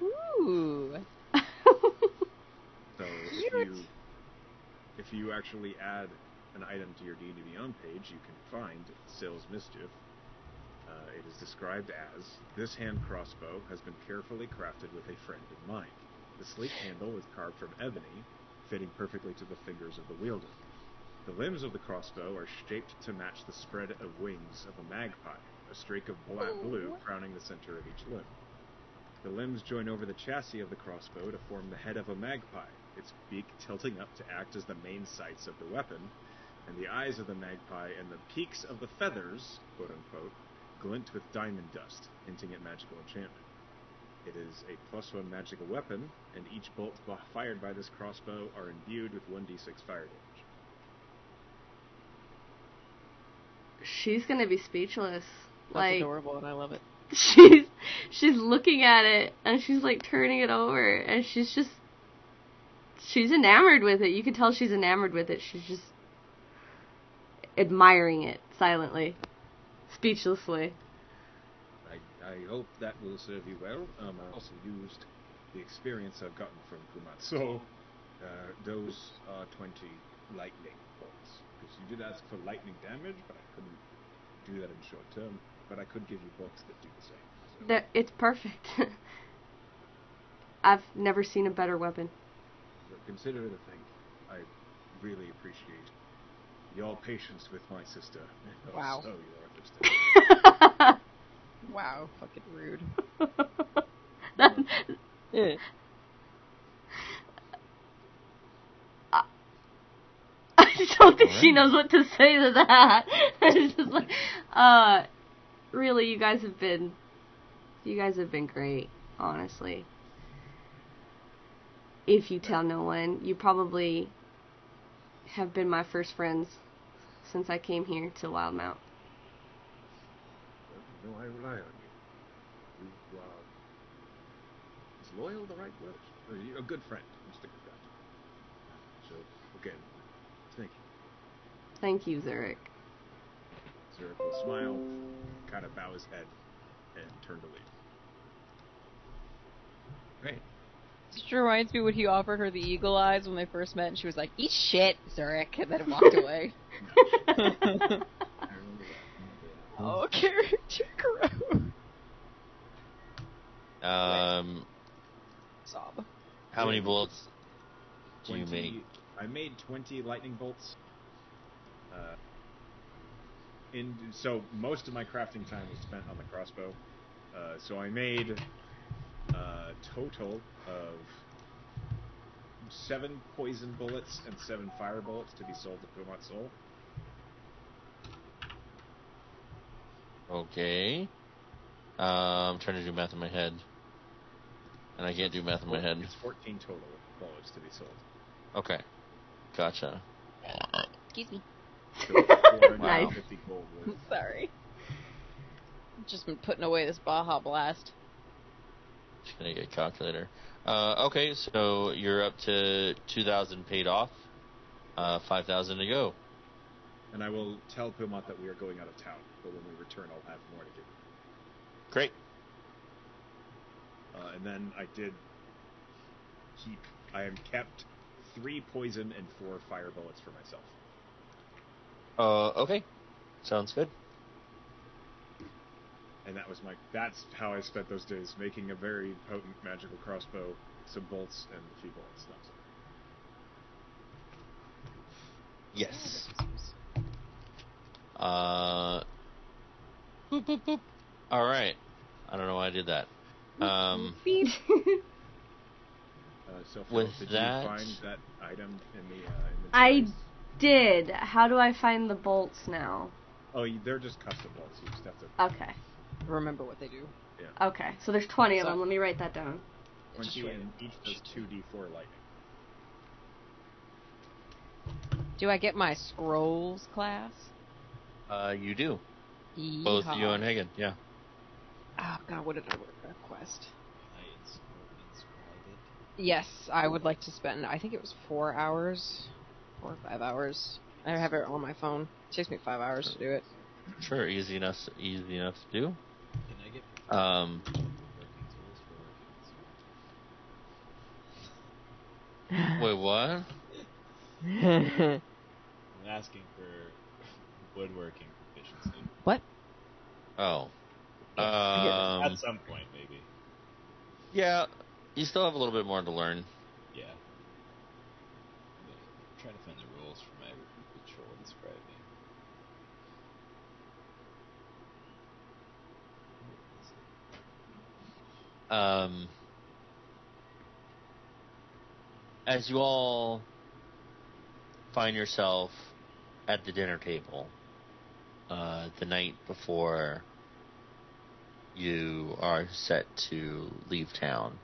Ooh. So if you actually add an item to your D&D Beyond page, you can find Sill's Mischief. It is described as, this hand crossbow has been carefully crafted with a friend in mind. The sleek handle is carved from ebony, fitting perfectly to the fingers of the wielder. The limbs of the crossbow are shaped to match the spread of wings of a magpie, a streak of blue crowning the center of each limb. The limbs join over the chassis of the crossbow to form the head of a magpie, its beak tilting up to act as the main sights of the weapon, and the eyes of the magpie and the peaks of the feathers, quote-unquote, glint with diamond dust, hinting at magical enchantment. It is a +1 magical weapon, and each bolt fired by this crossbow are imbued with 1d6 fire damage. She's gonna be speechless. That's adorable, and I love it. She's looking at it, and she's like turning it over, and she's enamored with it. You can tell she's enamored with it. She's just admiring it silently, speechlessly. I hope that will serve you well. I also used the experience I've gotten from Kumatsu. Those are 20 lightning bolts. Because you did ask for lightning damage, but I couldn't do that in short term. But I could give you bolts that do the same. So. It's perfect. I've never seen a better weapon. But consider it a thing. I really appreciate your patience with my sister. And Wow. also your understanding. Wow, fucking rude. I don't think she knows what to say to that. It's just like, really, you guys have been great, honestly. If you tell no one, you probably have been my first friends since I came here to Wildemount. No, I rely on you. You is loyal the right word? You're a good friend. Just a good friend. So, again, thank you. Thank you, Zurich. Zurich will smile, kind of bow his head, and turn to leave. Great. This reminds me when he offered her the eagle eyes when they first met, and she was like, "Eat shit, Zurich," and then walked away. I remember that. Oh, character growth. Sob. How many bullets do you make? I made 20 lightning bolts. So most of my crafting time was spent on the crossbow. So I made a total of 7 poison bullets and 7 fire bullets to be sold to Pumat Soul. Okay. I'm trying to do math in my head. And I can't do math in my head. It's 14 total bullets to be sold. Okay. Gotcha. Excuse me. So 450 gold worth. Sorry. Just been putting away this Baja Blast. Just gonna get a calculator. Okay, so you're up to 2,000 paid off. 5,000 to go. And I will tell Pilmont that we are going out of town, but when we return, I'll have more to give. Great. And then I have kept 3 poison and 4 fire bullets for myself. Okay. Sounds good. And that's how I spent those days, making a very potent magical crossbow, some bolts, and a few bullets. Yes. Boop, boop, boop. All right. I don't know why I did that. Beep. So with did that, you find that item in the I did. How do I find the bolts now? Oh, they're just custom bolts. You just have to Okay. Remember what they do. Yeah. Okay. So there's 20 of them. Let me write that down. 20 and each does 2d4 lightning. Do I get my scrolls class? You do. Yeehaw. Both you and Hagen, yeah. Oh god, what did I request? Can I inscribe it? Yes, I would like to spend, I think it was 4 hours, 4 or 5 hours. I have it on my phone. It takes me 5 hours to do it. Sure, easy enough to do. Can I get working tools for working? Wait, what? I'm asking for woodworking proficiency. What? Oh. At some point, maybe. Yeah, you still have a little bit more to learn. Yeah. I'm trying to find the rules for my ritual inscribing. As you all find yourself at the dinner table, the night before you are set to leave town,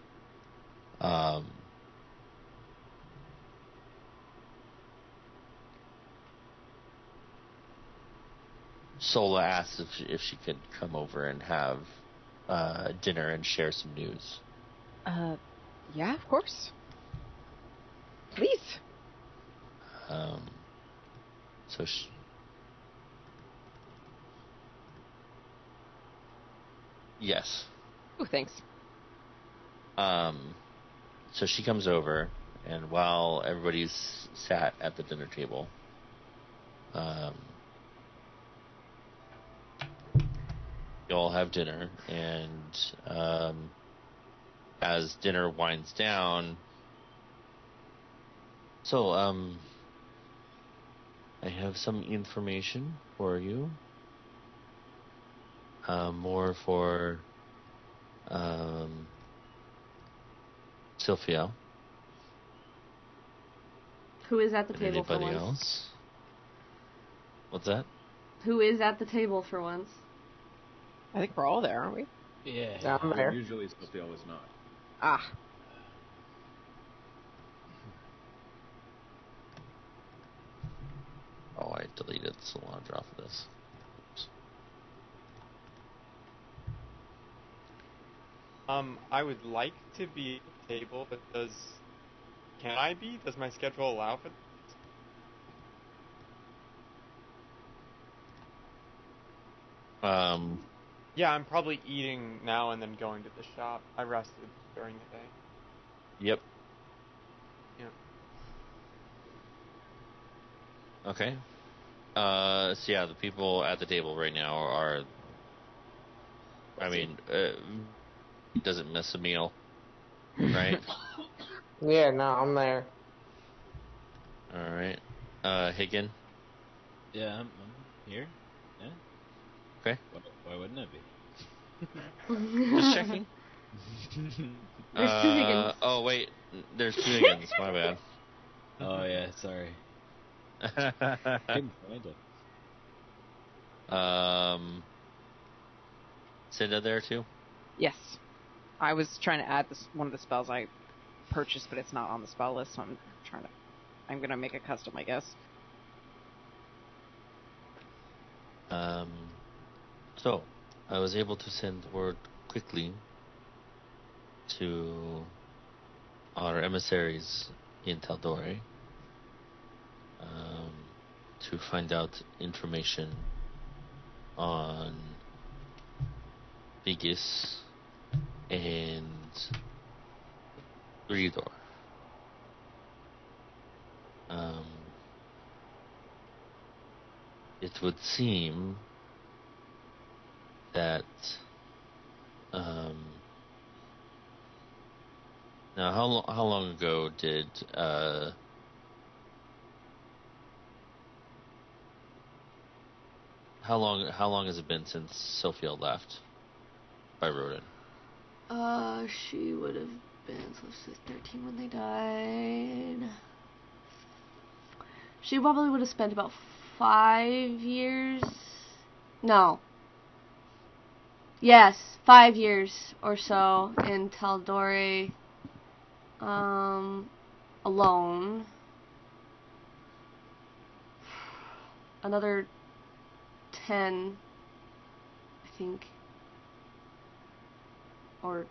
Sola asks if she could come over and have dinner and share some news. Yeah, of course. Please. So yes. Oh, thanks. So she comes over, and while everybody's sat at the dinner table, you all have dinner, and as dinner winds down, so I have some information for you. More for Sylphia. Who is at the And table for anybody once? else? What's that? Who is at the table for once? I think we're all there, aren't we? Yeah. Down there. Usually Sophia is not. Ah. Oh, I deleted Solange off of this. I would like to be at the table, but can I be? Does my schedule allow for that? Yeah, I'm probably eating now and then going to the shop. I rested during the day. Yep. Yeah. Okay. So yeah, the people at the table right now are. I mean, doesn't miss a meal, right? Yeah, no, I'm there. All right. Higgin. Yeah, I'm here. Yeah. Okay. Why wouldn't I be? Just checking. There's 2 Higgins. Oh wait, there's 2 Higgins. My bad. Oh yeah, sorry. Couldn't find it. Cinda there too? Yes. I was trying to add one of the spells I purchased, but it's not on the spell list, so I'm gonna make a custom, I guess. So, I was able to send word quickly to our emissaries in Taldore to find out information on Vigis and Gridor. It would seem that now how long ago did how long has it been since Sophia left by Rodin? She would have been, so she's 13 when they died. She probably would have spent about 5 years. No. Yes, 5 years or so in Taldore, alone. Another 10, I think. Or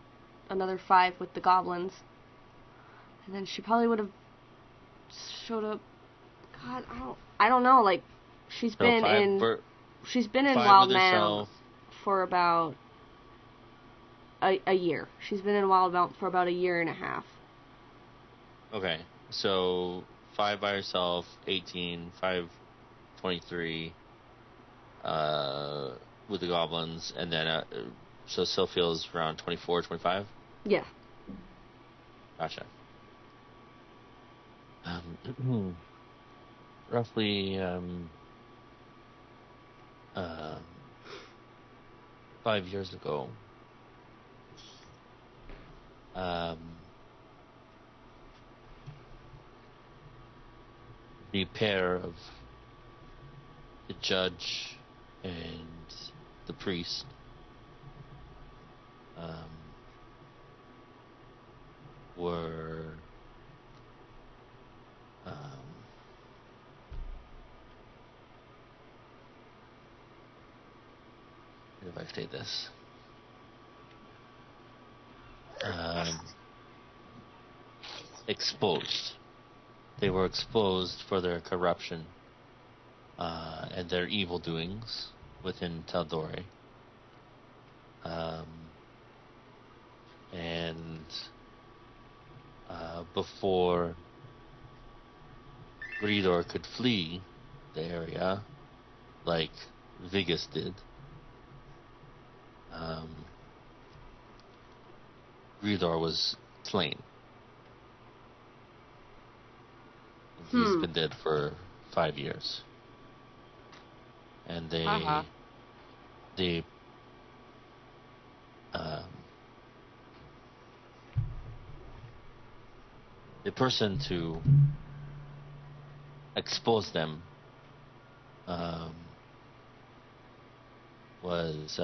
another 5 with the goblins. And then she probably would have showed up. God, I don't know. Like, she's been in Wildemount for about a year. She's been in Wildemount for about a year and a half. Okay, so 5 by herself, 18, 5, 23, with the goblins, and then so Sophia's around 24, 25? Yeah. Gotcha. Roughly 5 years ago, the pair of the judge and the priest were how do I say this? Exposed. They were exposed for their corruption and their evil doings within Taldore. And before Gridor could flee the area, like Vigis did, Gridor was slain. He's been dead for 5 years. And the person to expose them was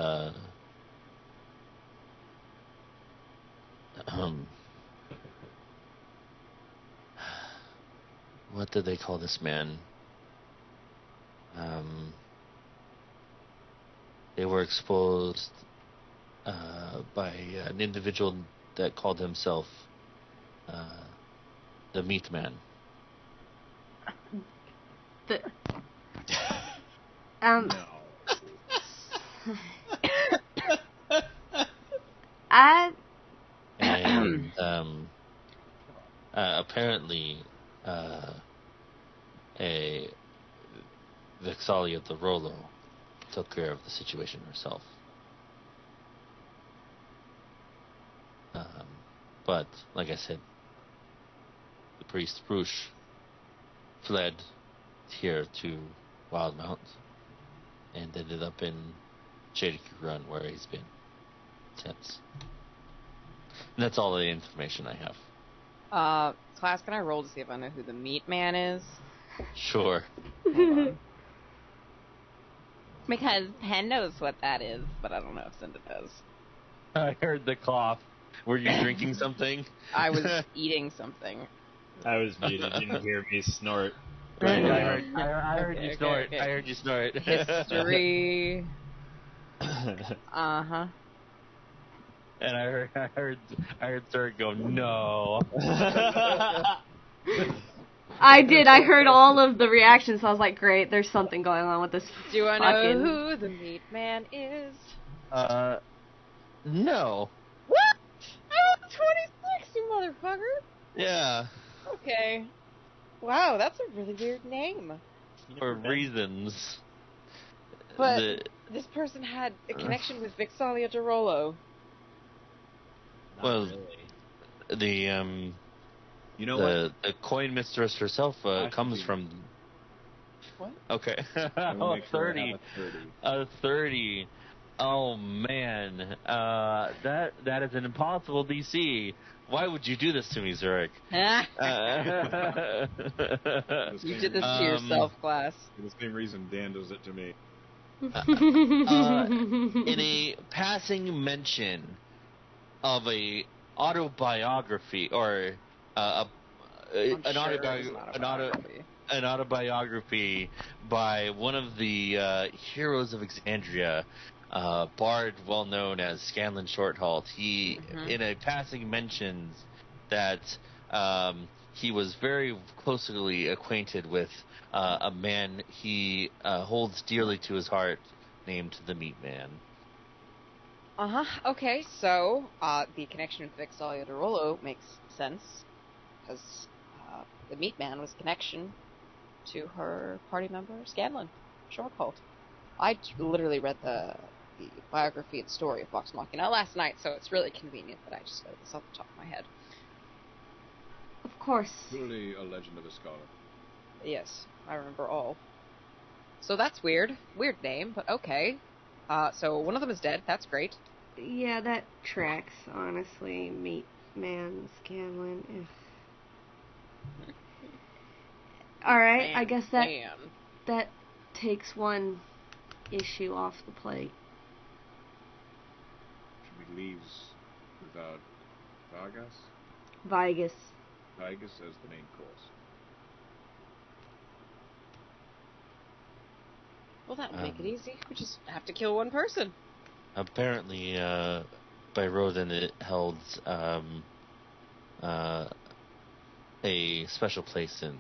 what did they call this man? They were exposed by an individual that called himself the Meat Man. No. And apparently a Vexalia de Rolo took care of the situation herself. But, like I said, the priest Bruce fled here to Wildemount and ended up in Cherokee Run, where he's been since. And that's all the information I have. Class, can I roll to see if I know who the Meat Man is? Sure. Because Penn knows what that is, but I don't know if Cinda does. I heard the cough. Were you drinking something? I was eating something. I was muted. Didn't hear me snort. I heard you snort. Okay. I heard you snort. History. Uh-huh. And I heard Zerg go, no. I did. I heard all of the reactions. So I was like, great. There's something going on with this. Do I know who the meat man is? No. What? I was 26, you motherfucker. Yeah. Okay. Wow, that's a really weird name. For reasons. But this person had a connection with Vixalia Derolo. Well, really. the You know what? the coin mistress herself comes from. What? Okay. I will make sure I 30. have a 30. A 30. Oh man, that is an impossible DC. Why would you do this to me, Zurich? You did this to yourself, class. For the same reason Dan does it to me. In a passing mention of a autobiography or an autobiography by one of the heroes of Exandria, bard well known as Scanlan Shorthalt. He, in a passing, mentions that he was very closely acquainted with a man he holds dearly to his heart, named the Meat Man. Okay, so the connection with Vixalia Derolo makes sense, because the Meat Man was a connection to her party member, Scanlan Shorthalt. I literally read the biography and story of Vox Machina last night, so it's really convenient that I just know this off the top of my head. Of course. Truly a legend of a scholar. Yes, I remember all. So that's weird. Weird name, but okay. So one of them is dead. That's great. Yeah, that tracks, honestly. Meat Man, Scanlan. Alright, I guess that takes one issue off the plate. Should we leave without Vigus. Vigus as the main course. Well, that would make it easy. We just have to kill one person. Apparently, by Rodin, it held a special place in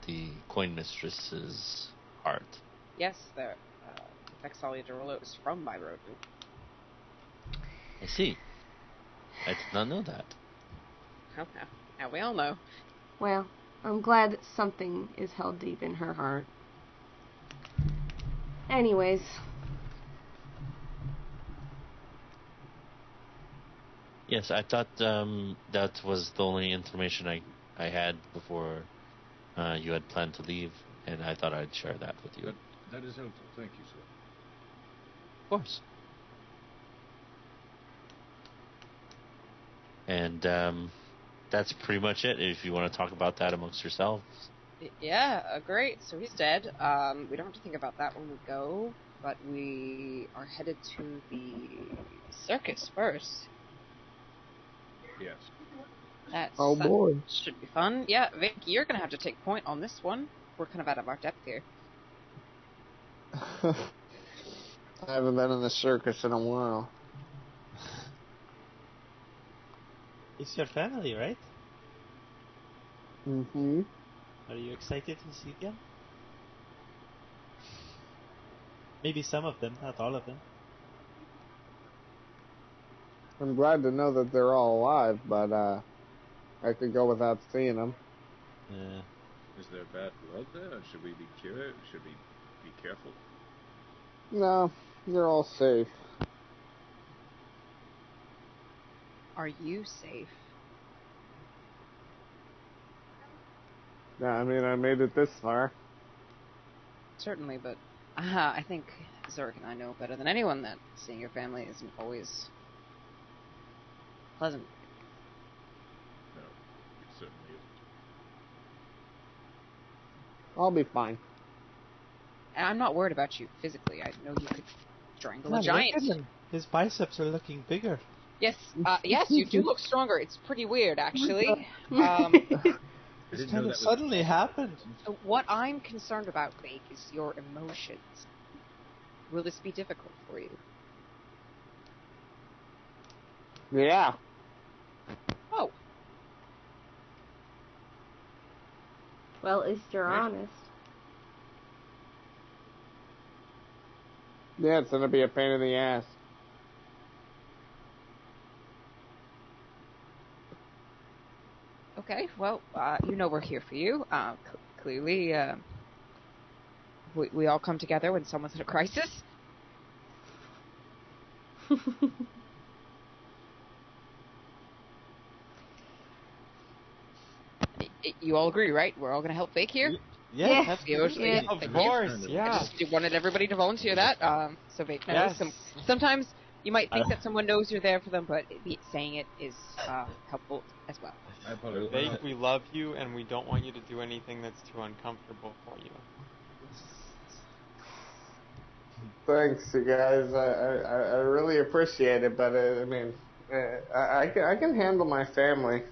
the coin mistress's heart. Yes, the Vexalia Derolo is from Byrodin. I see. I did not know that. Oh, now we all know. Well, I'm glad that something is held deep in her heart. Anyways. Yes, I thought that was the only information I had before you had planned to leave, and I thought I'd share that with you. That is helpful. Thank you, sir. Of course. And that's pretty much it, if you want to talk about that amongst yourselves. Yeah, great. So he's dead. We don't have to think about that when we go, but we are headed to the circus first. Yes. Oh boy. Should be fun. Yeah, Vic, you're going to have to take point on this one. We're kind of out of our depth here. I haven't been in the circus in a while. It's your family, right? Mm-hmm. Are you excited to see them? Maybe some of them, not all of them. I'm glad to know that they're all alive, but I could go without seeing them. Yeah. Is there bad blood there? Should we be curious? Should we be careful? No, they're all safe. Are you safe? Yeah, I mean, I made it this far. Certainly, but I think Zurich and I know better than anyone that seeing your family isn't always pleasant. No, it certainly isn't. I'll be fine. And I'm not worried about you physically. I know you could strangle a Look giant. at him. His biceps are looking bigger. Yes, yes, you do look stronger. It's pretty weird, actually. This kind of suddenly happened. What I'm concerned about, Blake, is your emotions. Will this be difficult for you? Yeah. Oh. Well, at least you're honest. Yeah, it's gonna be a pain in the ass. Okay, well, you know we're here for you. Clearly, we all come together when someone's in a crisis. You all agree, right? We're all going to help Fake here? Yes, absolutely. Yeah. Of course, yeah. I just wanted everybody to volunteer that, so Fake knows. Yes. Sometimes you might think that someone knows you're there for them, but saying it is helpful as well. I apologize. Fake, we love you, and we don't want you to do anything that's too uncomfortable for you. Thanks, you guys. I really appreciate it, but I mean, I can handle my family.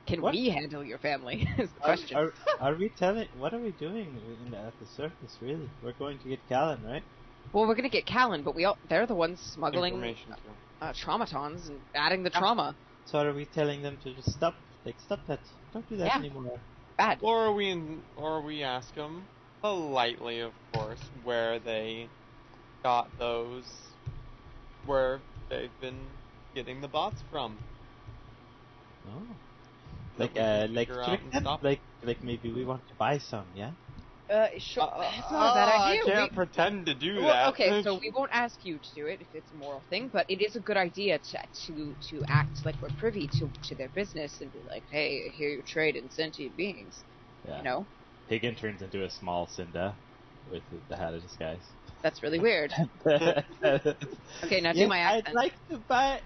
Can What? we handle your family? Is the question. Are we telling? What are we doing at the circus? Really, we're going to get Callan, right? Well, we're gonna get Callan, but they're the ones smuggling Information too. traumatons and adding the trauma. So are we telling them to just stop? Like, stop that! Don't do that Yeah. anymore. Bad. Or we ask them politely, of course, where they got those, where they've been getting the bots from. Oh. That Like, we can figure out and stop. like maybe we want to buy some, yeah? Sure. It's not a bad idea. I can't pretend to do Well, that. okay, so we won't ask you to do it if it's a moral thing, but it is a good idea to act like we're privy to their business and be like, hey, I hear you trade in sentient beings. Yeah. You know? Higgin turns into a small Cinda with the hat of disguise. That's really weird. Okay, now do my accent. I'd like to buy.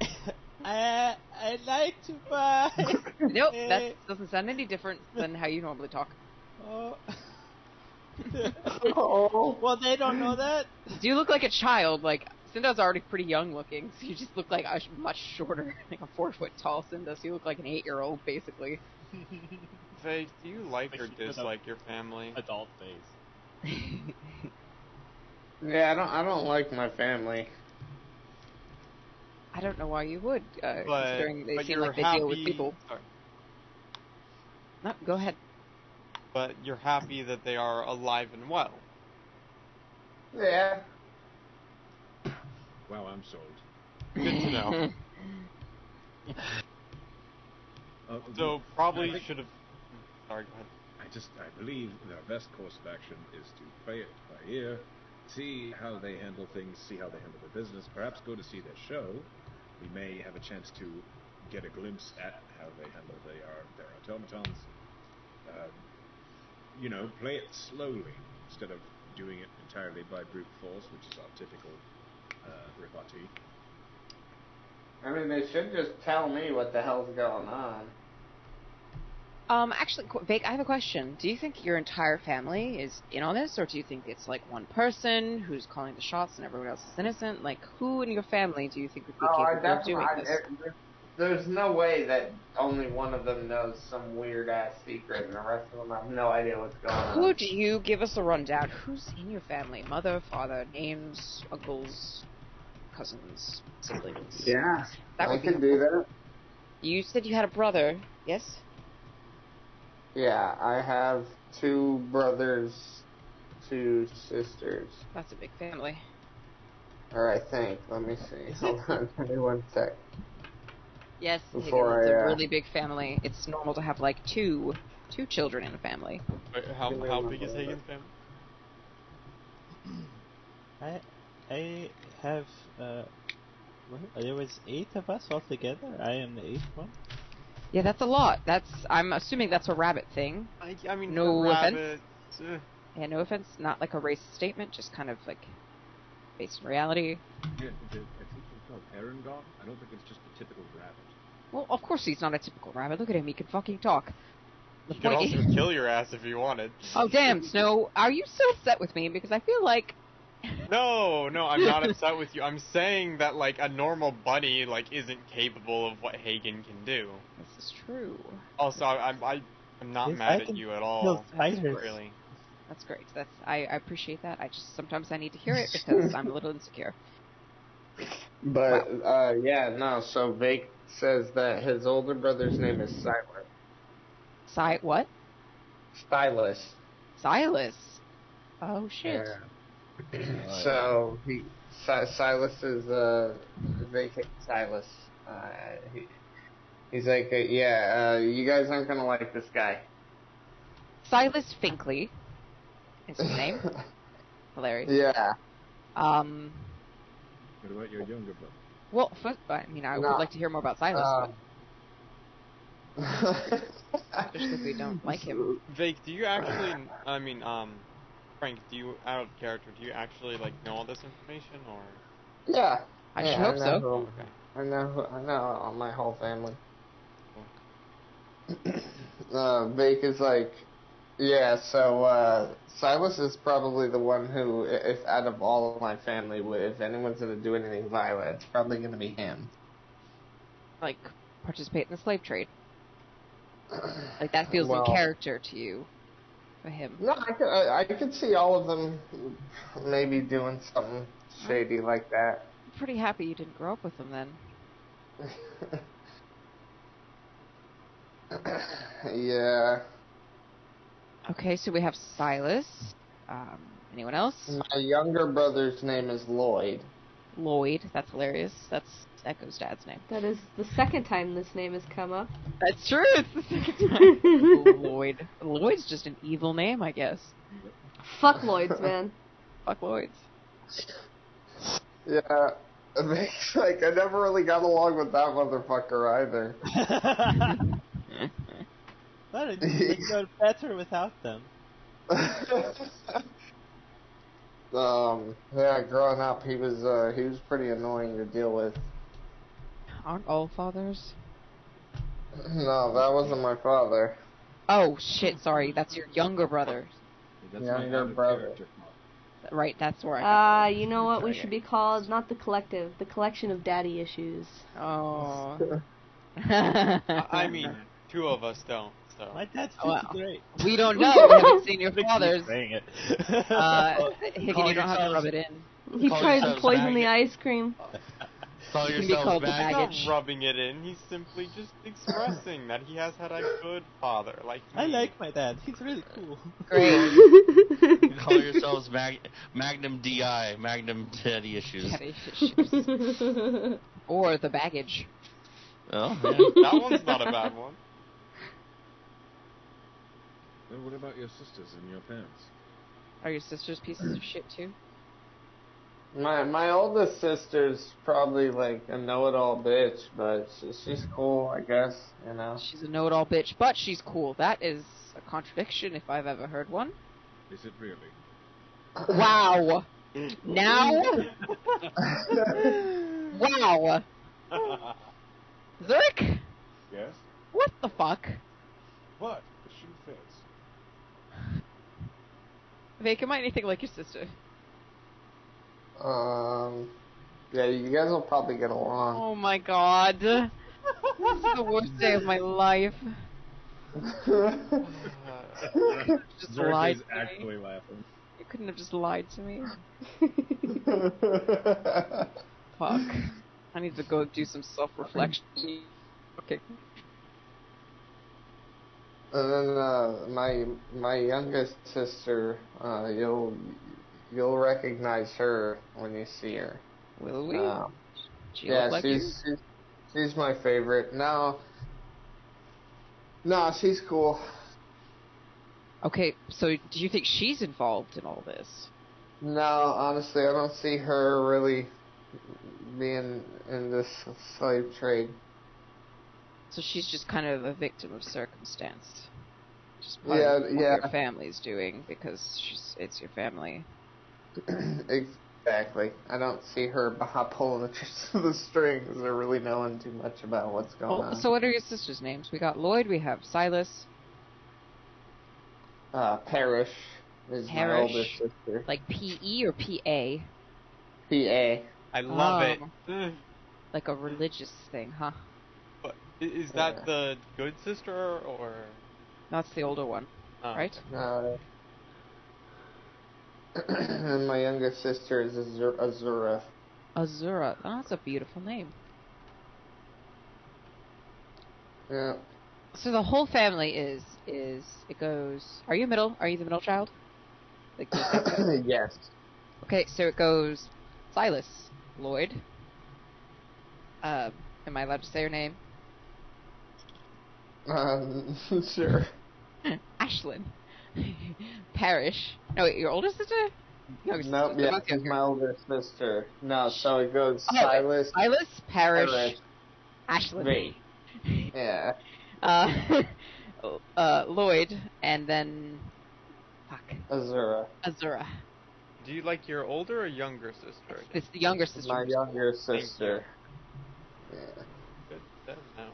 I'd like to buy. Nope, that doesn't sound any different than how you normally talk. Oh. Oh. Well, they don't know that. Do you look like a child? Like, Cinda's already pretty young looking, so you just look like a much shorter, like a 4 foot tall Cinda, so you look like an 8-year-old, basically. Faye, do you like or Like, dislike your family? Adult face. Yeah, I don't like my family. I don't know why you would, considering they seem like they deal with people. Sorry. No, go ahead. But you're happy that they are alive and well. Yeah. Wow, I'm sold. Good to know. So probably should have. Sorry, go ahead. I believe that our best course of action is to play it by ear, see how they handle things, see how they handle their business, perhaps go to see their show. We may have a chance to get a glimpse at how they handle their automatons. Play it slowly instead of doing it entirely by brute force, which is our typical repartee. I mean, they should just tell me what the hell's going on. Actually, Vake, I have a question. Do you think your entire family is in on this, or do you think it's like one person who's calling the shots and everyone else is innocent? Like, who in your family do you think would be capable of doing this? There's no way that only one of them knows some weird ass secret and the rest of them have no idea what's going on. Could you give us a rundown? Who's in your family? Mother, father, names, uncles, cousins, siblings? Yeah, that I would be could do that. You said you had a brother, yes? Yeah, I have 2 brothers, 2 sisters. That's a big family. Or I think. Let me see. Hold on. Give me one sec. Yes, Before it's a really big family. It's normal to have like two children in a family. Wait, how big is Hagen's family? I have. There was 8 of us altogether. I am the 8th one. Yeah, that's a lot. I'm assuming that's a rabbit thing. I mean, no for offense. rabbits, Yeah, no offense. Not like a racist statement, just kind of like based in reality. Yeah, I think it's called Erangel. I don't think it's just a typical rabbit. Well, of course he's not a typical rabbit. Look at him. He can fucking talk. The He could point also kill your ass if he wanted. Oh, damn, Snow. Are you so upset with me? Because I feel like... No, I'm not upset with you. I'm saying that, like, a normal bunny, like, isn't capable of what Hagen can do. This is true. Also, I'm not Yes, mad I at you at kill all. spiders. Really. That's great. I appreciate that. Sometimes I need to hear it because I'm a little insecure. But, yeah, no, so Vake says that his older brother's name is Silas. What? Silas. Silas? Oh, shit. Yeah. So, Silas is, Vake hates Silas. He's like, you guys aren't gonna like this guy. Silas Finkley is his name. Hilarious. Yeah. What about your younger brother? Well, first, I would like to hear more about Silas, but especially if we don't like him. Vake, do you actually, Frank, out of character, do you actually, like, know all this information, or? Yeah. I should hope so. Okay. I know my whole family. Vake is like, yeah, so, Silas is probably the one who, if out of all of my family, if anyone's gonna do anything violent, it's probably gonna be him. Like, participate in the slave trade. Like, that feels in character to you, for him. No, I could see all of them maybe doing something shady like that. I'm pretty happy you didn't grow up with him, then. Yeah. Okay, so we have Silas. Anyone else? My younger brother's name is Lloyd. Lloyd. That's hilarious. That's Echo's dad's name. That is the second time this name has come up. That's true. It's the second time. Lloyd. Lloyd's just an evil name, I guess. Fuck Lloyds, man. Fuck Lloyds. Yeah. Like, I never really got along with that motherfucker either. But it would go better without them. Yeah, growing up, he was pretty annoying to deal with. Aren't all fathers? No, that wasn't my father. Oh, shit, sorry. That's your younger brother. That's Younger brother. Right, that's where I got you know what we should be called? Not the collective, the collection of daddy issues. Oh. I mean, two of us don't, so. My dad's great. We don't know. We haven't seen your fathers. Saying it. Higgin, you don't have to rub it in. He tried to poison the ice cream. Call Can be called yourselves the back. baggage. He's not rubbing it in, he's simply just expressing that he has had a good father, like me. I like my dad. He's really cool. Great. Call yourselves Magnum DI, Magnum Daddy Issues. Daddy issues. Or the baggage. Oh, yeah. That one's not a bad one. Well, what about your sisters and your parents? Are your sisters pieces of shit too? My oldest sister's probably like a know-it-all bitch, but she's cool, I guess, you know. She's a know-it-all bitch, but she's cool. That is a contradiction if I've ever heard one. Is it really? Wow. Now? Wow. Zurich? Yes? What the fuck? What? The shoe fits. Vake, am I anything like your sister? Yeah, you guys will probably get along. Oh my god. This is the worst day of my life. Just lied is to me. actually laughing. You couldn't have just lied to me. Fuck. I need to go do some self-reflection. Okay. And then my youngest sister, you'll recognize her when you see her. Will we? She yeah, look like she's my favorite. No, she's cool. Okay, so do you think she's involved in all this? No, honestly, I don't see her really being in this slave trade. So she's just kind of a victim of circumstance. Just Yeah, part of what your family's doing because it's your family. Exactly. I don't see her pulling the strings or really knowing too much about what's going on. So what are your sisters' names? We got Lloyd, we have Silas. Parrish is my older sister. Like P-E or P-A? P-A. I love it. Like a religious thing, huh? But is that the good sister, or? That's the older one, right? And my younger sister is Azura. Azura. Oh, that's a beautiful name. Yeah. So the whole family is it goes. Are you middle? Are you the middle child? Like yes. Okay, so it goes Silas, Lloyd. Am I allowed to say her name? Sure. Ashlyn. Parrish. No, wait, your older sister? Nope, yeah, she's my older sister. No, so it goes Silas, Parrish, Ashlyn. V. Yeah. Lloyd, and then... Fuck. Azura. Do you like your older or younger sister? It's the younger sister. My younger sister. Yeah. Good then, now.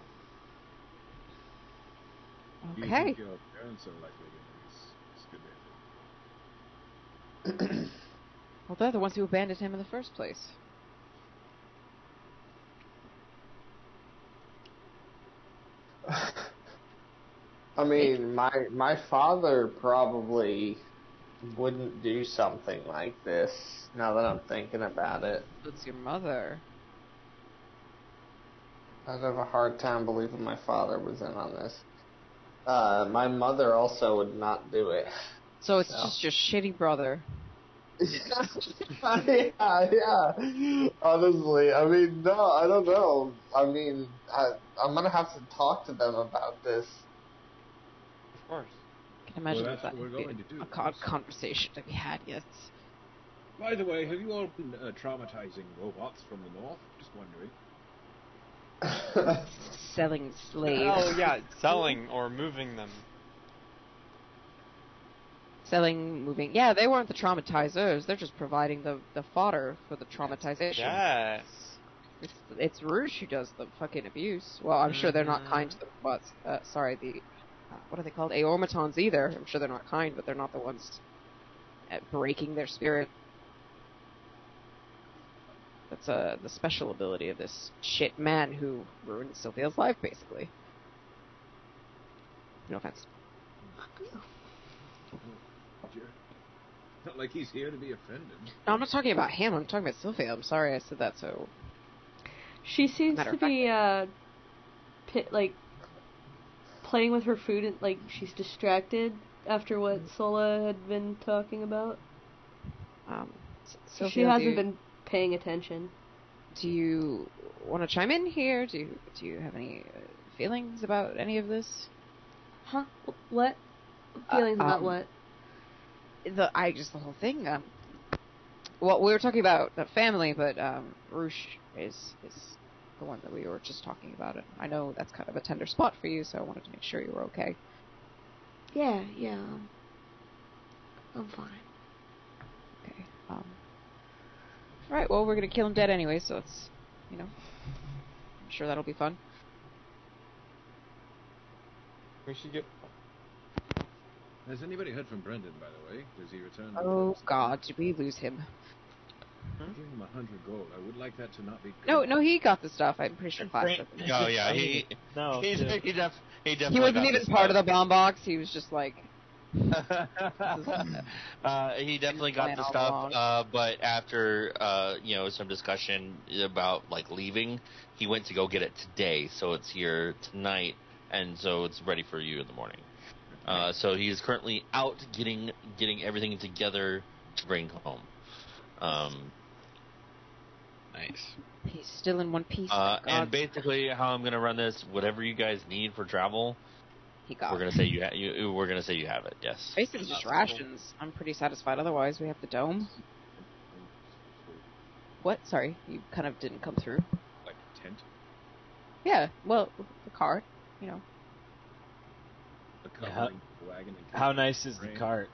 You Okay. think your parents are likely it's good to Well, they're the ones who abandoned him in the first place. I mean, my father probably wouldn't do something like this, now that I'm thinking about it. It's your mother. I'd have a hard time believing my father was in on this. My mother also would not do it. So it's just your shitty brother. yeah. Honestly, I mean, no, I don't know. I mean, I'm gonna have to talk to them about this. Of course. I can imagine Well, that's that what we're would going be to do. a conversation to be had, yes. By the way, have you all been traumatizing robots from the north? Just wondering. Selling slaves. Oh yeah, selling or moving them. Selling, moving. Yeah, they weren't the traumatizers. They're just providing the fodder for the traumatization. Yes. It's Rouge who does the fucking abuse. Well, I'm sure they're not kind to the robots. Sorry, what are they called? Aormatons either. I'm sure they're not kind, but they're not the ones at breaking their spirit. That's the special ability of this shit man who ruined Sylvia's life, basically. No offense. Not like he's here to be offended. No, I'm not talking about him. I'm talking about Sylvia. I'm sorry I said that so... She seems to be, like, playing with her food, and, like, she's distracted after what Sola had been talking about. Sylvia, she hasn't been paying attention. Do you want to chime in here? Do you have any feelings about any of this? Huh? What? Feelings about what? The whole thing. Well, we were talking about the family, but Rouge is the one that we were just talking about. And I know that's kind of a tender spot for you, so I wanted to make sure you were okay. Yeah, I'm fine. Okay. Alright, well, we're gonna kill him dead anyway, so it's, I'm sure that'll be fun. We should get... Has anybody heard from Brendan, by the way? Does he return? Oh, God, did we lose him? I gave him 100 gold. I would like that to not be... No, he got the stuff. I'm pretty sure Class does. Oh, yeah, he definitely He wasn't even part of the bomb box. He was just like... he definitely got the stuff, but after some discussion about like leaving, he went to go get it today, so it's here tonight, and so it's ready for you in the morning. So he is currently out getting everything together to bring home. Nice. He's still in one piece. And basically, how I'm gonna run this, whatever you guys need for travel, we're gonna say you have it. Yes. Basically, just rations. Cool. I'm pretty satisfied. Otherwise, we have the dome. What? Sorry, you kind of didn't come through. Like a tent? Yeah. Well, the cart. The wagon. How nice is the cart?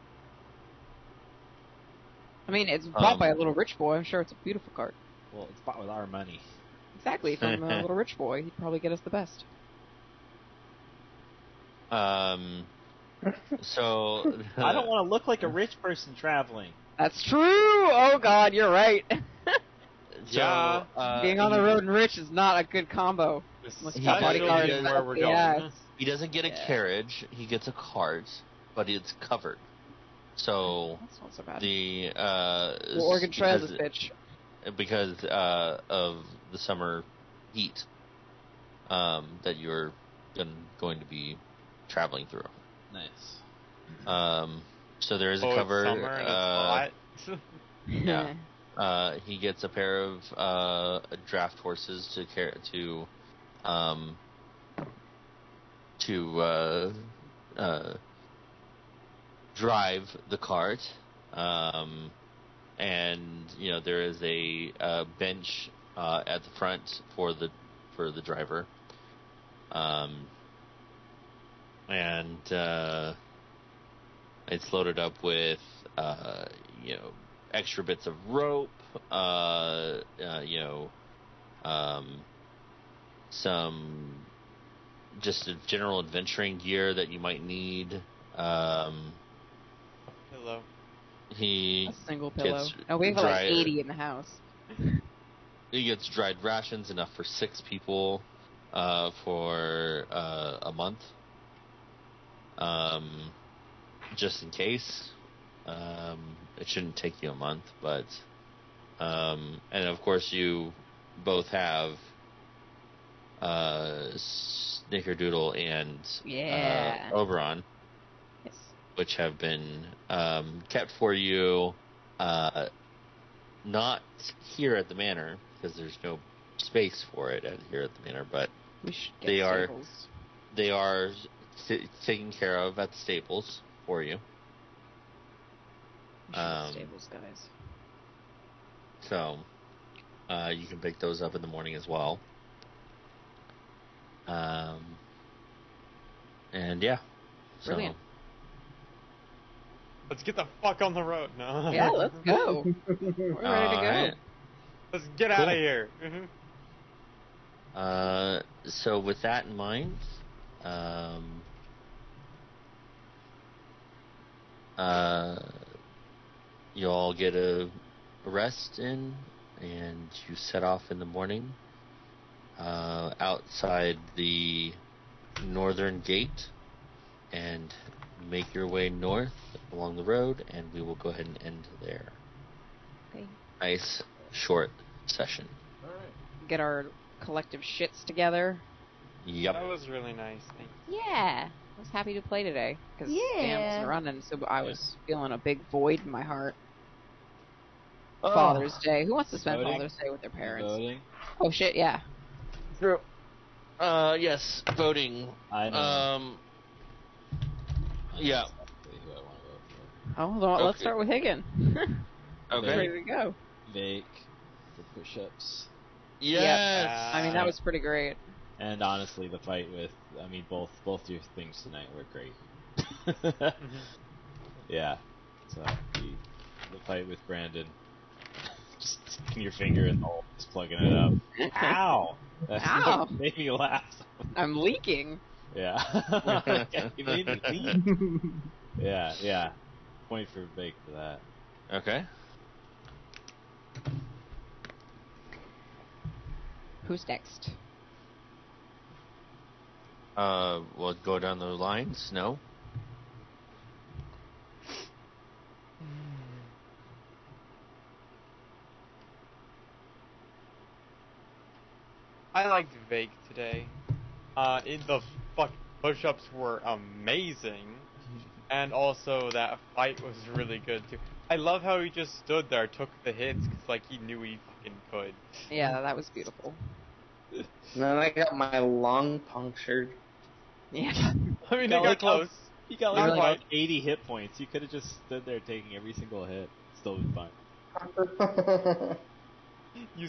I mean, it's bought by a little rich boy. I'm sure it's a beautiful cart. Well, it's bought with our money. Exactly. From a little rich boy, he'd probably get us the best. So I don't want to look like a rich person traveling. That's true. Oh God, you're right. Yeah. Being on the road and rich is not a good combo. Especially where we're going. He doesn't get a carriage. He gets a cart, but it's covered. So that's not so bad. The Oregon Trail this bitch. Because of the summer heat that you're going to be traveling through. Nice. So there is a cover. It's summer and it's hot. Yeah. He gets a pair of draft horses to drive the cart. And there is a bench at the front for the driver. And it's loaded up with extra bits of rope, some just general adventuring gear that you might need. Pillow. A single pillow. No, we have like 80 in the house. He gets dried rations, enough for 6 people for a month. Just in case. It shouldn't take you a month, but and of course you both have Snickerdoodle and Oberon, yes, which have been kept for you, not here at the manor because there's no space for it here at the manor, but they are taken care of at the stables for you. Stables, guys. So you can pick those up in the morning as well. And yeah. Brilliant. So, let's get the fuck on the road. No. Yeah, let's go. We're ready to go. Right. Let's get out of here. So with that in mind, you all get a rest in, and you set off in the morning outside the northern gate and make your way north along the road, and we will go ahead and end there. Okay. Nice short session. All right. Get our collective shits together. Yep. That was really nice. Thank you. Yeah. I was happy to play today because Dan wasn't running, so I was feeling a big void in my heart. Father's Day. Who wants to spend Father's Day with their parents? Voting? Oh shit, yeah. True. Yes, voting. I know. Yeah. Exactly who I want to vote for. Oh, well, let's start with Higgin. Okay. Ready to go. Vake for push-ups. Yes. Yep. I mean, that was pretty great. And honestly, the fight with, both your things tonight were great. Yeah. So the fight with Brandon, just sticking your finger in the hole, just plugging it up. Ow! That made me laugh. I'm leaking. Yeah. You made me leak. Yeah. Point for Vake for that. Okay. Who's next? We'll go down the lines. No. I liked Vake today. The push-ups were amazing, and also that fight was really good too. I love how he just stood there, took the hits, because he knew he fucking could. Yeah, that was beautiful. And then I got my lung punctured. Yeah. I mean, they got close. You got like 80 hit points. You could have just stood there taking every single hit. Still been fine. You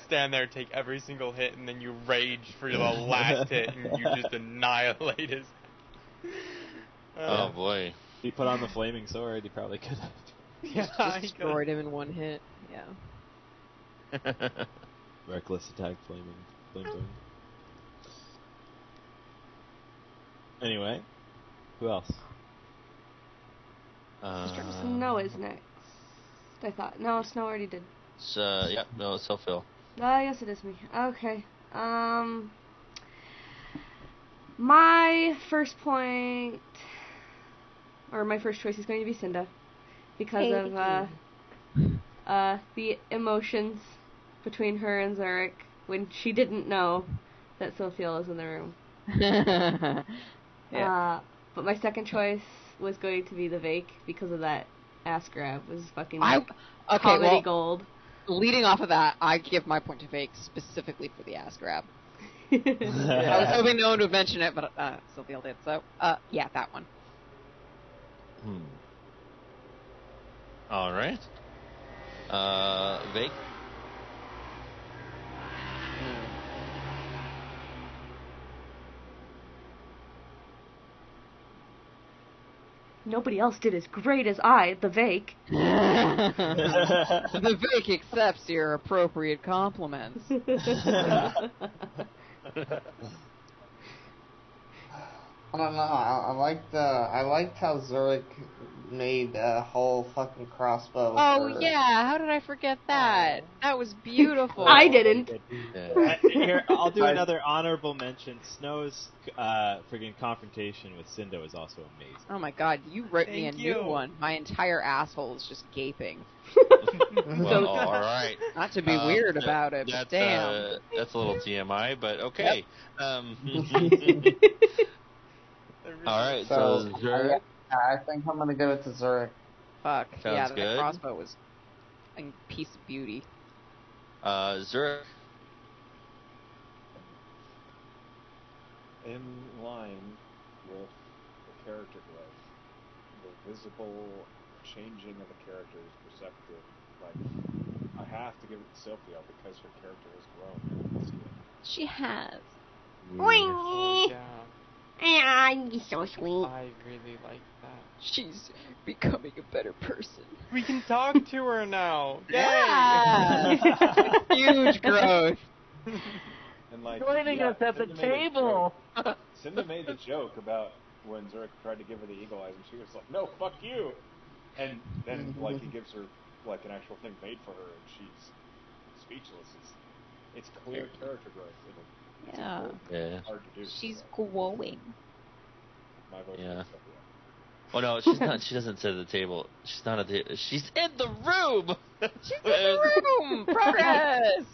stand there, take every single hit, and then you rage for the last hit, and you just annihilate his. Oh boy! He put on the flaming sword. He probably could have. Yeah, destroyed him in one hit. Yeah. Reckless attack, flamethrower. Anyway, who else? Snow is next. I thought. No, Snow already did. Yep, no, it's Phil. Yes, it is me. Okay. My first point, or my first choice is going to be Cinda, because of the emotions between her and Zurich when she didn't know that Sophia was in the room. Yeah. But my second choice was going to be the Vake because of that ass grab. It was fucking comedy gold. Leading off of that, I give my point to Vake specifically for the ass grab. I was hoping no one would mention it, but Sylvia did. So, yeah, that one. All right. Vake? Nobody else did as great as I, the Vake. The Vake accepts your appropriate compliments. I don't know. I liked how Zurich made a whole fucking crossbow. Yeah, how did I forget that? That was beautiful. I didn't. Here, I'll do another honorable mention. Snow's friggin' confrontation with Cinda was also amazing. Oh my god, you wrote me a new one. My entire asshole is just gaping. Well, all right. Not to be weird about it, but damn. That's a little TMI, but okay. Yep. All right, so Zurich. I think I'm gonna go to Zurich. Fuck. Sounds the good. crossbow was a piece of beauty. Zurich. In line with the character growth, the visible changing of a character is perceptive. Like, I have to give it to Sophia because her character has grown. I can see it. She has. Oh, yeah. I'm so sweet. I really like that. She's becoming a better person. We can talk to her now. Yeah. Huge growth. And like, Joining us at the table. Cinda made the joke about when Zurich tried to give her the eagle eyes, and she was like, "No, fuck you." And then like he gives her like an actual thing made for her, and she's speechless. It's clear character growth. Yeah. Hard to do. She's glowing. My vote Yeah. is Sophia. Oh no, she's not. She doesn't sit at the table. She's not at the. She's in the room. She's in the room. Progress.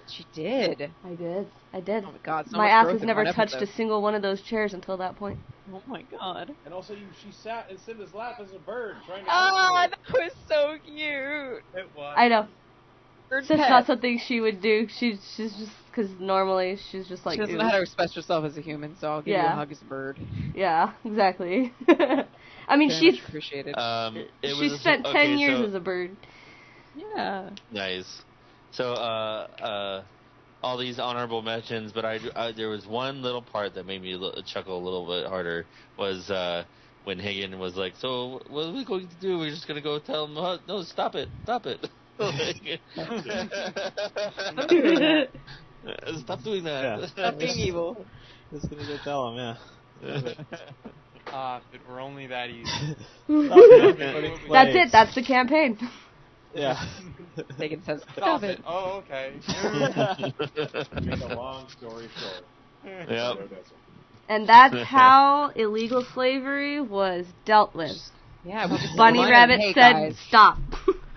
She did. I did. Oh my god. So my much ass growth has in never one touched episode. a single one of those chairs until that point. Oh my god. And also, she sat in Cinda's lap as a bird, trying to. Oh, that was so cute. It was. I know. Bird It's pet. not something she would do. She's just because normally she's just like. She doesn't know how to express herself as a human, so I'll give you a hug as a bird. Yeah, exactly. I mean, Very much appreciated. She spent 10 years as a bird. Yeah. Nice. So, all these honorable mentions, but I there was one little part that made me chuckle a little bit harder. Was when Higgin was like, "So, what are we going to do? We're just going to go tell him? No, stop it. Stop doing that. Yeah. Stop being evil. Just gonna go tell him, yeah. If it were only that easy. That's it. That's the campaign. Yeah. Megan says, Stop it. Oh, okay. Make a long story short. Yep. And that's how illegal slavery was dealt with. Yeah, we just Bunny reminded Rabbit them, "Hey, said, guys, stop.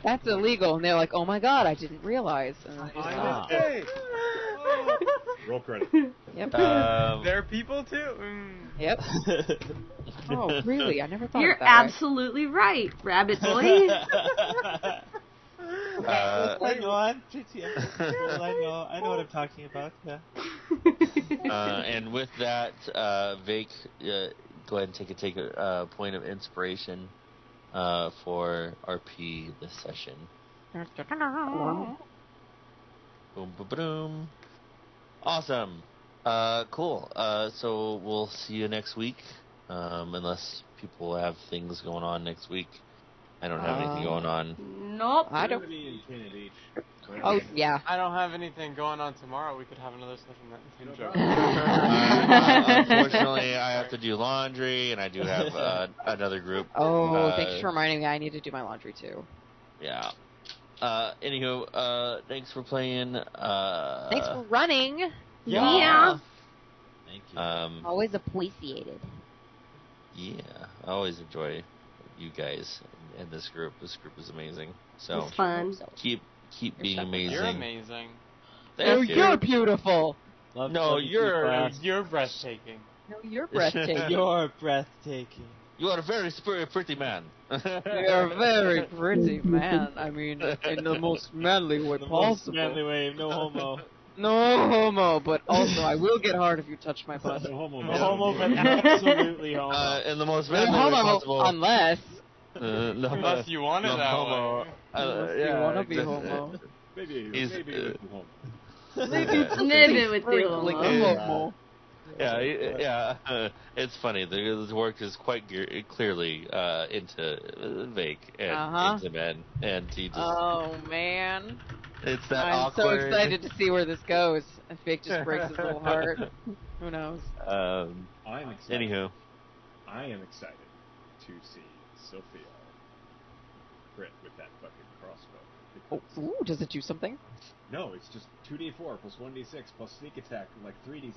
that's illegal." And they're like, "Oh my god, I didn't realize." And Roll credit. Yep. There are people too. Yep. Oh, really? I never thought You're of that. absolutely right, Rabbit Boy. Go on. I know what I'm talking about. Yeah. And with that, Vake, go ahead and take a point of inspiration for RP this session. Boom, boom, boom. Awesome. Cool. So we'll see you next week, unless people have things going on next week. I don't have anything going on. Nope. I don't. Be in Canada Beach. Oh yeah. I don't have anything going on tomorrow. We could have another session that No joke. Unfortunately, I have to do laundry, and I do have another group. Oh, thanks for reminding me. I need to do my laundry too. Yeah. Anywho, thanks for playing. Thanks for running. Yeah. Thank you. Always appreciated. Yeah, I always enjoy you guys and this group. This group is amazing. So It's fun. keep being amazing. You're amazing. Thank you. You're beautiful. Love No, you, class. You're breathtaking. No, you're breathtaking. You're breathtaking. You are a very pretty man. You're a very pretty man. I mean, in the most manly way possible. Manly way, no homo. No homo, but also I will get hard if you touch my butt. No homo. No homo, but absolutely homo. In the most No manly way homo, possible. unless No, Unless you want it no that homo. way. you want to be homo. Maybe He's, with homo. Maybe with the Sprinkling homo. homo. yeah. It's funny. The work is quite clearly into Vake and into men, and he just. Oh man. It's that I'm awkward. so excited to see where this goes. If Fake just breaks his little heart. Who knows? I'm excited. Anywho. I am excited to see Sophia crit with that fucking crossbow. Oh, ooh, does it do something? No, it's just 2d4 plus 1d6 plus sneak attack, like 3d6.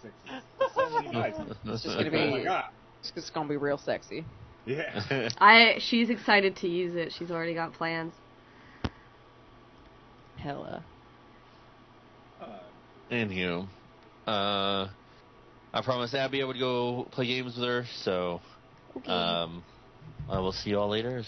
It's so many dice. It's just gonna be. Oh my god. It's just gonna be real sexy. Yeah. She's excited to use it. She's already got plans. Hella. Anywho, I promised Abby I would go play games with her, so Okay. I will see you all later.